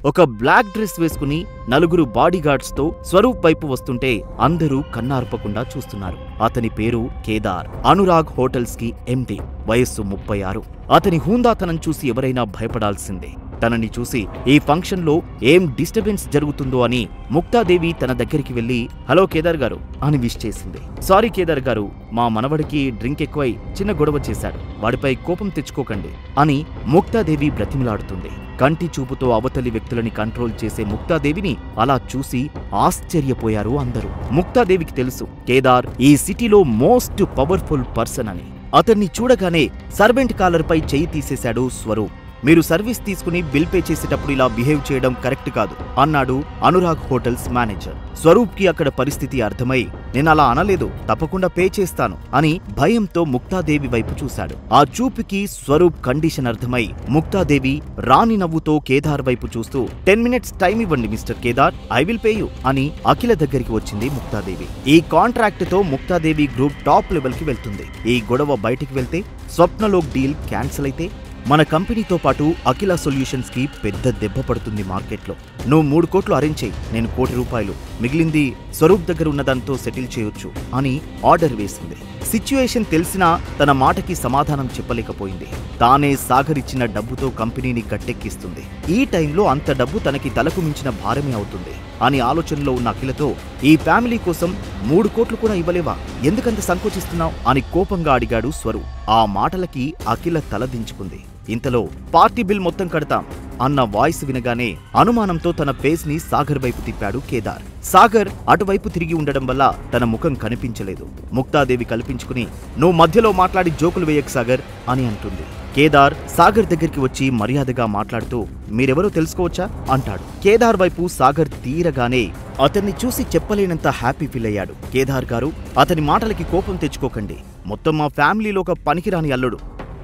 ఒక బ్లాక్ డ్రెస్ వేసుకుని నలుగురు బాడీగార్డ్స్ తో స్వరూప్ వైపు వస్తుంటే అందరూ కన్నార్పకుండా చూస్తున్నారు. అతని పేరు కేదార్, అనురాగ్ హోటల్స్ కి ఎండి, వయస్సు 36. అతని హూందాతనం చూసి ఎవరైనా భయపడాల్సిందే. తనని చూసి ఈ ఫంక్షన్ లో ఏం డిస్టర్బెన్స్ జరుగుతుందో అని ముక్తాదేవి తన దగ్గరికి వెళ్లి హలో కేదార్ గారు అని విష్ చేసింది. సారీ కేదార్ గారు, మా మనవడికి డ్రింక్ ఎక్కువై చిన్న గొడవ చేశాడు, వాడిపై కోపం తెచ్చుకోకండి అని ముక్తాదేవి బ్రతిమలాడుతుంది. కంటి చూపుతో అవతలి వ్యక్తులని కంట్రోల్ చేసే ముక్తాదేవిని అలా చూసి ఆశ్చర్యపోయారు అందరూ. ముక్తాదేవికి తెలుసు కేదార్ ఈ సిటీలో మోస్ట్ పవర్ఫుల్ పర్సన్ అని. అతన్ని చూడగానే సర్వెంట్ కాలర్పై చెయ్యి తీసేశాడు స్వరూప్. మీరు సర్వీస్ తీసుకుని బిల్ పే చేసేటప్పుడు ఇలా బిహేవ్ చేయడం కరెక్ట్ కాదు అన్నాడు అనురాగ్ హోటల్స్ మేనేజర్. స్వరూప్ కి అక్కడ పరిస్థితి అర్థమై నేనలా అనలేదు, తప్పకుండా పే చేస్తాను అని భయంతో ముక్తాదేవి వైపు చూశాడు. ఆ చూపుకి స్వరూప్ కండిషన్ అర్థమై ముక్తాదేవి రాణి నవ్వుతో కేదార్ వైపు చూస్తూ 10 minutes టైం ఇవ్వండి mister Kedar, I will pay you అని అఖిల దగ్గరికి వచ్చింది ముక్తాదేవి. ఈ కాంట్రాక్ట్ తో ముక్తాదేవి గ్రూప్ టాప్ లెవెల్ కి వెళ్తుంది. ఈ గొడవ బయటికి వెళ్తే స్వప్నలోక్ డీల్ క్యాన్సిల్ అయితే మన కంపెనీతో పాటు అఖిల సొల్యూషన్స్ కి పెద్ద దెబ్బ పడుతుంది మార్కెట్లో. నువ్వు 3 కోట్లు అరేంజ్ చేయి, నేను ₹1 కోటి, మిగిలింది స్వరూప్ దగ్గర ఉన్నదాంతో సెటిల్ చేయొచ్చు అని ఆర్డర్ వేసింది. సిచ్యుయేషన్ తెలిసినా తన మాటకి సమాధానం చెప్పలేకపోయింది. తానే సాగర్ ఇచ్చిన డబ్బుతో కంపెనీని గట్టెక్కిస్తుంది. ఈ టైంలో అంత డబ్బు తనకి తలకు మించిన భారమే అవుతుంది అని ఆలోచనలో ఉన్న అఖిలతో ఈ ఫ్యామిలీ కోసం 3 కోట్లు కూడా ఇవ్వలేవా, ఎందుకంత సంకోచిస్తున్నావు అని కోపంగా అడిగాడు స్వరూప్. ఆ మాటలకి అఖిల తలదించుకుంది. ఇంతలో పార్టీ బిల్ మొత్తం కడతాం అన్న వాయిస్ వినగానే అనుమానంతో తన ఫేస్ ని సాగర్ వైపు తిప్పాడు కేదార్. సాగర్ అటువైపు తిరిగి ఉండడం వల్ల తన ముఖం కనిపించలేదు. ముక్తాదేవి కల్పించుకుని నువ్వు మధ్యలో మాట్లాడి జోకులు వేయకు సాగర్ అని అంటుంది. కేదార్ సాగర్ దగ్గరికి వచ్చి మర్యాదగా మాట్లాడుతూ మీరెవరో తెలుసుకోవచ్చా అంటాడు. కేదార్ వైపు సాగర్ తీరగానే అతన్ని చూసి చెప్పలేనంత హ్యాపీ ఫీల్ అయ్యాడు. కేదార్ గారు, అతని మాటలకి కోపం తెచ్చుకోకండి. మొత్తం మా ఫ్యామిలీలో ఒక పనికిరాని అల్లుడు,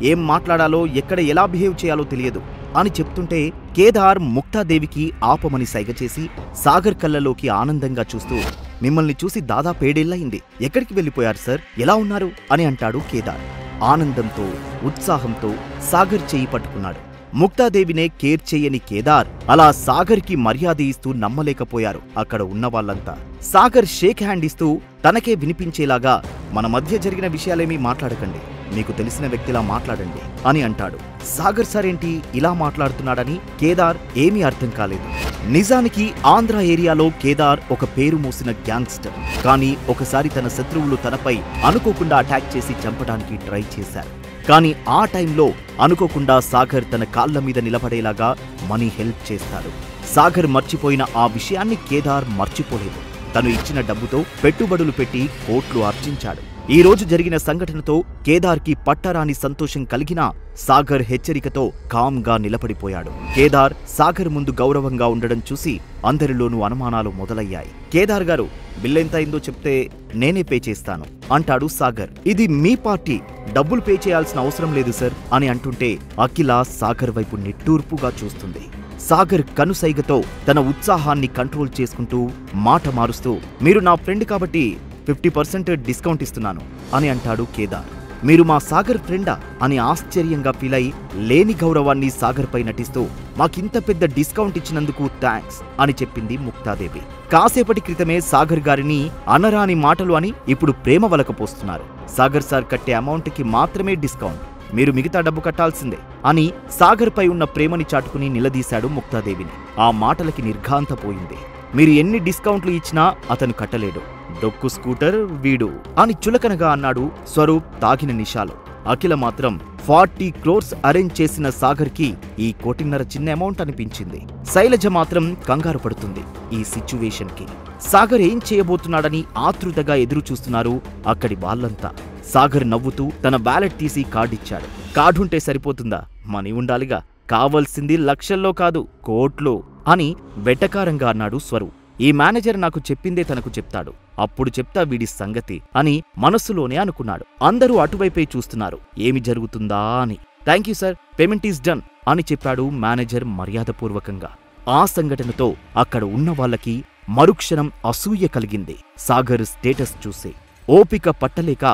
ఏం మాట్లాడాలో ఎక్కడ ఎలా బిహేవ్ చేయాలో తెలియదు అని చెప్తుంటే కేదార్ ముక్తాదేవికి ఆపమని సైగ చేసి సాగర్ కళ్ళలోకి ఆనందంగా చూస్తూ మిమ్మల్ని చూసి దాదాపు 7 ఏళ్లయింది, ఎక్కడికి వెళ్ళిపోయారు సార్, ఎలా ఉన్నారు అని అంటాడు కేదార్. ఆనందంతో ఉత్సాహంతో సాగర్ చెయ్యి పట్టుకున్నాడు. ముక్తాదేవినే కేర్ చెయ్యని కేదార్ అలా సాగర్కి మర్యాద ఇస్తూ నమ్మలేకపోయారు అక్కడ ఉన్న వాళ్ళంతా. సాగర్ షేక్ హ్యాండ్ ఇస్తూ తనకే వినిపించేలాగా మన మధ్య జరిగిన విషయాలేమీ మాట్లాడకండి, మీకు తెలిసిన వ్యక్తిలా మాట్లాడండి అని అంటాడు. సాగర్ సార్ ఏంటి ఇలా మాట్లాడుతున్నాడని కేదార్ ఏమీ అర్థం కాలేదు. నిజానికి ఆంధ్ర ఏరియాలో కేదార్ ఒక పేరు మోసిన గ్యాంగ్స్టర్. కానీ ఒకసారి తన శత్రువులు తనపై అనుకోకుండా అటాక్ చేసి చంపడానికి ట్రై చేశారు. కానీ ఆ టైంలో అనుకోకుండా సాగర్ తన కాళ్ల మీద నిలబడేలాగా మనీ హెల్ప్ చేస్తాడు. సాగర్ మర్చిపోయిన ఆ విషయాన్ని కేదార్ మర్చిపోలేదు. తను ఇచ్చిన డబ్బుతో పెట్టుబడులు పెట్టి కోట్లు ఆర్జించాడు. ఈ రోజు జరిగిన సంఘటనతో కేదార్కి పట్టరాని సంతోషం కలిగినా సాగర్ హెచ్చరికతో కామ్గా నిలబడిపోయాడు. కేదార్ సాగర్ ముందు గౌరవంగా ఉండడం చూసి అందరిలోనూ అనుమానాలు మొదలయ్యాయి. కేదార్ గారు, బిల్లెంత అయిందో చెప్తే నేనే పే చేస్తాను అంటాడు సాగర్. ఇది మీ పార్టీ, డబ్బులు పే చేయాల్సిన అవసరం లేదు సార్ అని అంటుంటే అఖిల సాగర్ వైపు నిట్టూర్పుగా చూస్తుంది. సాగర్ కనుసైగతో తన ఉత్సాహాన్ని కంట్రోల్ చేసుకుంటూ మాట మారుస్తూ మీరు నా ఫ్రెండ్ కాబట్టి 50% డిస్కౌంట్ ఇస్తున్నాను అని అంటాడు కేదార్. మీరు మా సాగర్ ఫ్రెండా అని ఆశ్చర్యంగా ఫీల్ అయి లేని గౌరవాన్ని సాగర్ పై నటిస్తూ మాకింత పెద్ద డిస్కౌంట్ ఇచ్చినందుకు థ్యాంక్స్ అని చెప్పింది ముక్తాదేవి. కాసేపటి క్రితమే సాగర్ గారిని అనరాని మాటలు అని ఇప్పుడు ప్రేమ వలకపోస్తున్నారు. సాగర్ సార్ కట్టే అమౌంట్కి మాత్రమే డిస్కౌంట్, మీరు మిగతా డబ్బు కట్టాల్సిందే అని సాగర్ పై ఉన్న ప్రేమని చాటుకుని నిలదీశాడు ముక్తాదేవిని. ఆ మాటలకి నిర్ఘాంతపోయింది. మీరు ఎన్ని డిస్కౌంట్లు ఇచ్చినా అతను కట్టలేడు, డొక్కు స్కూటర్ వీడు అని చులకనగా అన్నాడు స్వరూప్ తాగిన నిషాలో. అఖిల మాత్రం 40 crores అరేంజ్ చేసిన సాగర్కి ఈ 1.5 కోటి చిన్న అమౌంట్ అనిపించింది. శైలజ మాత్రం కంగారు పడుతుంది ఈ సిచ్యువేషన్కి. సాగర్ ఏం చేయబోతున్నాడని ఆతృతగా ఎదురు చూస్తున్నారు అక్కడి వాళ్ళంతా. సాగర్ నవ్వుతూ తన వ్యాలెట్ తీసి కార్డిచ్చాడు. కార్డుంటే సరిపోతుందా, మనీ ఉండాలిగా, కావాల్సింది లక్షల్లో కాదు కోట్లు అని వెటకారంగా అన్నాడు స్వరూప్. ఈ మేనేజర్ నాకు చెప్పిందే తనకు చెప్తాడు, అప్పుడు చెప్తా వీడి సంగతి అని మనస్సులోనే అనుకున్నాడు. అందరూ అటువైపే చూస్తున్నారు ఏమి జరుగుతుందా అని. Thank you sir, payment is done అని చెప్పాడు మేనేజర్ మర్యాదపూర్వకంగా. ఆ సంఘటనతో అక్కడ ఉన్న వాళ్ళకి మరుక్షణం అసూయ కలిగింది. సాగర్ స్టేటస్ చూసి ఓపిక పట్టలేక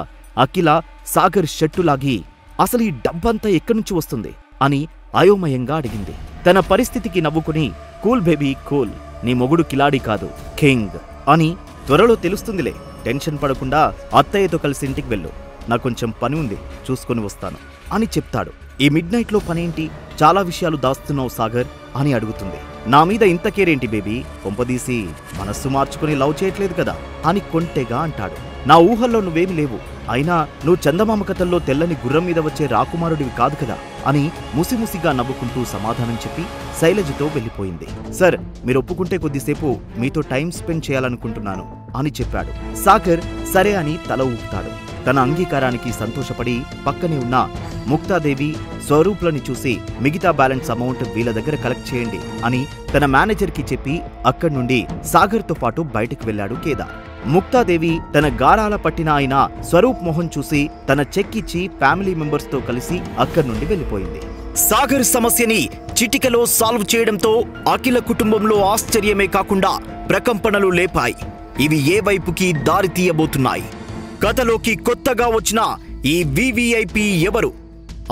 అఖిల సాగర్ షర్టులాగి అసలు ఈ డబ్బంతా ఎక్కడ్నుంచి వస్తుంది అని అయోమయంగా అడిగింది. తన పరిస్థితికి నవ్వుకుని కూల్ బేబీ కూల్, నీ మొగుడు కిలాడి కాదు కింగ్ అని త్వరలో తెలుస్తుందిలే, టెన్షన్ పడకుండా అత్తయ్యతో కలిసి ఇంటికి వెళ్ళు, నాకు కొంచెం పని ఉంది చూసుకొని వస్తాను అని చెప్తాడు. ఈ మిడ్ నైట్లో పనేంటి, చాలా విషయాలు దాస్తున్నావు సాగర్ అని అడుగుతుంది. నా మీద ఇంత కేరేంటి బేబీ, కొంపదీసి మనస్సు మార్చుకుని లవ్ చేయట్లేదు కదా అని కొంటెగా అంటాడు. నా ఊహల్లో నువ్వేమి లేవు, అయినా నువ్వు చందమామ కథల్లో తెల్లని గుర్రం మీద వచ్చే రాకుమారుడివి కాదు కదా అని ముసిముసిగా నవ్వుకుంటూ సమాధానం చెప్పి శైలజతో వెళ్ళిపోయింది. సార్, మీరు ఒప్పుకుంటే కొద్దిసేపు మీతో టైం స్పెండ్ చేయాలనుకుంటున్నాను అని చెప్పాడు. సాగర్ సరే అని తల ఊపుతాడు. తన అంగీకారానికి సంతోషపడి పక్కనే ఉన్న ముక్తాదేవి, స్వరూప్లని చూసి మిగతా బ్యాలెన్స్ అమౌంట్ వీళ్ళ దగ్గర కలెక్ట్ చేయండి అని తన మేనేజర్కి చెప్పి అక్కడి నుండి సాగర్తో పాటు బయటకు వెళ్లాడు కేదార్. ముక్తాదేవి తన గారాల పట్టిన ఆయన స్వరూప్ మోహన్ చూసి తన చెక్ ఇచ్చి ఫ్యామిలీ మెంబర్స్ తో కలిసి అక్కడి నుండి వెళ్ళిపోయింది. సాగర్ సమస్యని చిటికలో సాల్వ్ చేయడంతో అఖిల కుటుంబంలో ఆశ్చర్యమే కాకుండా ప్రకంపనలు లేపాయి. ఇవి ఏ వైపుకి దారి తీయబోతున్నాయి? కథలోకి కొత్తగా వచ్చిన ఈ వివిఐపి ఎవరు?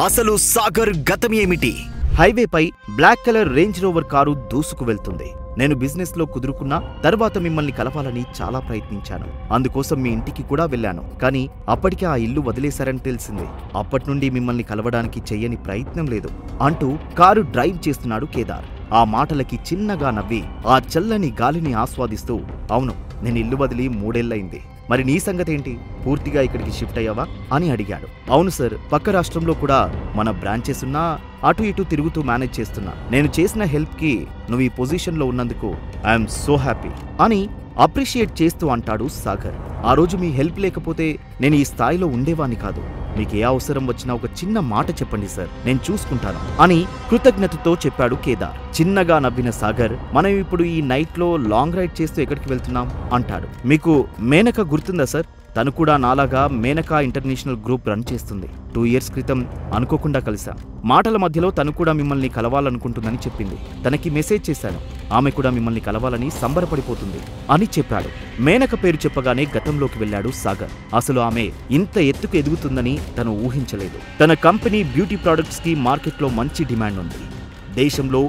అసలు సాగర్ గతం ఏమిటి? హైవేపై black colour Range Rover car దూసుకు వెళ్తుంది. నేను బిజినెస్ లో కుదురుకున్నా తర్వాత మిమ్మల్ని కలపాలని చాలా ప్రయత్నించాను. అందుకోసం మీ ఇంటికి కూడా వెళ్ళాను. కానీ అప్పటికే ఆ ఇల్లు వదిలేశారని తెలిసింది. అప్పటి నుండి మిమ్మల్ని కలవడానికి చెయ్యని ప్రయత్నం లేదు అంటూ కారు డ్రైవ్ చేస్తున్నాడు కేదార్. ఆ మాటలకి చిన్నగా నవ్వి ఆ చల్లని గాలిని ఆస్వాదిస్తూ, అవును, నేను ఇల్లు వదిలి 3 ఏళ్లయింది. మరి నీ సంగతేంటి, పూర్తిగా ఇక్కడికి షిఫ్ట్ అయ్యావా అని అడిగాడు. అవును సార్, పక్క రాష్ట్రంలో కూడా మన బ్రాంచెస్ ఉన్నా అటు ఇటు తిరుగుతూ మేనేజ్ చేస్తున్నా. నేను చేసిన హెల్ప్కి నువ్వు ఈ పొజిషన్లో ఉన్నందుకు ఐఎమ్ సో హ్యాపీ అని అప్రిషియేట్ చేస్తూ అంటాడు సాగర్. ఆ రోజు మీ హెల్ప్ లేకపోతే నేను ఈ స్థాయిలో ఉండేవాణ్ణి కాదు. మీకు ఏ అవసరం వచ్చినా ఒక చిన్న మాట చెప్పండి సార్, నేను చూసుకుంటాను అని కృతజ్ఞతతో చెప్పాడు కేదార్. చిన్నగా నవ్విన సాగర్, మనం ఇప్పుడు ఈ నైట్లో లాంగ్ రైడ్ చేస్తూ ఎక్కడికి వెళ్తున్నాం అంటాడు. మీకు మేనక గుర్తుందా సార్? తను కూడా నాలాగా మేనకా ఇంటర్నేషనల్ గ్రూప్ రన్ చేస్తుంది. 2 years క్రితం అనుకోకుండా కలిశాం. మాటల మధ్యలో తను కూడా మిమ్మల్ని కలవాలనుకుంటుందని చెప్పింది. తనకి మెసేజ్ చేశాను. ఆమె కూడా మిమ్మల్ని కలవాలని సంబరపడిపోతుంది అని చెప్పాడు. మేనక పేరు చెప్పగానే గతంలోకి వెళ్ళాడు సాగర్. అసలు ఆమె ఇంత ఎత్తుకు ఎదుగుతుందని తను ఊహించలేదు. తన కంపెనీ బ్యూటీ ప్రొడక్ట్స్ కి మార్కెట్లో మంచి డిమాండ్ ఉంది. దేశంలో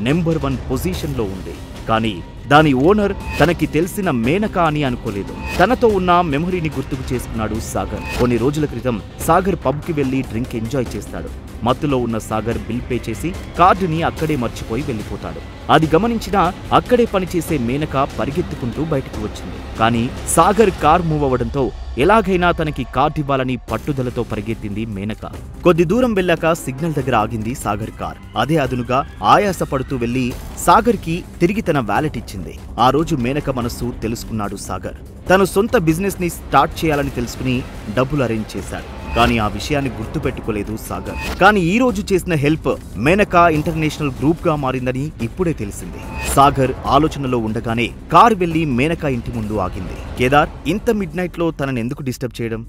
నెంబర్ 1 పొజిషన్లో ఉంది. కానీ దాని ఓనర్ తనకి తెలిసిన మేనక అని అనుకోలేదు. తనతో ఉన్న మెమరీని గుర్తుకు చేసుకున్నాడు సాగర్. కొన్ని రోజుల క్రితం సాగర్ పబ్కి వెళ్లి డ్రింక్ ఎంజాయ్ చేస్తాడు. మత్తులో ఉన్న సాగర్ బిల్ పే చేసి కార్డుని అక్కడే మర్చిపోయి వెళ్ళిపోతాడు. అది గమనించిన అక్కడే పనిచేసే మేనక పరిగెత్తుకుంటూ బయటకు వచ్చింది. కానీ సాగర్ కార్ మూవ్ అవ్వడంతో ఎలాగైనా తనకి కార్డు ఇవ్వాలని పట్టుదలతో పరిగెత్తింది మేనక. కొద్ది దూరం వెళ్ళాక సిగ్నల్ దగ్గర ఆగింది సాగర్ కార్. అదే అదునుగా ఆయాసపడుతూ వెళ్లి సాగర్ కి తిరిగి తన వ్యాలెట్ ఇచ్చింది. ఆ రోజు మేనక మనస్సు తెలుసుకున్నాడు సాగర్. తను సొంత బిజినెస్ ని స్టార్ట్ చేయాలని తెలుసుకుని డబ్బులు అరేంజ్ చేశాడు. కానీ ఆ విషయాన్ని గుర్తుపెట్టుకోలేదు సాగర్. కానీ ఈ రోజు చేసిన హెల్ప్ మేనకా ఇంటర్నేషనల్ గ్రూప్ గా మారిందని ఇప్పుడే తెలిసింది. సాగర్ ఆలోచనలో ఉండగానే కార్ వెళ్లి మేనకా ఇంటి ముందు ఆగింది. కేదార్, ఇంత మిడ్ నైట్ లో తనని ఎందుకు డిస్టర్బ్ చేయడం?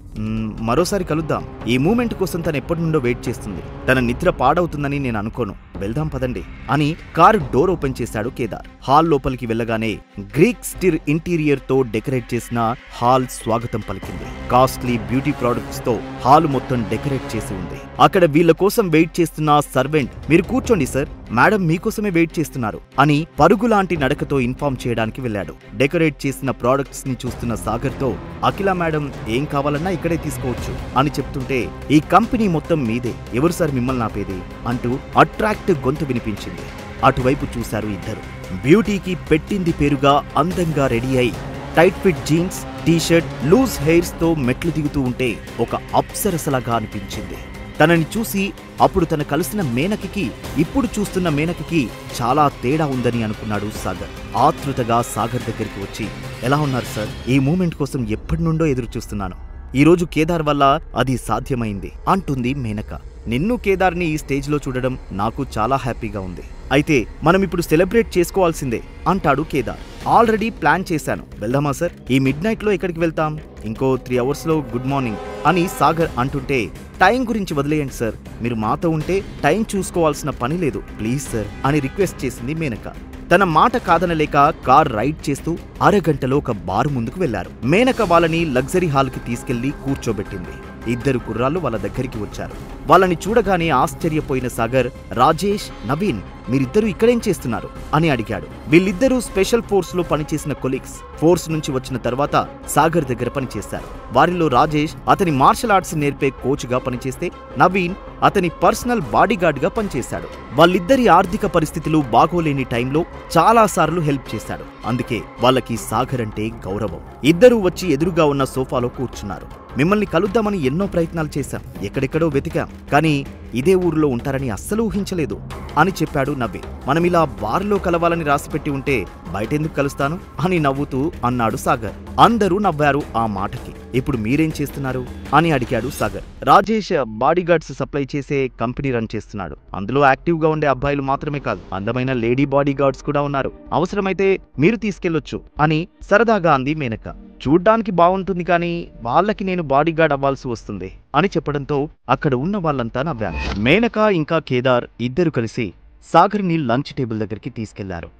మరోసారి కలుద్దాం. ఈ మూమెంట్ కోసం తను ఎప్పటి నుండో వెయిట్ చేస్తుంది. తన నిద్ర పాడవుతుందని నేను అనుకోను. వెళ్దాం పదండి అని కారు డోర్ ఓపెన్ చేశాడు కేదార్. హాల్ లోపలికి వెళ్ళగానే గ్రీక్ స్టిర్ ఇంటీరియర్ తో డెకరేట్ చేసిన హాల్ స్వాగతం పలికింది. కాస్ట్లీ బ్యూటీ ప్రొడక్ట్స్ తో హాల్ మొత్తం డెకరేట్ చేసి ఉంది. అక్కడ వీళ్ళ కోసం వెయిట్ చేస్తున్న సర్వెంట్, మీరు కూర్చోండి సార్, మేడం మీకోసమే వెయిట్ చేస్తున్నారు అని పరుగులాంటి నడకతో ఇన్ఫార్మ్ చేయడానికి వెళ్ళాడు. డెకరేట్ చేసిన ప్రొడక్ట్స్ ని చూస్తున్న సాగర్ తో, అఖిల మేడం ఏం కావాలన్నా ఇక్కడే తీసుకోవచ్చు అని చెప్తుంటే, ఈ కంపెనీ మొత్తం మీదే, ఎవరు సార్ మిమ్మల్ని ఆపేది అంటూ అట్రాక్ట్ గొంతు వినిపించింది. అటువైపు చూశారు ఇద్దరు. బ్యూటీకి పెట్టింది పేరుగా అందంగా రెడీ అయి tight fit jeans, t-shirt, loose hairs తో మెట్లు దిగుతూ ఉంటే ఒక అప్సరసలాగా అనిపించింది. తనని చూసి అప్పుడు తన కలిసిన మేనకకి ఇప్పుడు చూస్తున్న మేనకకి చాలా తేడా ఉందని అనుకున్నాడు సాగర్. ఆతృతగా సాగర్ దగ్గరికి వచ్చి, ఎలా ఉన్నారు సార్? ఈ మూమెంట్ కోసం ఎప్పటి నుండో ఎదురు చూస్తున్నాను. ఈ రోజు కేదార్ వల్ల అది సాధ్యమైంది అంటుంది మేనక. నిన్ను కేదార్ని ఈ స్టేజ్ లో చూడడం నాకు చాలా హ్యాపీగా ఉంది. అయితే మనం ఇప్పుడు సెలబ్రేట్ చేసుకోవాల్సిందే అంటాడు కేదార్. ఆల్రెడీ ప్లాన్ చేశాను. వెళ్దామా సార్? ఈ మిడ్ నైట్ లో ఎక్కడికి వెళ్తాం? ఇంకో 3 hours లో గుడ్ మార్నింగ్ అని సాగర్ అంటుంటే, టైం గురించి వదిలేయండి సార్, మీరు మాతో ఉంటే టైం చూసుకోవాల్సిన పని లేదు, ప్లీజ్ సార్ అని రిక్వెస్ట్ చేసింది మేనక. తన మాట కాదనలేక కార్ రైడ్ చేస్తూ అరగంటలో ఒక బార్ ముందుకు వెళ్లారు. మేనక వాళ్ళని లగ్జరీ హాల్ కి తీసుకెళ్లి కూర్చోబెట్టింది. ఇద్దరు కుర్రాళ్ళు వాళ్ళ దగ్గరికి వచ్చారు. వాళ్ళని చూడగానే ఆశ్చర్యపోయిన సాగర్, రాజేష్, నవీన్ మీరిద్దరూ ఇక్కడేం చేస్తున్నారు అని అడిగాడు. వీళ్ళిద్దరూ స్పెషల్ ఫోర్స్ లో పనిచేసిన కొలీగ్స్. ఫోర్స్ నుంచి వచ్చిన తర్వాత సాగర్ దగ్గర పనిచేశారు. వారిలో రాజేష్ అతని మార్షల్ ఆర్ట్స్ నేర్పే కోచ్ గా పనిచేస్తే నవీన్ అతని పర్సనల్ బాడీగార్డ్ గా పనిచేశాడు. వాళ్ళిద్దరి ఆర్థిక పరిస్థితులు బాగోలేని టైంలో చాలా సార్లు హెల్ప్ చేశాడు. అందుకే వాళ్ళకి సాగర్ అంటే గౌరవం. ఇద్దరూ వచ్చి ఎదురుగా ఉన్న సోఫాలో కూర్చున్నారు. మిమ్మల్ని కలుద్దామని ఎన్నో ప్రయత్నాలు చేశాం, ఎక్కడెక్కడో వెతికాం, కానీ ఇదే ఊరిలో ఉంటారని అస్సలు ఊహించలేదు అని చెప్పాడు నవ్వి. మనమిలా బార్లో కలవాలని రాసిపెట్టి ఉంటే బయటెందుకు కలుస్తాను అని నవ్వుతూ అన్నాడు సాగర్. అందరూ నవ్వారు ఆ మాటకి. ఇప్పుడు మీరేం చేస్తున్నారు అని అడిగాడు సాగర్. రాజేష్ బాడీగార్డ్స్ సప్లై చేసే కంపెనీ రన్ చేస్తున్నాడు. అందులో యాక్టివ్ గా ఉండే అబ్బాయిలు మాత్రమే కాదు, అందమైన లేడీ బాడీగార్డ్స్ కూడా ఉన్నారు. అవసరమైతే మీరు తీసుకెళ్లొచ్చు అని సరదాగా అంది మేనక. చూడ్డానికి బాగుంటుంది, కానీ వాళ్ళకి నేను బాడీగార్డ్ అవ్వాల్సి వస్తుంది అని చెప్పడంతో అక్కడ ఉన్న వాళ్ళంతా నవ్వారు. మేనక ఇంకా కేదార్ ఇద్దరు కలిసి సాగర్ని లంచ్ టేబుల్ దగ్గరికి తీసుకెళ్లారు.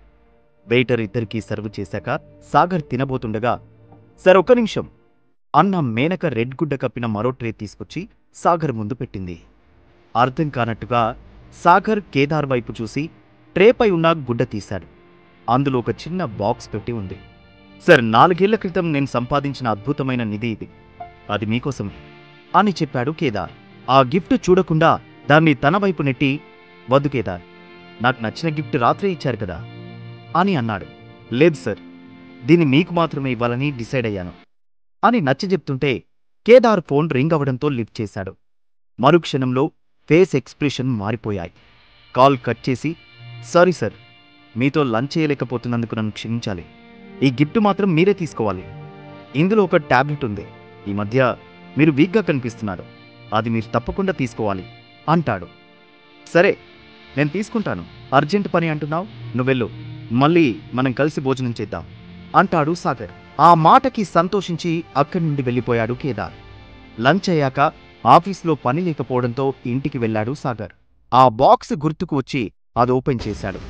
వెయిటర్ ఇద్దరికి సర్వ్ చేశాక సాగర్ తినబోతుండగా, సార్ ఒక్క నిమిషం అన్న మేనక రెడ్ గుడ్డ కప్పిన మరో ట్రే తీసుకొచ్చి సాగర్ ముందు పెట్టింది. అర్థం కానట్టుగా సాగర్ కేదార్ వైపు చూసి ట్రేపై ఉన్న గుడ్డ తీశాడు. అందులో ఒక చిన్న బాక్స్ పెట్టి ఉంది. సార్, 4 ఏళ్ల క్రితం నేను సంపాదించిన అద్భుతమైన నిధి ఇది, అది మీకోసమే అని చెప్పాడు కేదార్. ఆ గిఫ్ట్ చూడకుండా దాన్ని తన వైపు నెట్టి, వద్దు కేదార్, నాకు నచ్చిన గిఫ్ట్ రాత్రే ఇచ్చారు కదా అని అన్నాడు. లేదు సార్, దీన్ని మీకు మాత్రమే ఇవ్వాలని డిసైడ్ అయ్యాను అని నచ్చజెప్తుంటే కేదార్ ఫోన్ రింగ్ అవడంతో లిఫ్ట్ చేశాడు. మరుక్షణంలో ఫేస్ ఎక్స్ప్రెషన్ మారిపోయాయి. కాల్ కట్ చేసి, సారీ సార్, మీతో లంచ్ చేయలేకపోతున్నందుకు నన్ను క్షమించాలి. ఈ గిఫ్ట్ మాత్రం మీరే తీసుకోవాలి. ఇందులో ఒక టాబ్లెట్ ఉంది. ఈ మధ్య మీరు వీక్గా కనిపిస్తున్నారు, అది మీరు తప్పకుండా తీసుకోవాలి అంటాడు. సరే, నేను తీసుకుంటాను. అర్జెంట్ పని అంటున్నావు, నువ్వెళ్ళు, మళ్ళీ మనం కలిసి భోజనం చేద్దాం అంటాడు సాగర్. ఆ మాటకి సంతోషించి అక్కడి నుండి వెళ్ళిపోయాడు కేదార్. లంచ్ అయ్యాక ఆఫీస్లో పని లేకపోవడంతో ఇంటికి వెళ్ళాడు సాగర్. ఆ బాక్స్ గుర్తుకు వచ్చి అది ఓపెన్ చేశాడు.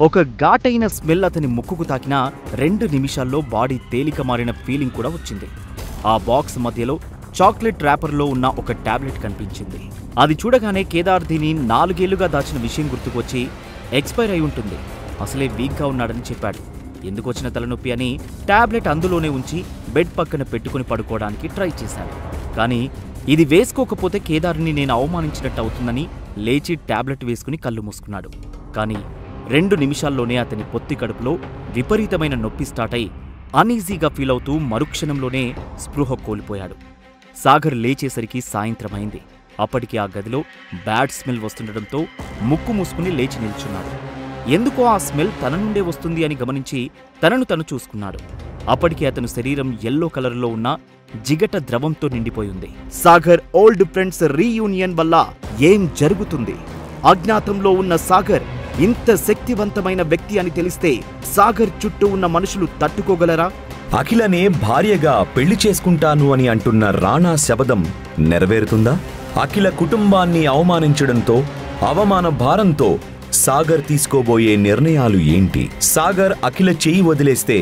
ఒక ఘాటైన స్మెల్ అతని ముక్కుకు తాకినా 2 నిమిషాల్లో బాడీ తేలిక మారిన ఫీలింగ్ కూడా వచ్చింది. ఆ బాక్స్ మధ్యలో చాక్లెట్ ర్యాపర్లో ఉన్న ఒక టాబ్లెట్ కనిపించింది. అది చూడగానే కేదార్ దీని 4 ఏళ్లుగా దాచిన విషయం గుర్తుకొచ్చి, ఎక్స్పైర్ అయి ఉంటుంది, అసలే వీక్గా ఉన్నాడని చెప్పాడు. ఎందుకు వచ్చిన తలనొప్పి అని టాబ్లెట్ అందులోనే ఉంచి బెడ్ పక్కన పెట్టుకుని పడుకోవడానికి ట్రై చేశాడు. కానీ ఇది వేసుకోకపోతే కేదార్ని నేను అవమానించినట్టు అవుతుందని లేచి టాబ్లెట్ వేసుకుని కళ్ళు మూసుకున్నాడు. కానీ 2 నిమిషాల్లోనే అతని పొత్తి కడుపులో విపరీతమైన నొప్పి స్టార్ట్ అయి అన్ఈజీగా ఫీల్ అవుతూ మరుక్షణంలోనే స్పృహ కోల్పోయాడు. సాగర్ లేచేసరికి సాయంత్రమైంది. అప్పటికి ఆ గదిలో బ్యాడ్ స్మెల్ వస్తుండటంతో ముక్కు మూసుకుని లేచి నిల్చున్నాడు. ఎందుకో ఆ స్మెల్ తన నుండే వస్తుంది అని గమనించి తనను తను చూసుకున్నాడు. అప్పటికి అతను శరీరం ఎల్లో కలర్లో ఉన్న జిగట ద్రవంతో నిండిపోయింది. సాగర్ ఓల్డ్ ఫ్రెండ్స్ రీయూనియన్ వల్ల ఏం జరుగుతుంది? అజ్ఞాతంలో ఉన్న సాగర్ ఇంత శక్తివంతమైన వ్యక్తి అని తెలిస్తే సాగర్ చుట్టూ ఉన్న మనుషులు తట్టుకోగలరా? అఖిలనే భార్యగా పెళ్లి చేసుకుంటాను అని అంటున్న రాణా శబదం నెరవేరుతుందా? అఖిల కుటుంబాన్ని అవమానించడంతో, అవమాన భారంతో సాగర్ తీసుకోబోయే నిర్ణయాలు ఏంటి? సాగర్ అఖిల చేయి వదిలేస్తే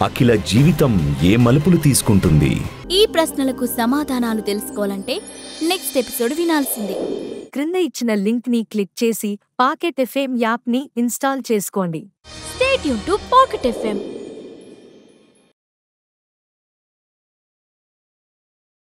అఖిల జీవితం ఏ మలుపులు తీసుకుంటుంది? ఈ ప్రశ్నలకు సమాధానాలు తెలుసుకోవాలంటే నెక్స్ట్ ఎపిసోడ్ వినాల్సిందే. క్రింద ఇచ్చిన లింక్ ని క్లిక్ చేసి పాకెట్ ఎఫ్ఎం యాప్ ని ఇన్స్టాల్ చేసుకోండి. Stay tune to pocket FM.